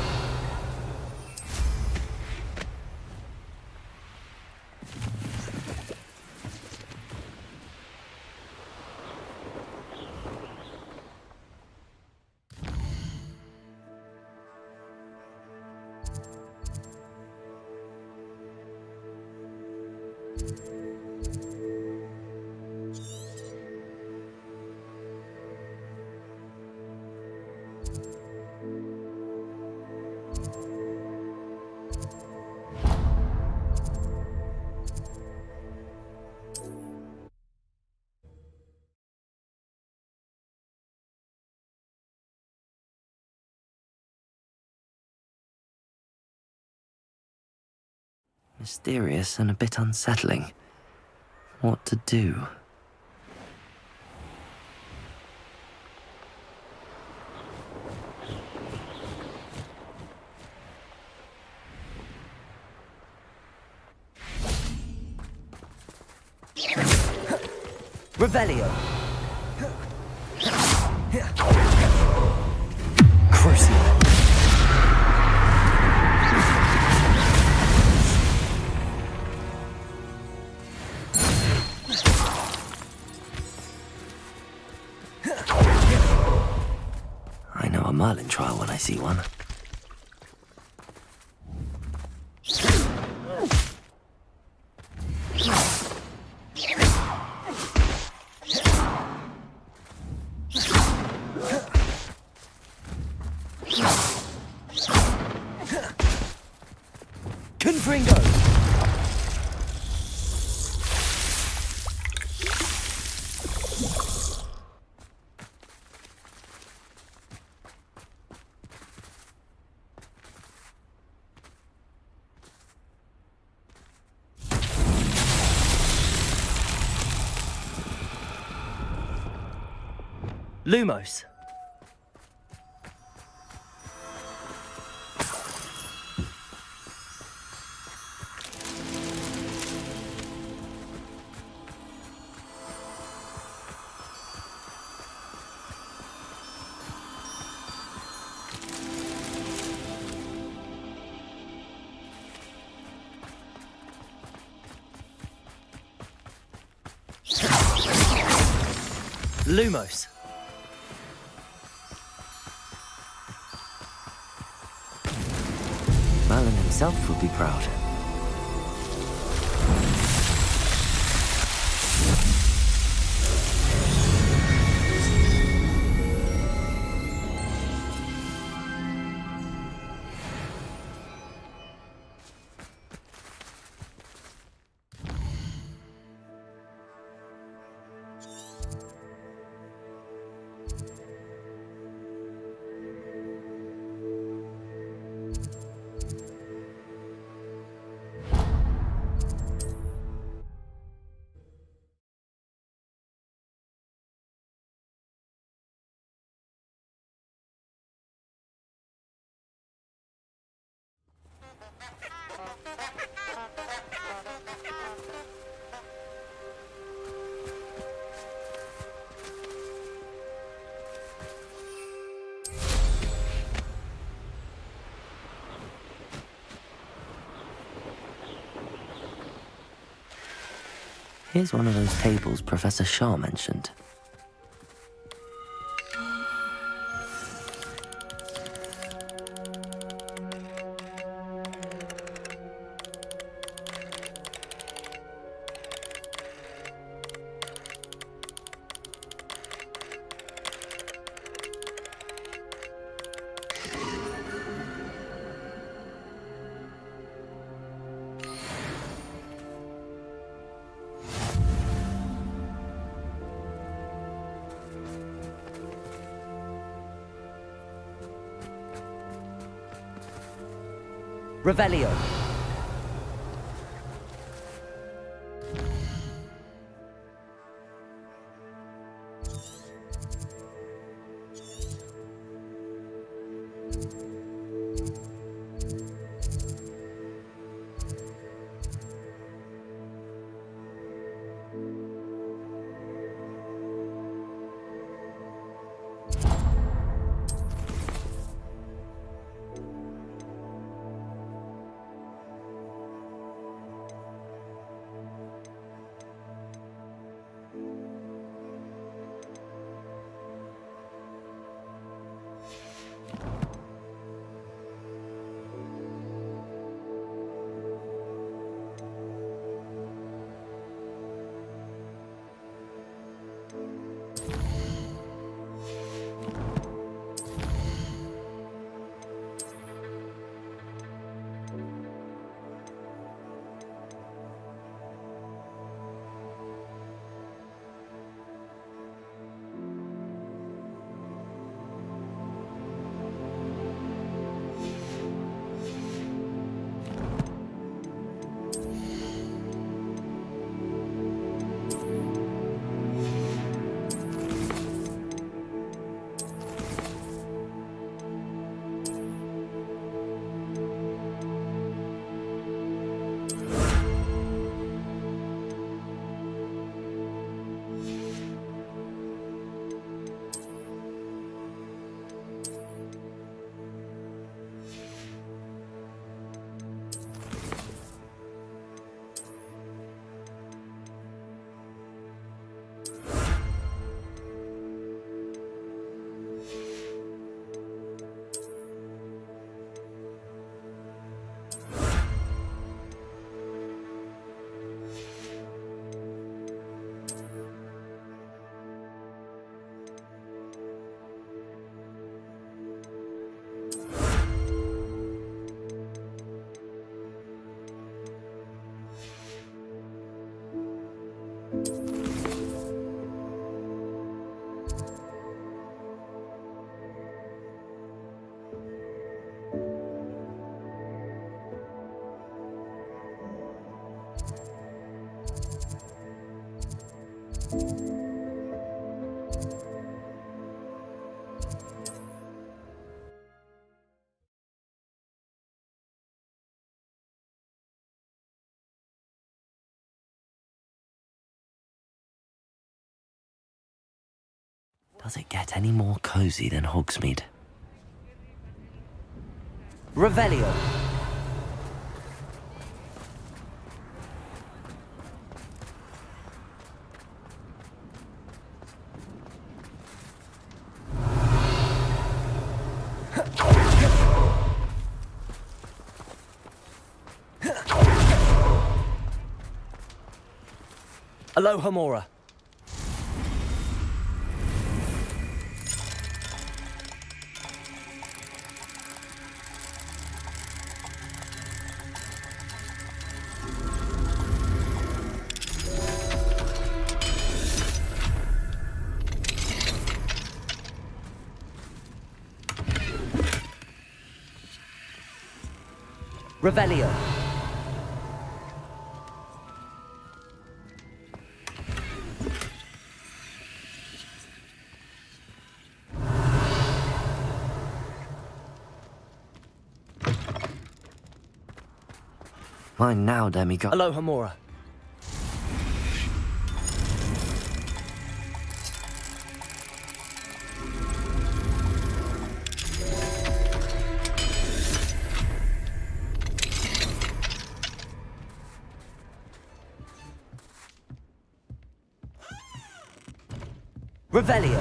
Mysterious and a bit unsettling. What to do? Revelio. Crucible. I know a Merlin trial when I see one. Confringo! Lumos. Lumos. Merlin himself would be proud. Here's one of those tables Professor Shah mentioned. Revelio. Does it get any more cozy than Hogsmeade? Revelio. Aloha Mora. Revelio. Mine now, demigod. Aloha Mora. Revelio.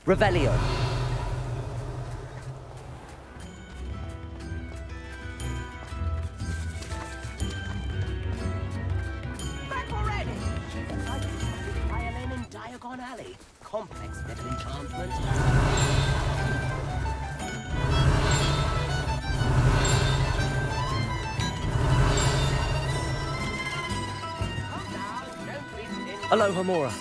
Revelio. Back already! Jesus, I think violin in Diagon Alley. Complex bit of enchantment. Hello, Hamura.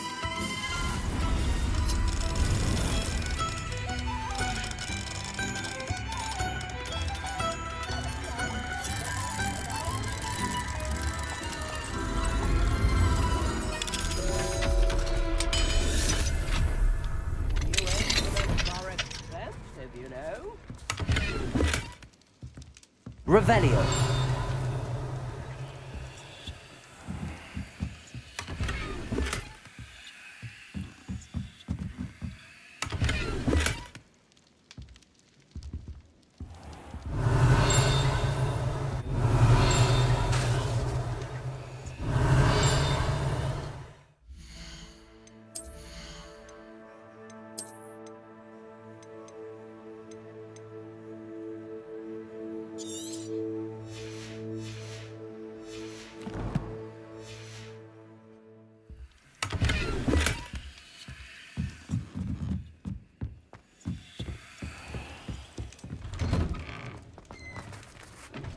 New instruments are expensive, you know. Revelio.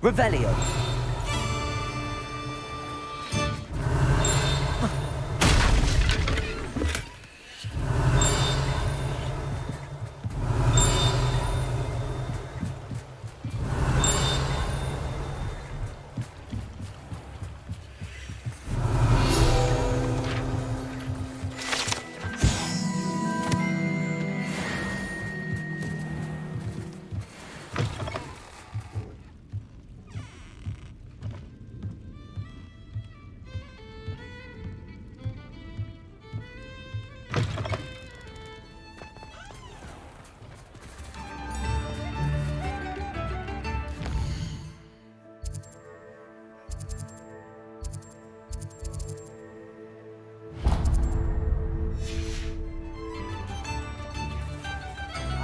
Revelio.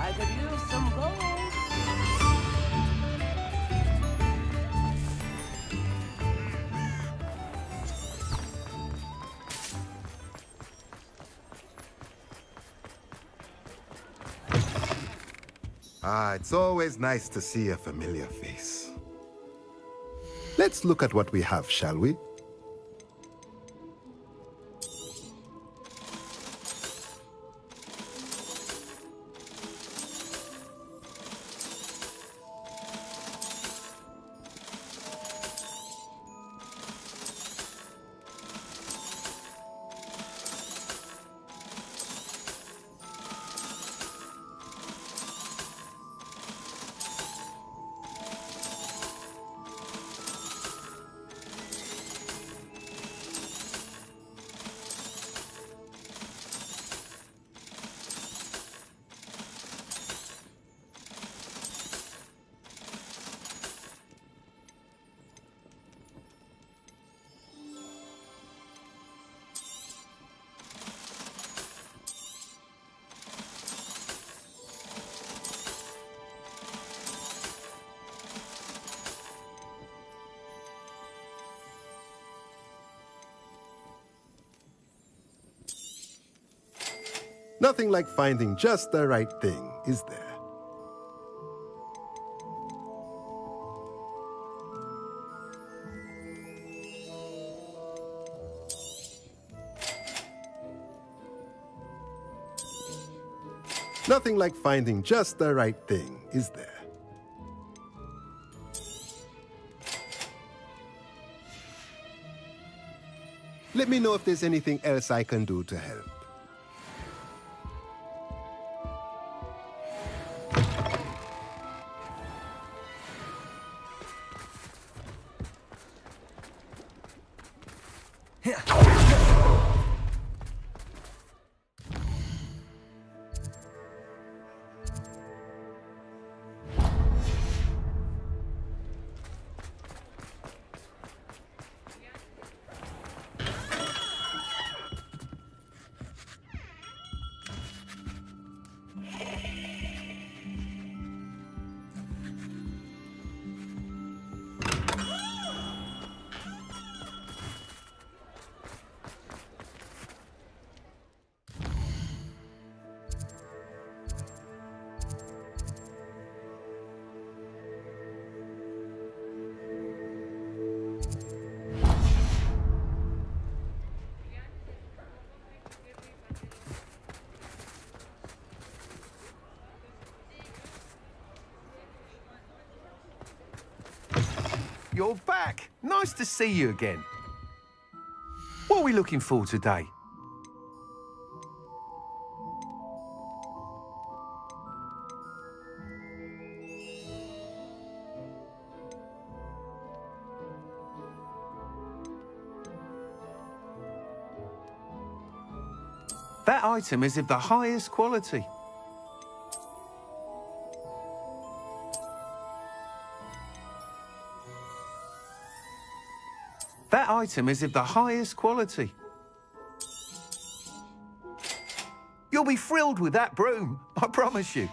I could use some gold. Ah, it's always nice to see a familiar face. Let's look at what we have, shall we? Nothing like finding just the right thing, is there? Nothing like finding just the right thing, is there? Let me know if there's anything else I can do to help. you're back. Nice to see you again. What are we looking for today? That item is of the highest quality. That item is of the highest quality. You'll be thrilled with that broom, I promise you.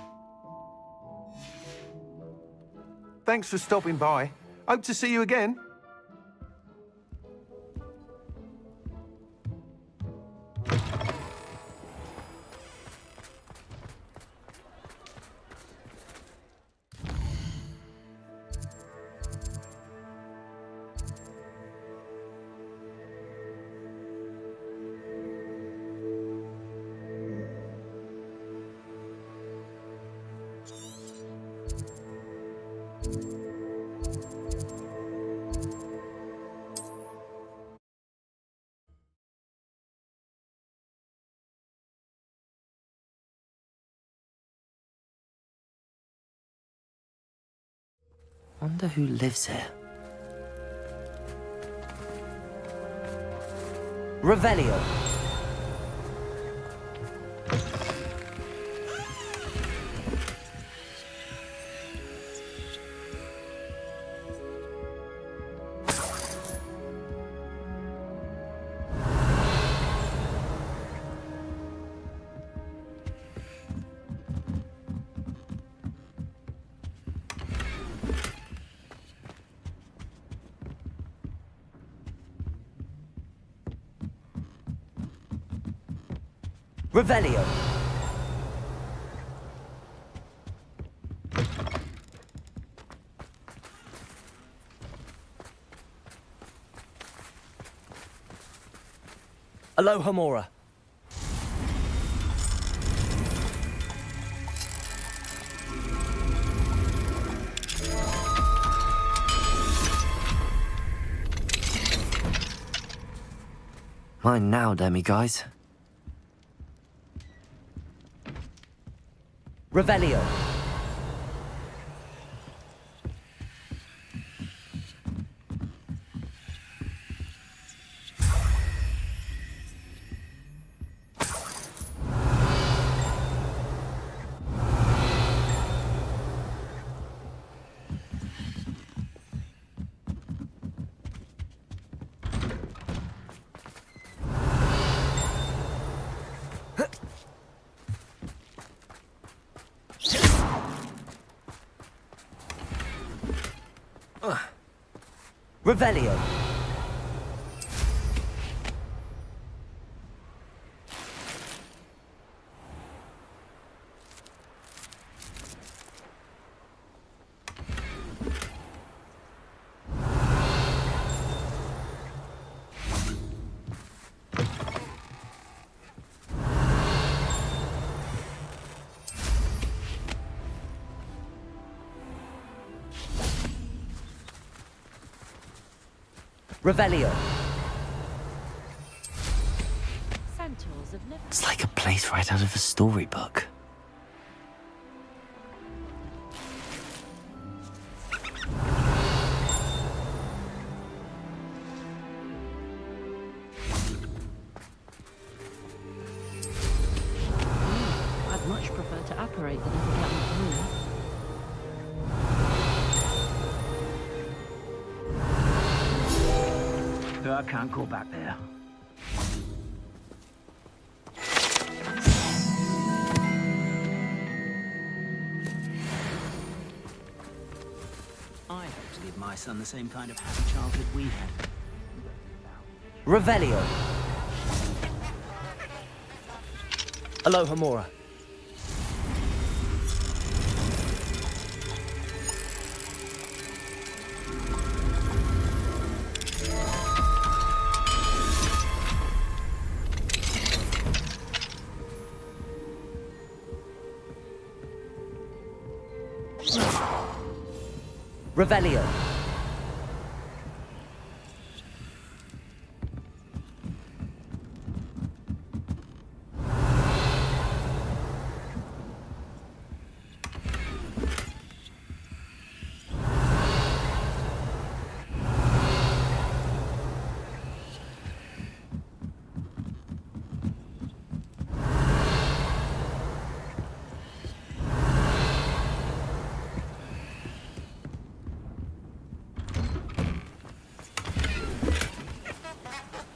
Thanks for stopping by. Hope to see you again. Wonder who lives here. Revelio. Revelio. Alohomora. Mine now, demi-guys. Revelio. Revelio. Revelio. It's like a place right out of a storybook. I'd much prefer to apparate than ever get on through. I can't go back there. I hope to give my son the same kind of happy childhood we had. Revelio. Alohomora. Revelio.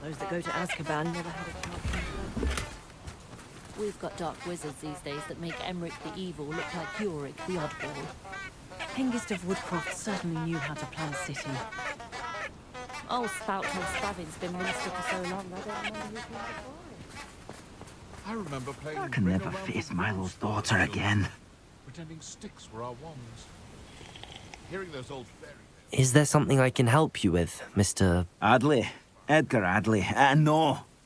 Those that go to Azkaban never had a chance. We've got dark wizards these days that make Emmerich the Evil look like Yorick the Oddball. Hengist of Woodcroft certainly knew how to plan a city. Old Spout Hole Spavin's been minister for so long, I don't remember who came before him. I remember playing. I can never face Milo's daughter again. Pretending sticks were our wands. Hearing those old fairy. Is there something I can help you with, Mr. Adley. Edgar Adley.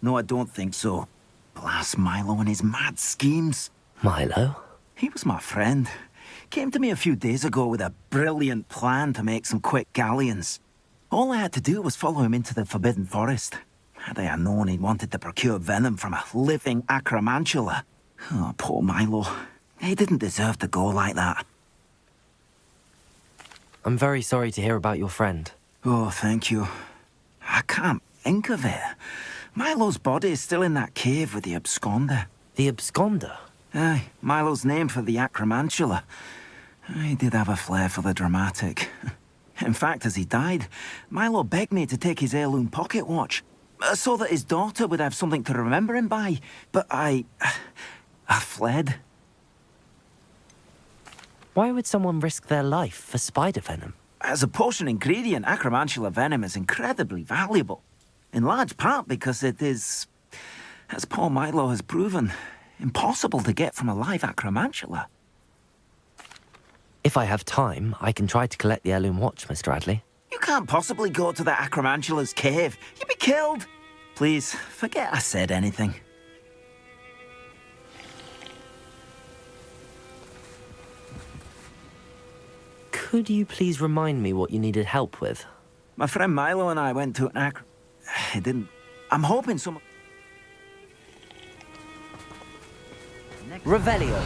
No, I don't think so. Blast Milo and his mad schemes. Milo? He was my friend. Came to me a few days ago with a brilliant plan to make some quick galleons. All I had to do was follow him into the Forbidden Forest. Had I known he wanted to procure venom from a living acromantula. Oh, poor Milo. He didn't deserve to go like that. I'm very sorry to hear about your friend. Oh, thank you. I can't think of it. Milo's body is still in that cave with the absconder. The absconder? Aye, Milo's name for the acromantula. He did have a flair for the dramatic. In fact, as he died, Milo begged me to take his heirloom pocket watch, so that his daughter would have something to remember him by. But I fled. Why would someone risk their life for spider venom? As a potion ingredient, acromantula venom is incredibly valuable. In large part because it is, as poor Milo has proven, impossible to get from a live acromantula. If I have time, I can try to collect the heirloom watch, Mr. Adley. You can't possibly go to the acromantula's cave. You'd be killed. Please, forget I said anything. Could you please remind me what you needed help with? My friend Milo and I went to an It didn't... I'm hoping someone... Revelio.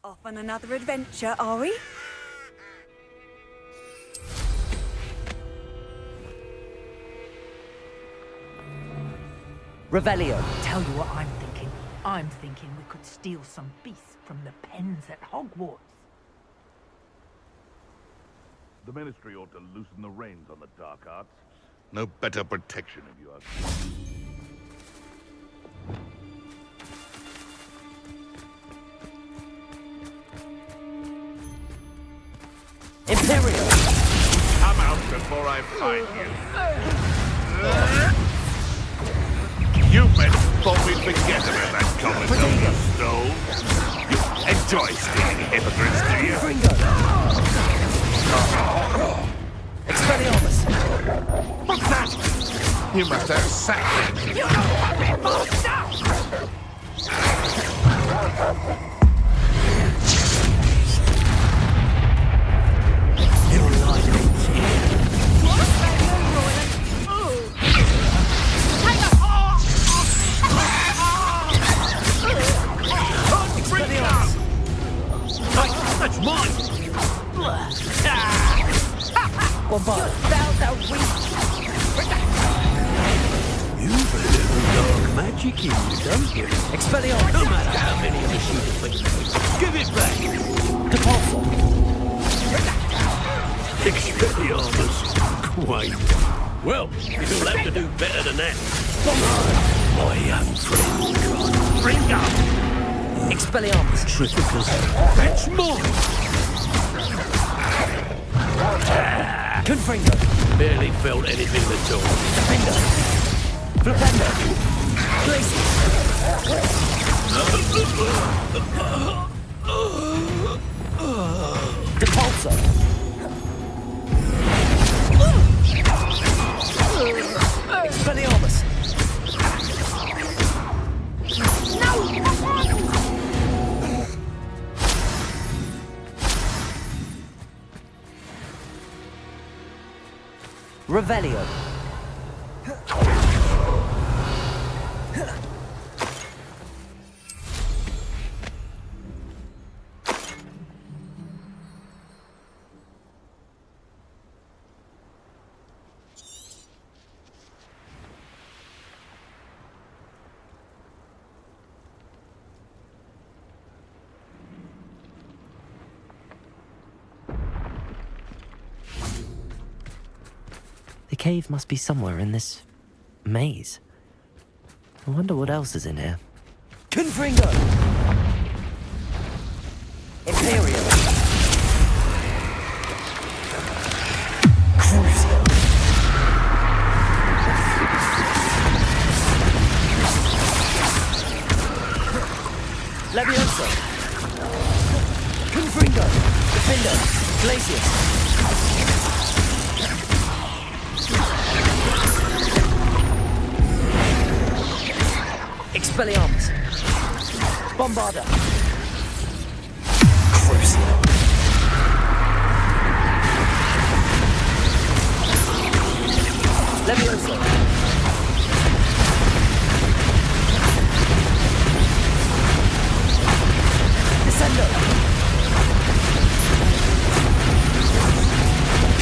Off on another adventure, are we? Revelio. Tell you what I'm thinking. I'm thinking we could steal some beasts from the pens at Hogwarts. The Ministry ought to loosen the reins on the dark arts. No better protection if you ask me. Imperial! Come out before I find you. You men thought we'd forget about that comet you stole. You enjoy stealing hypocrites, do you? Expelliarmus! What's that? You must have sacked me. You puppet monster! That's mine! Bombard. Spells are weak! You've a little dark magic in you, don't you? Expelliarmus! No matter how many of us you defeat. Give it back! Depulso! Expelliarmus. Quite. Well, you'll have to do better than that. My young friend. Bring up! Expelliarmus! Trificus. That's mine! Confringo. Barely felt anything at all. Defender. Flipendo. Glacius. Depulso. Expelliarmus. Revelio. The cave must be somewhere in this maze. I wonder what else is in here. Confringo! Imperial! Crucio! Levioso! Confringo! Defendo! Glacius! Expelliarmus. Bombarda. Crucio. Levioso. Descendo.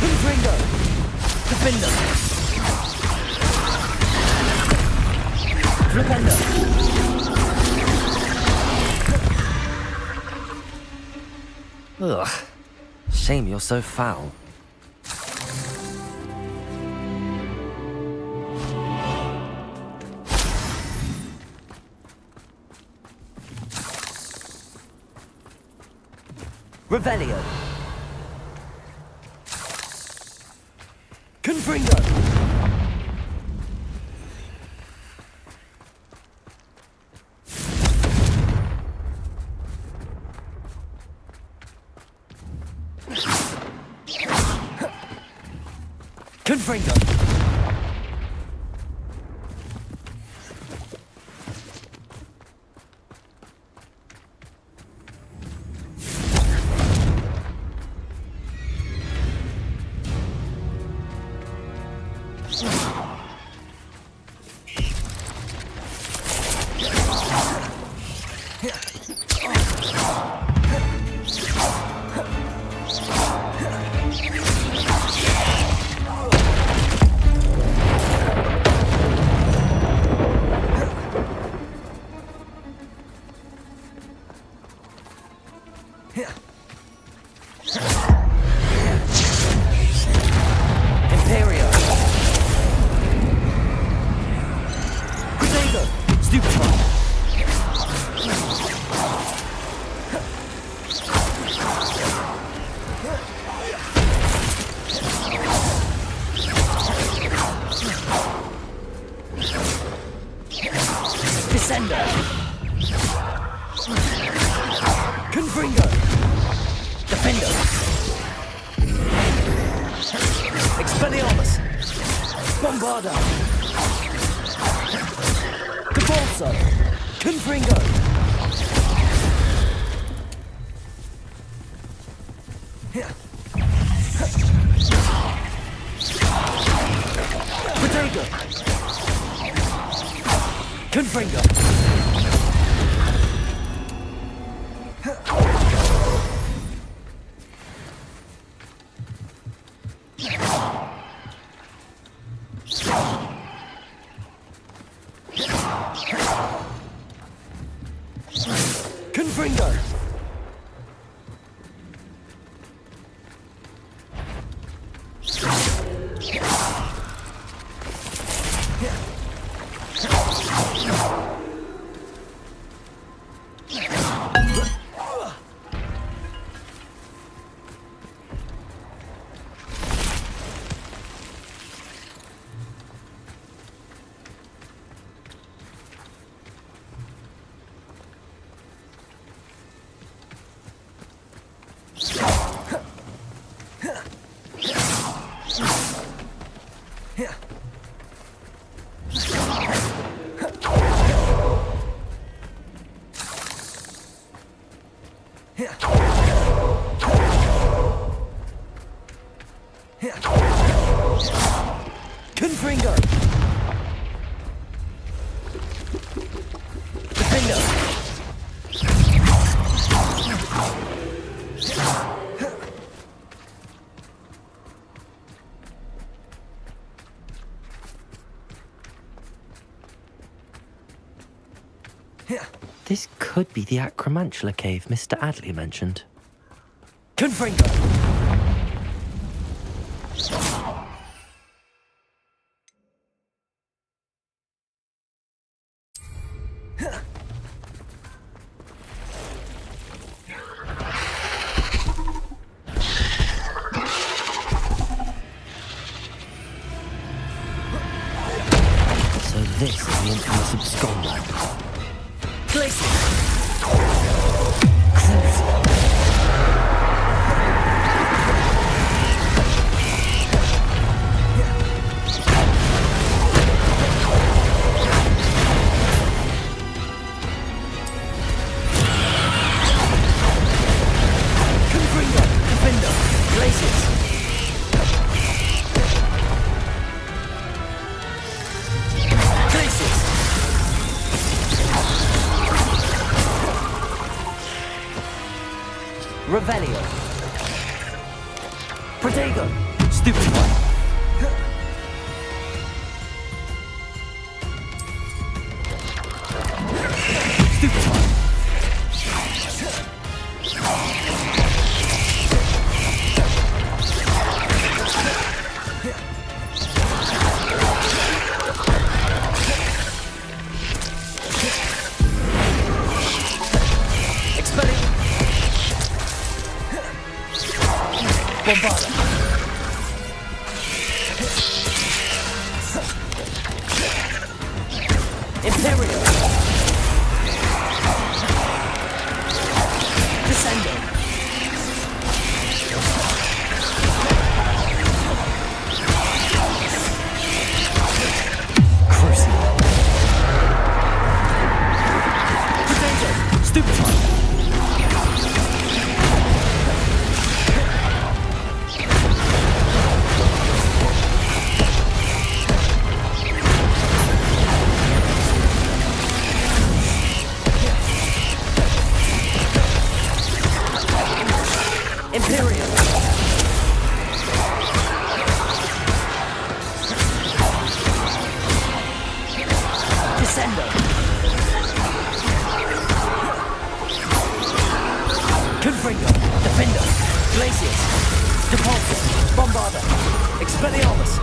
Confringo. Defendo. Flipendo. Ugh. Shame you're so foul. Revelio. Confringo. Confringo. Imperial. Crusader. Stupefy. Descender. Confringo. Defender. Expelliarmus. Bombarda. Depulso. Confringo. Potato. Confringo. Confringo. Confringo! Defender! This could be the Acromantula cave Mr. Adley mentioned. Confringo! So this is the infamous absconder. Glacier! Revelio. Protego. Stupid one. Stupid one. Bombarda. Imperial. Descendo. Crucible. Potato. Stupid one. Imperial. Descendo. Confringo. Defender. Glaciers. Depulso. Bombarda. Expelliarmus.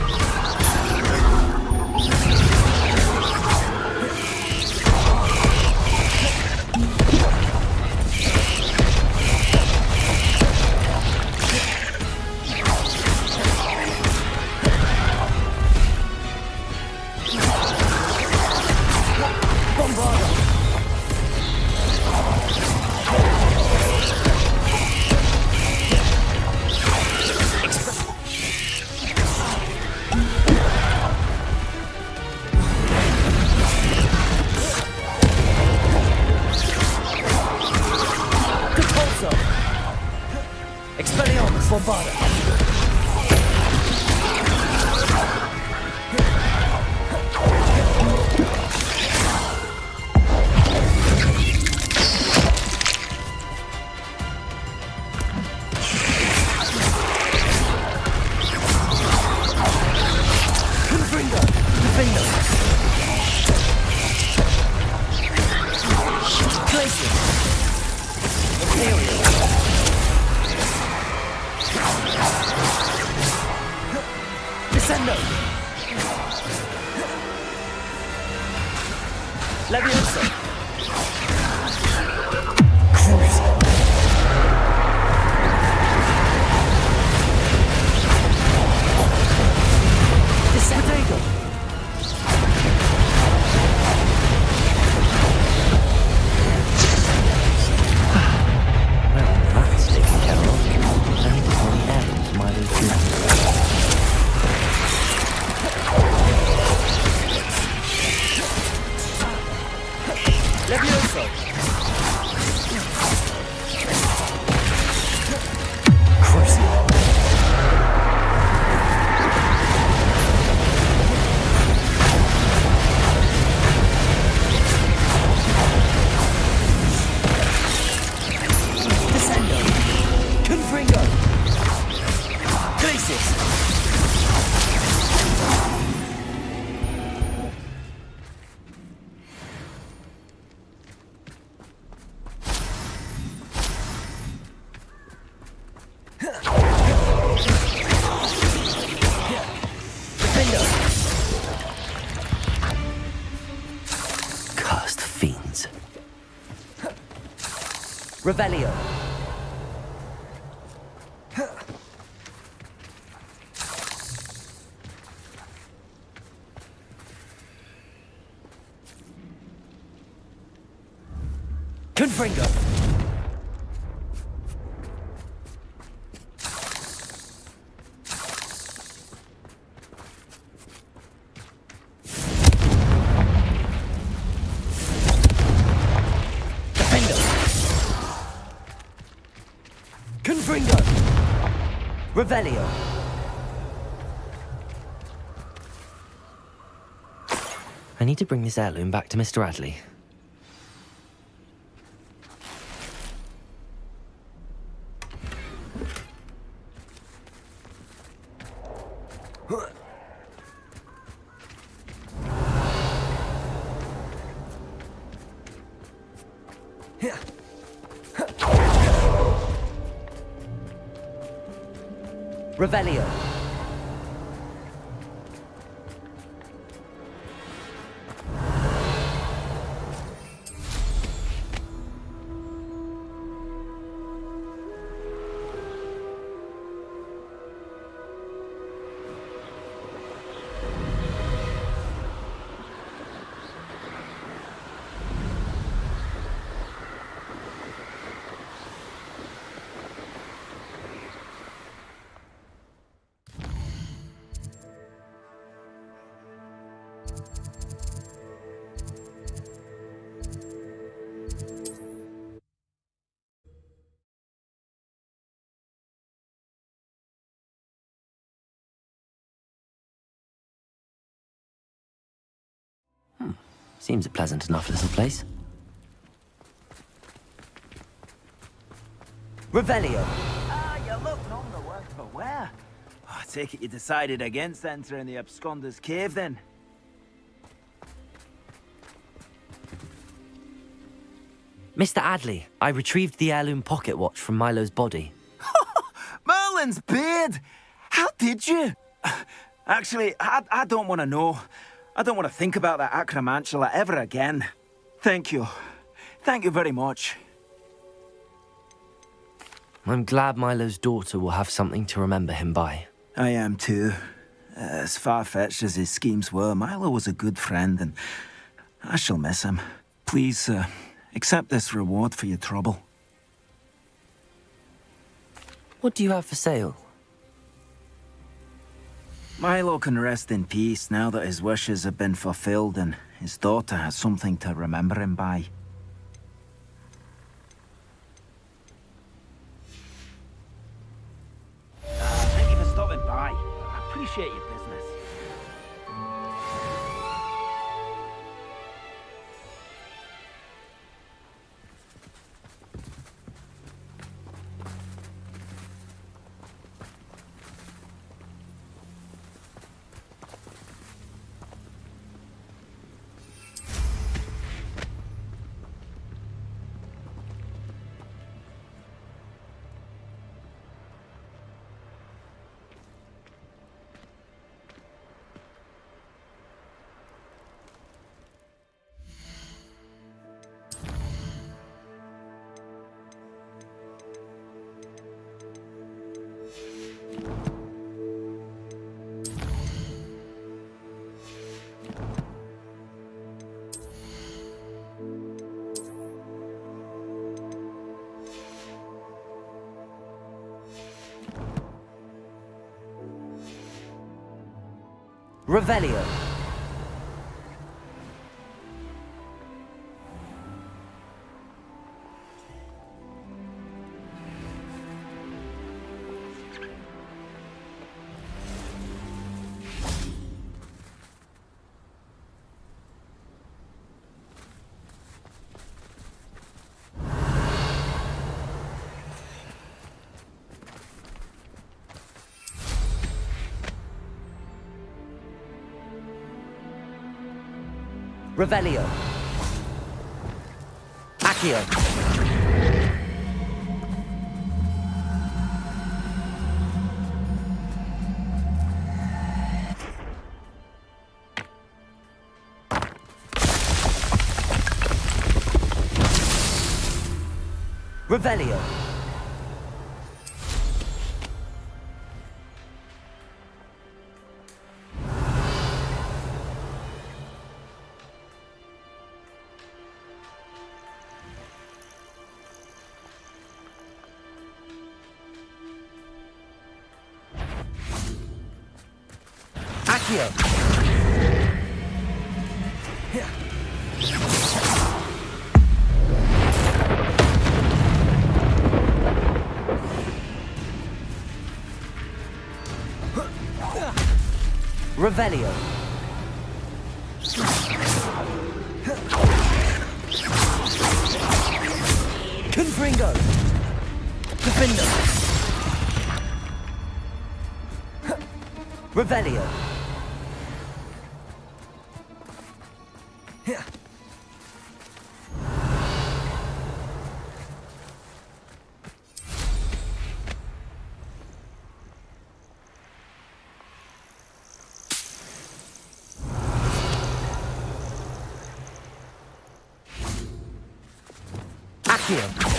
Expelliarmus. Bombarda. Confringo. Defender. Glacier. Imperial. Descendo. Levioso. Cruising. Descendo. Well, that's taken care of. And on the end, my little Levioso. Crucible. Revelio. Confringo. Confringo. Revelio. I need to bring this heirloom back to Mr. Adley. Revelio. Seems a pleasant enough little place. Revelio. Ah, you look none the worse for wear. Oh, I take it you decided against entering the Absconder's Cave, then? Mr. Adley, I retrieved the heirloom pocket watch from Milo's body. Merlin's beard! How did you? Actually, I don't want to know. I don't want to think about that acromantula ever again. Thank you. Thank you very much. I'm glad Milo's daughter will have something to remember him by. I am too. As far-fetched as his schemes were, Milo was a good friend, and I shall miss him. Please, accept this reward for your trouble. What do you have for sale? Milo can rest in peace now that his wishes have been fulfilled and his daughter has something to remember him by. Thank you for stopping by. I appreciate your business. Revelio. Revelio. Accio. Revelio. Accio. Revelio. Confringo. Defendo. Revelio. Accio.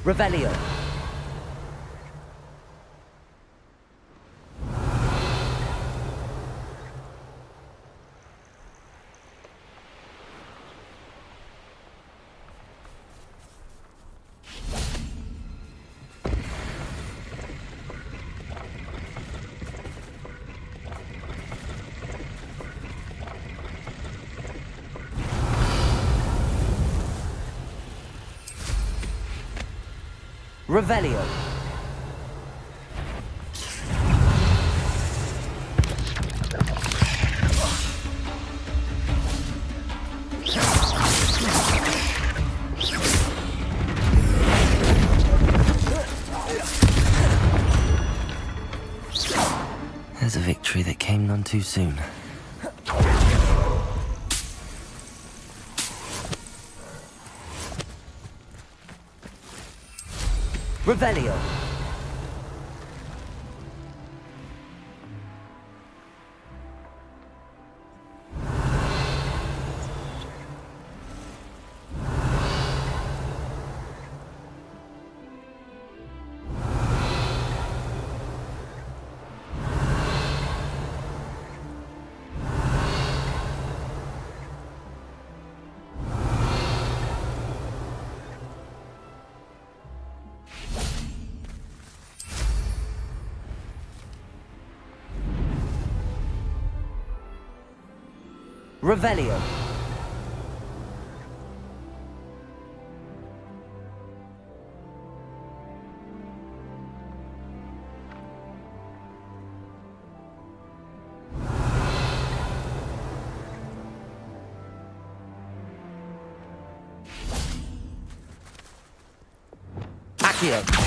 Revelio. Revelio. There's a victory that came none too soon. Revelio. Revelio. Accio.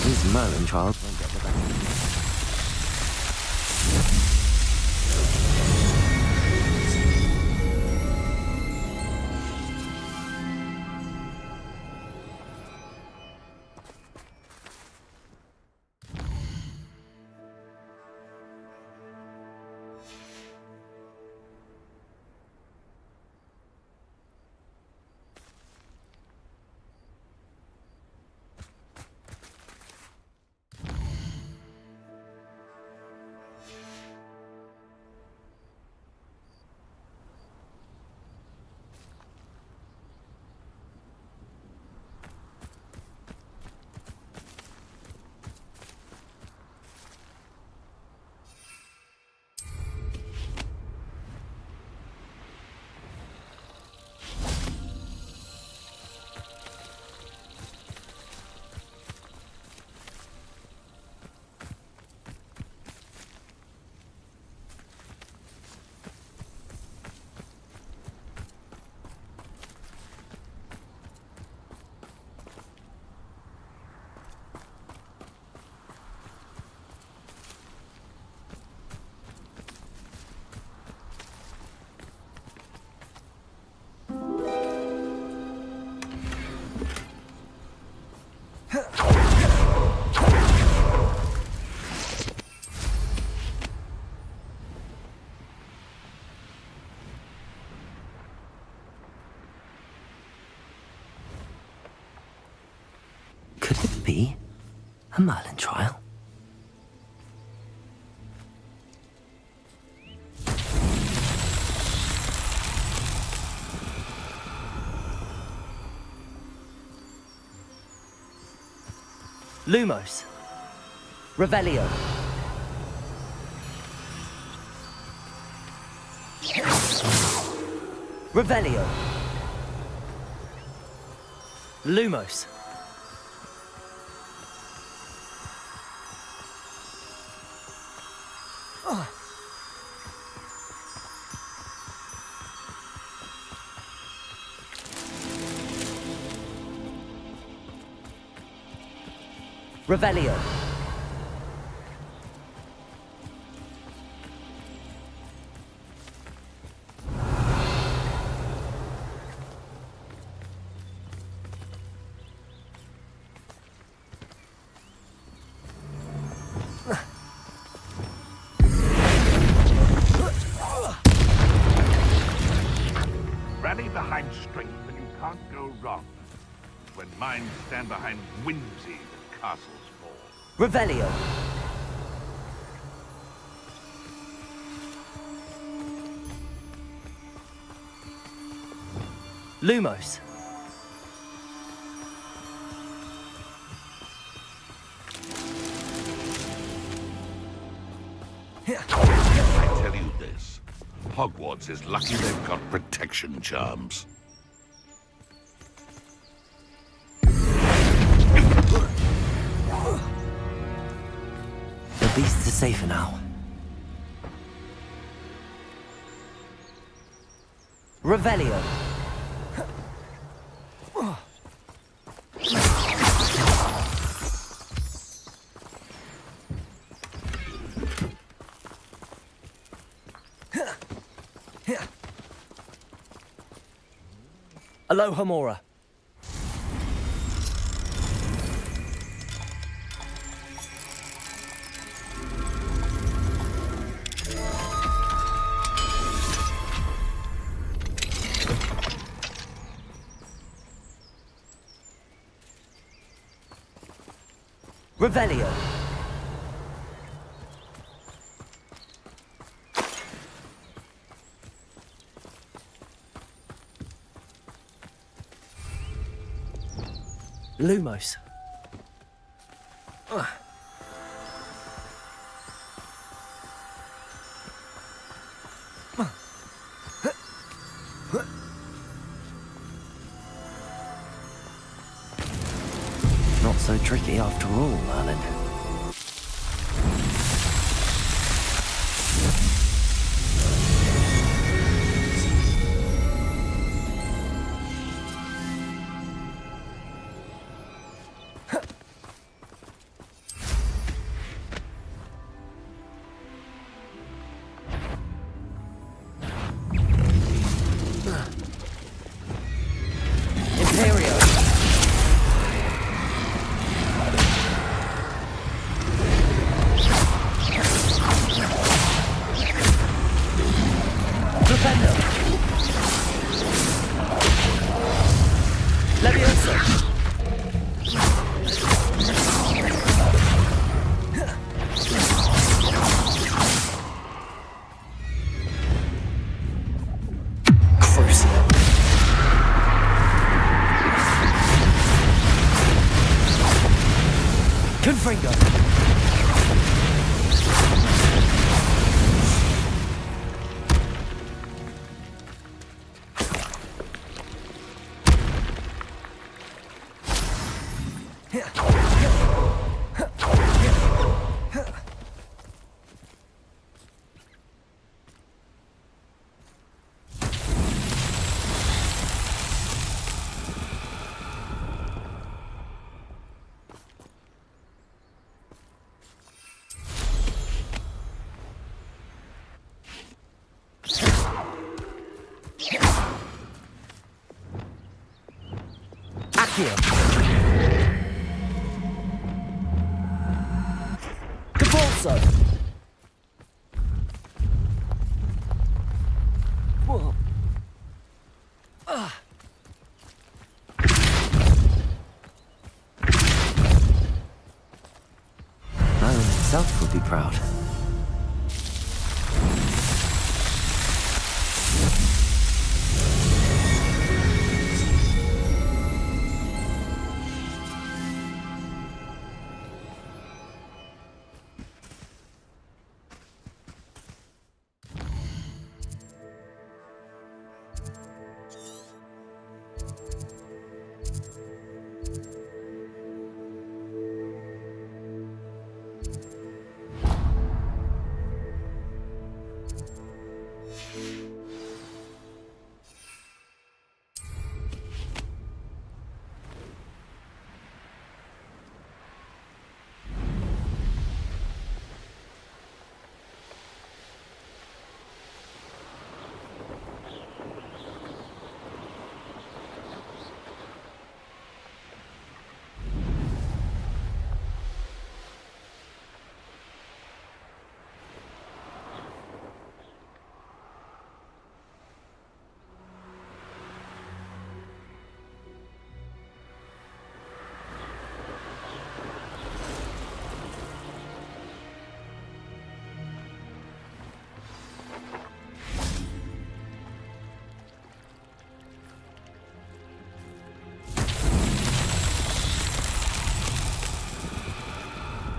These Merlin trials won't get the better. Could it be a Merlin trial? Lumos. Revelio. Revelio. Lumos. Revelio. Rally behind strength and you can't go wrong. When minds stand behind whimsy, the castles fall. Revelio. Lumos. I tell you this, Hogwarts is lucky they've got protection charms. The beasts are safer now. Revelio. Alohomora. Revelio. Lumos. Not so tricky after all, Merlin. Confringo. Accio. Capulso. Whoa. himself would be proud.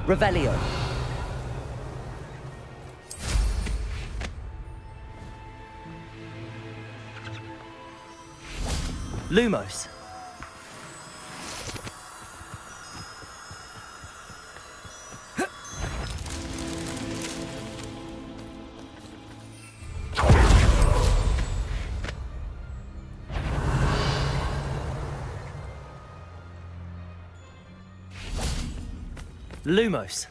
Revelio. Lumos. Lumos.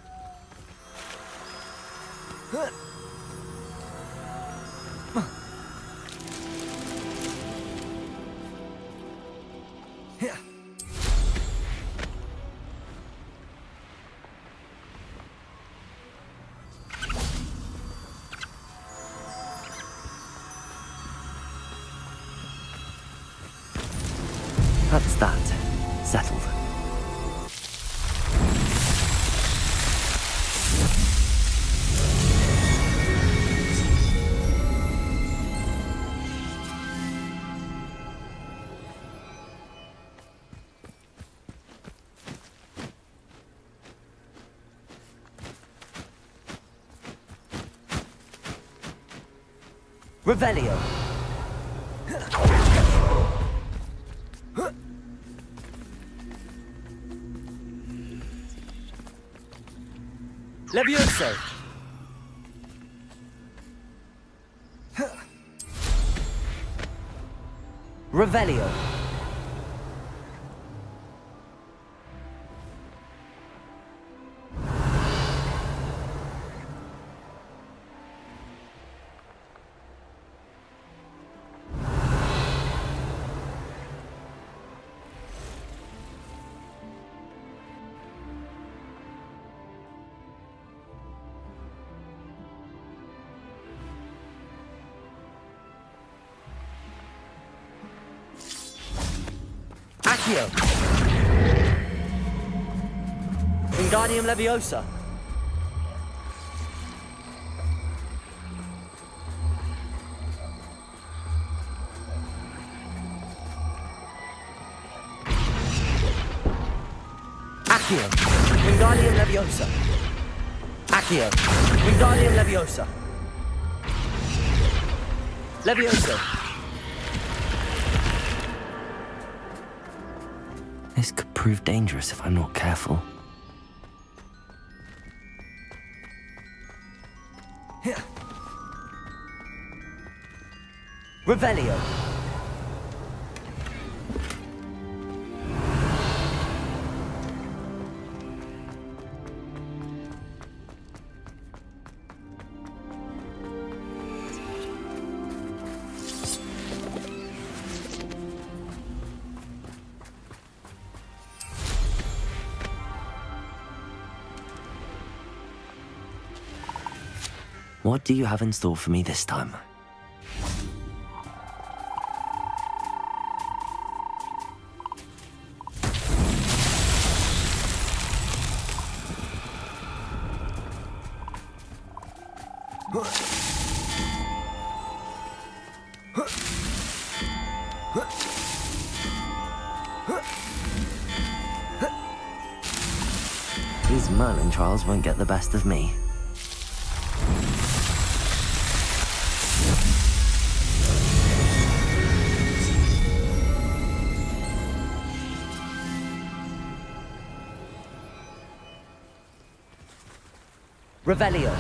That's that. Settled. Revelio. Levioso. Revelio. Accio. Wingardium Leviosa. Accio. Wingardium Leviosa. Accio. Wingardium Leviosa. Leviosa. This could prove dangerous if I'm not careful. Revelio. What do you have in store for me this time? His Merlin trials won't get the best of me. Revelio.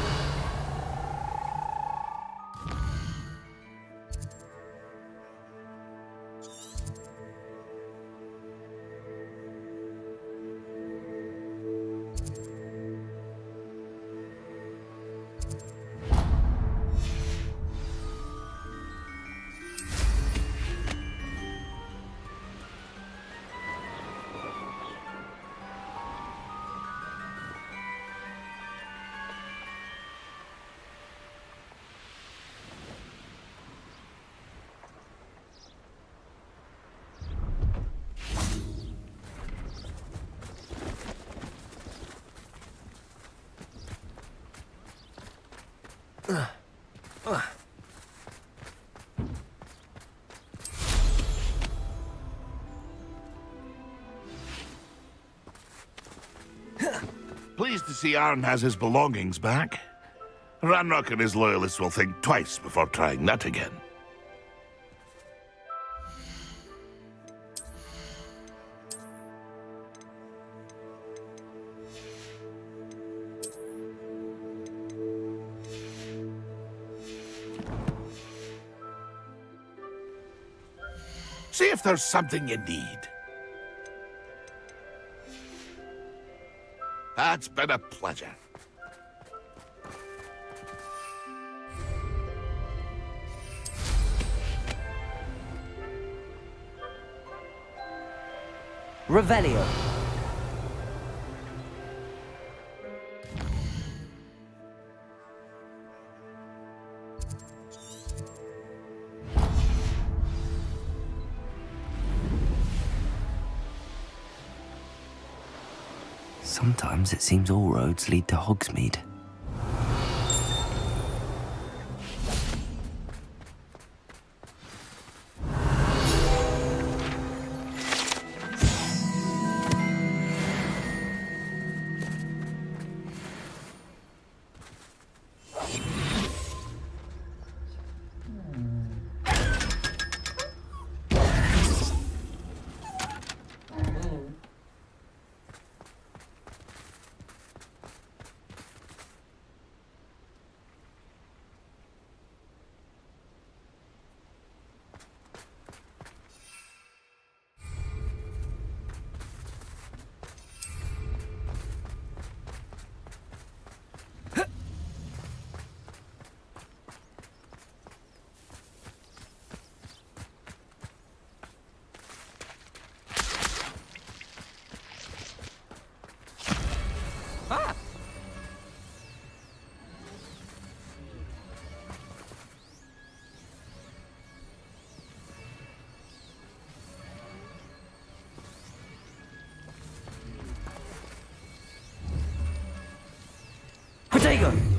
Pleased to see Arn has his belongings back. Ranrock and his loyalists will think twice before trying that again. See if there's something you need. It's been a pleasure. Revelio. Sometimes it seems all roads lead to Hogsmeade. Protego!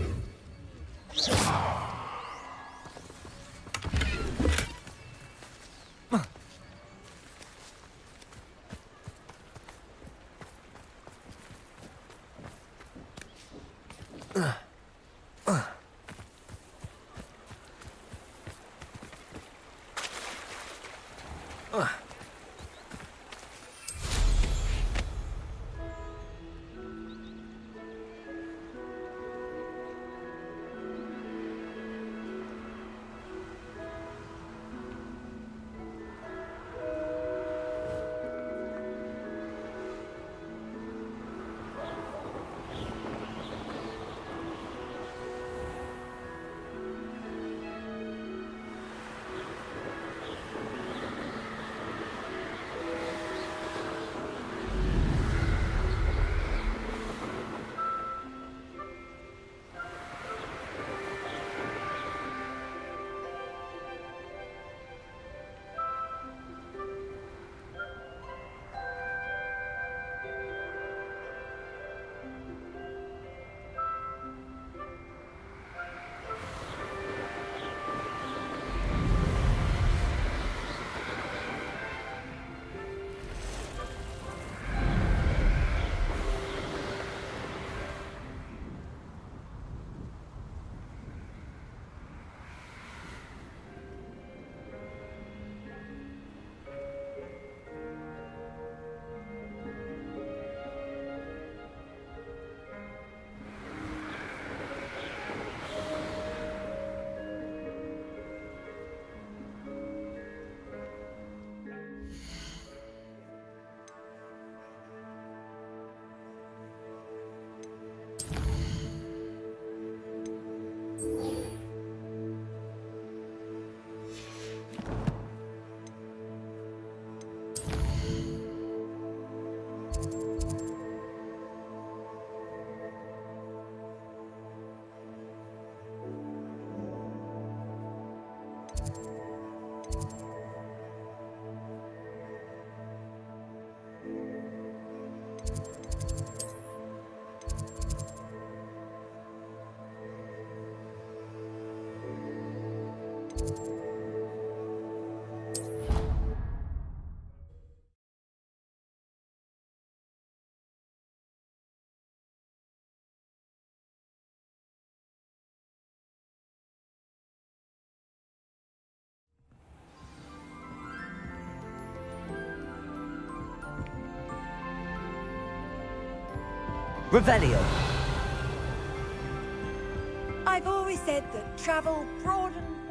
Revelio. I've always said that travel broadens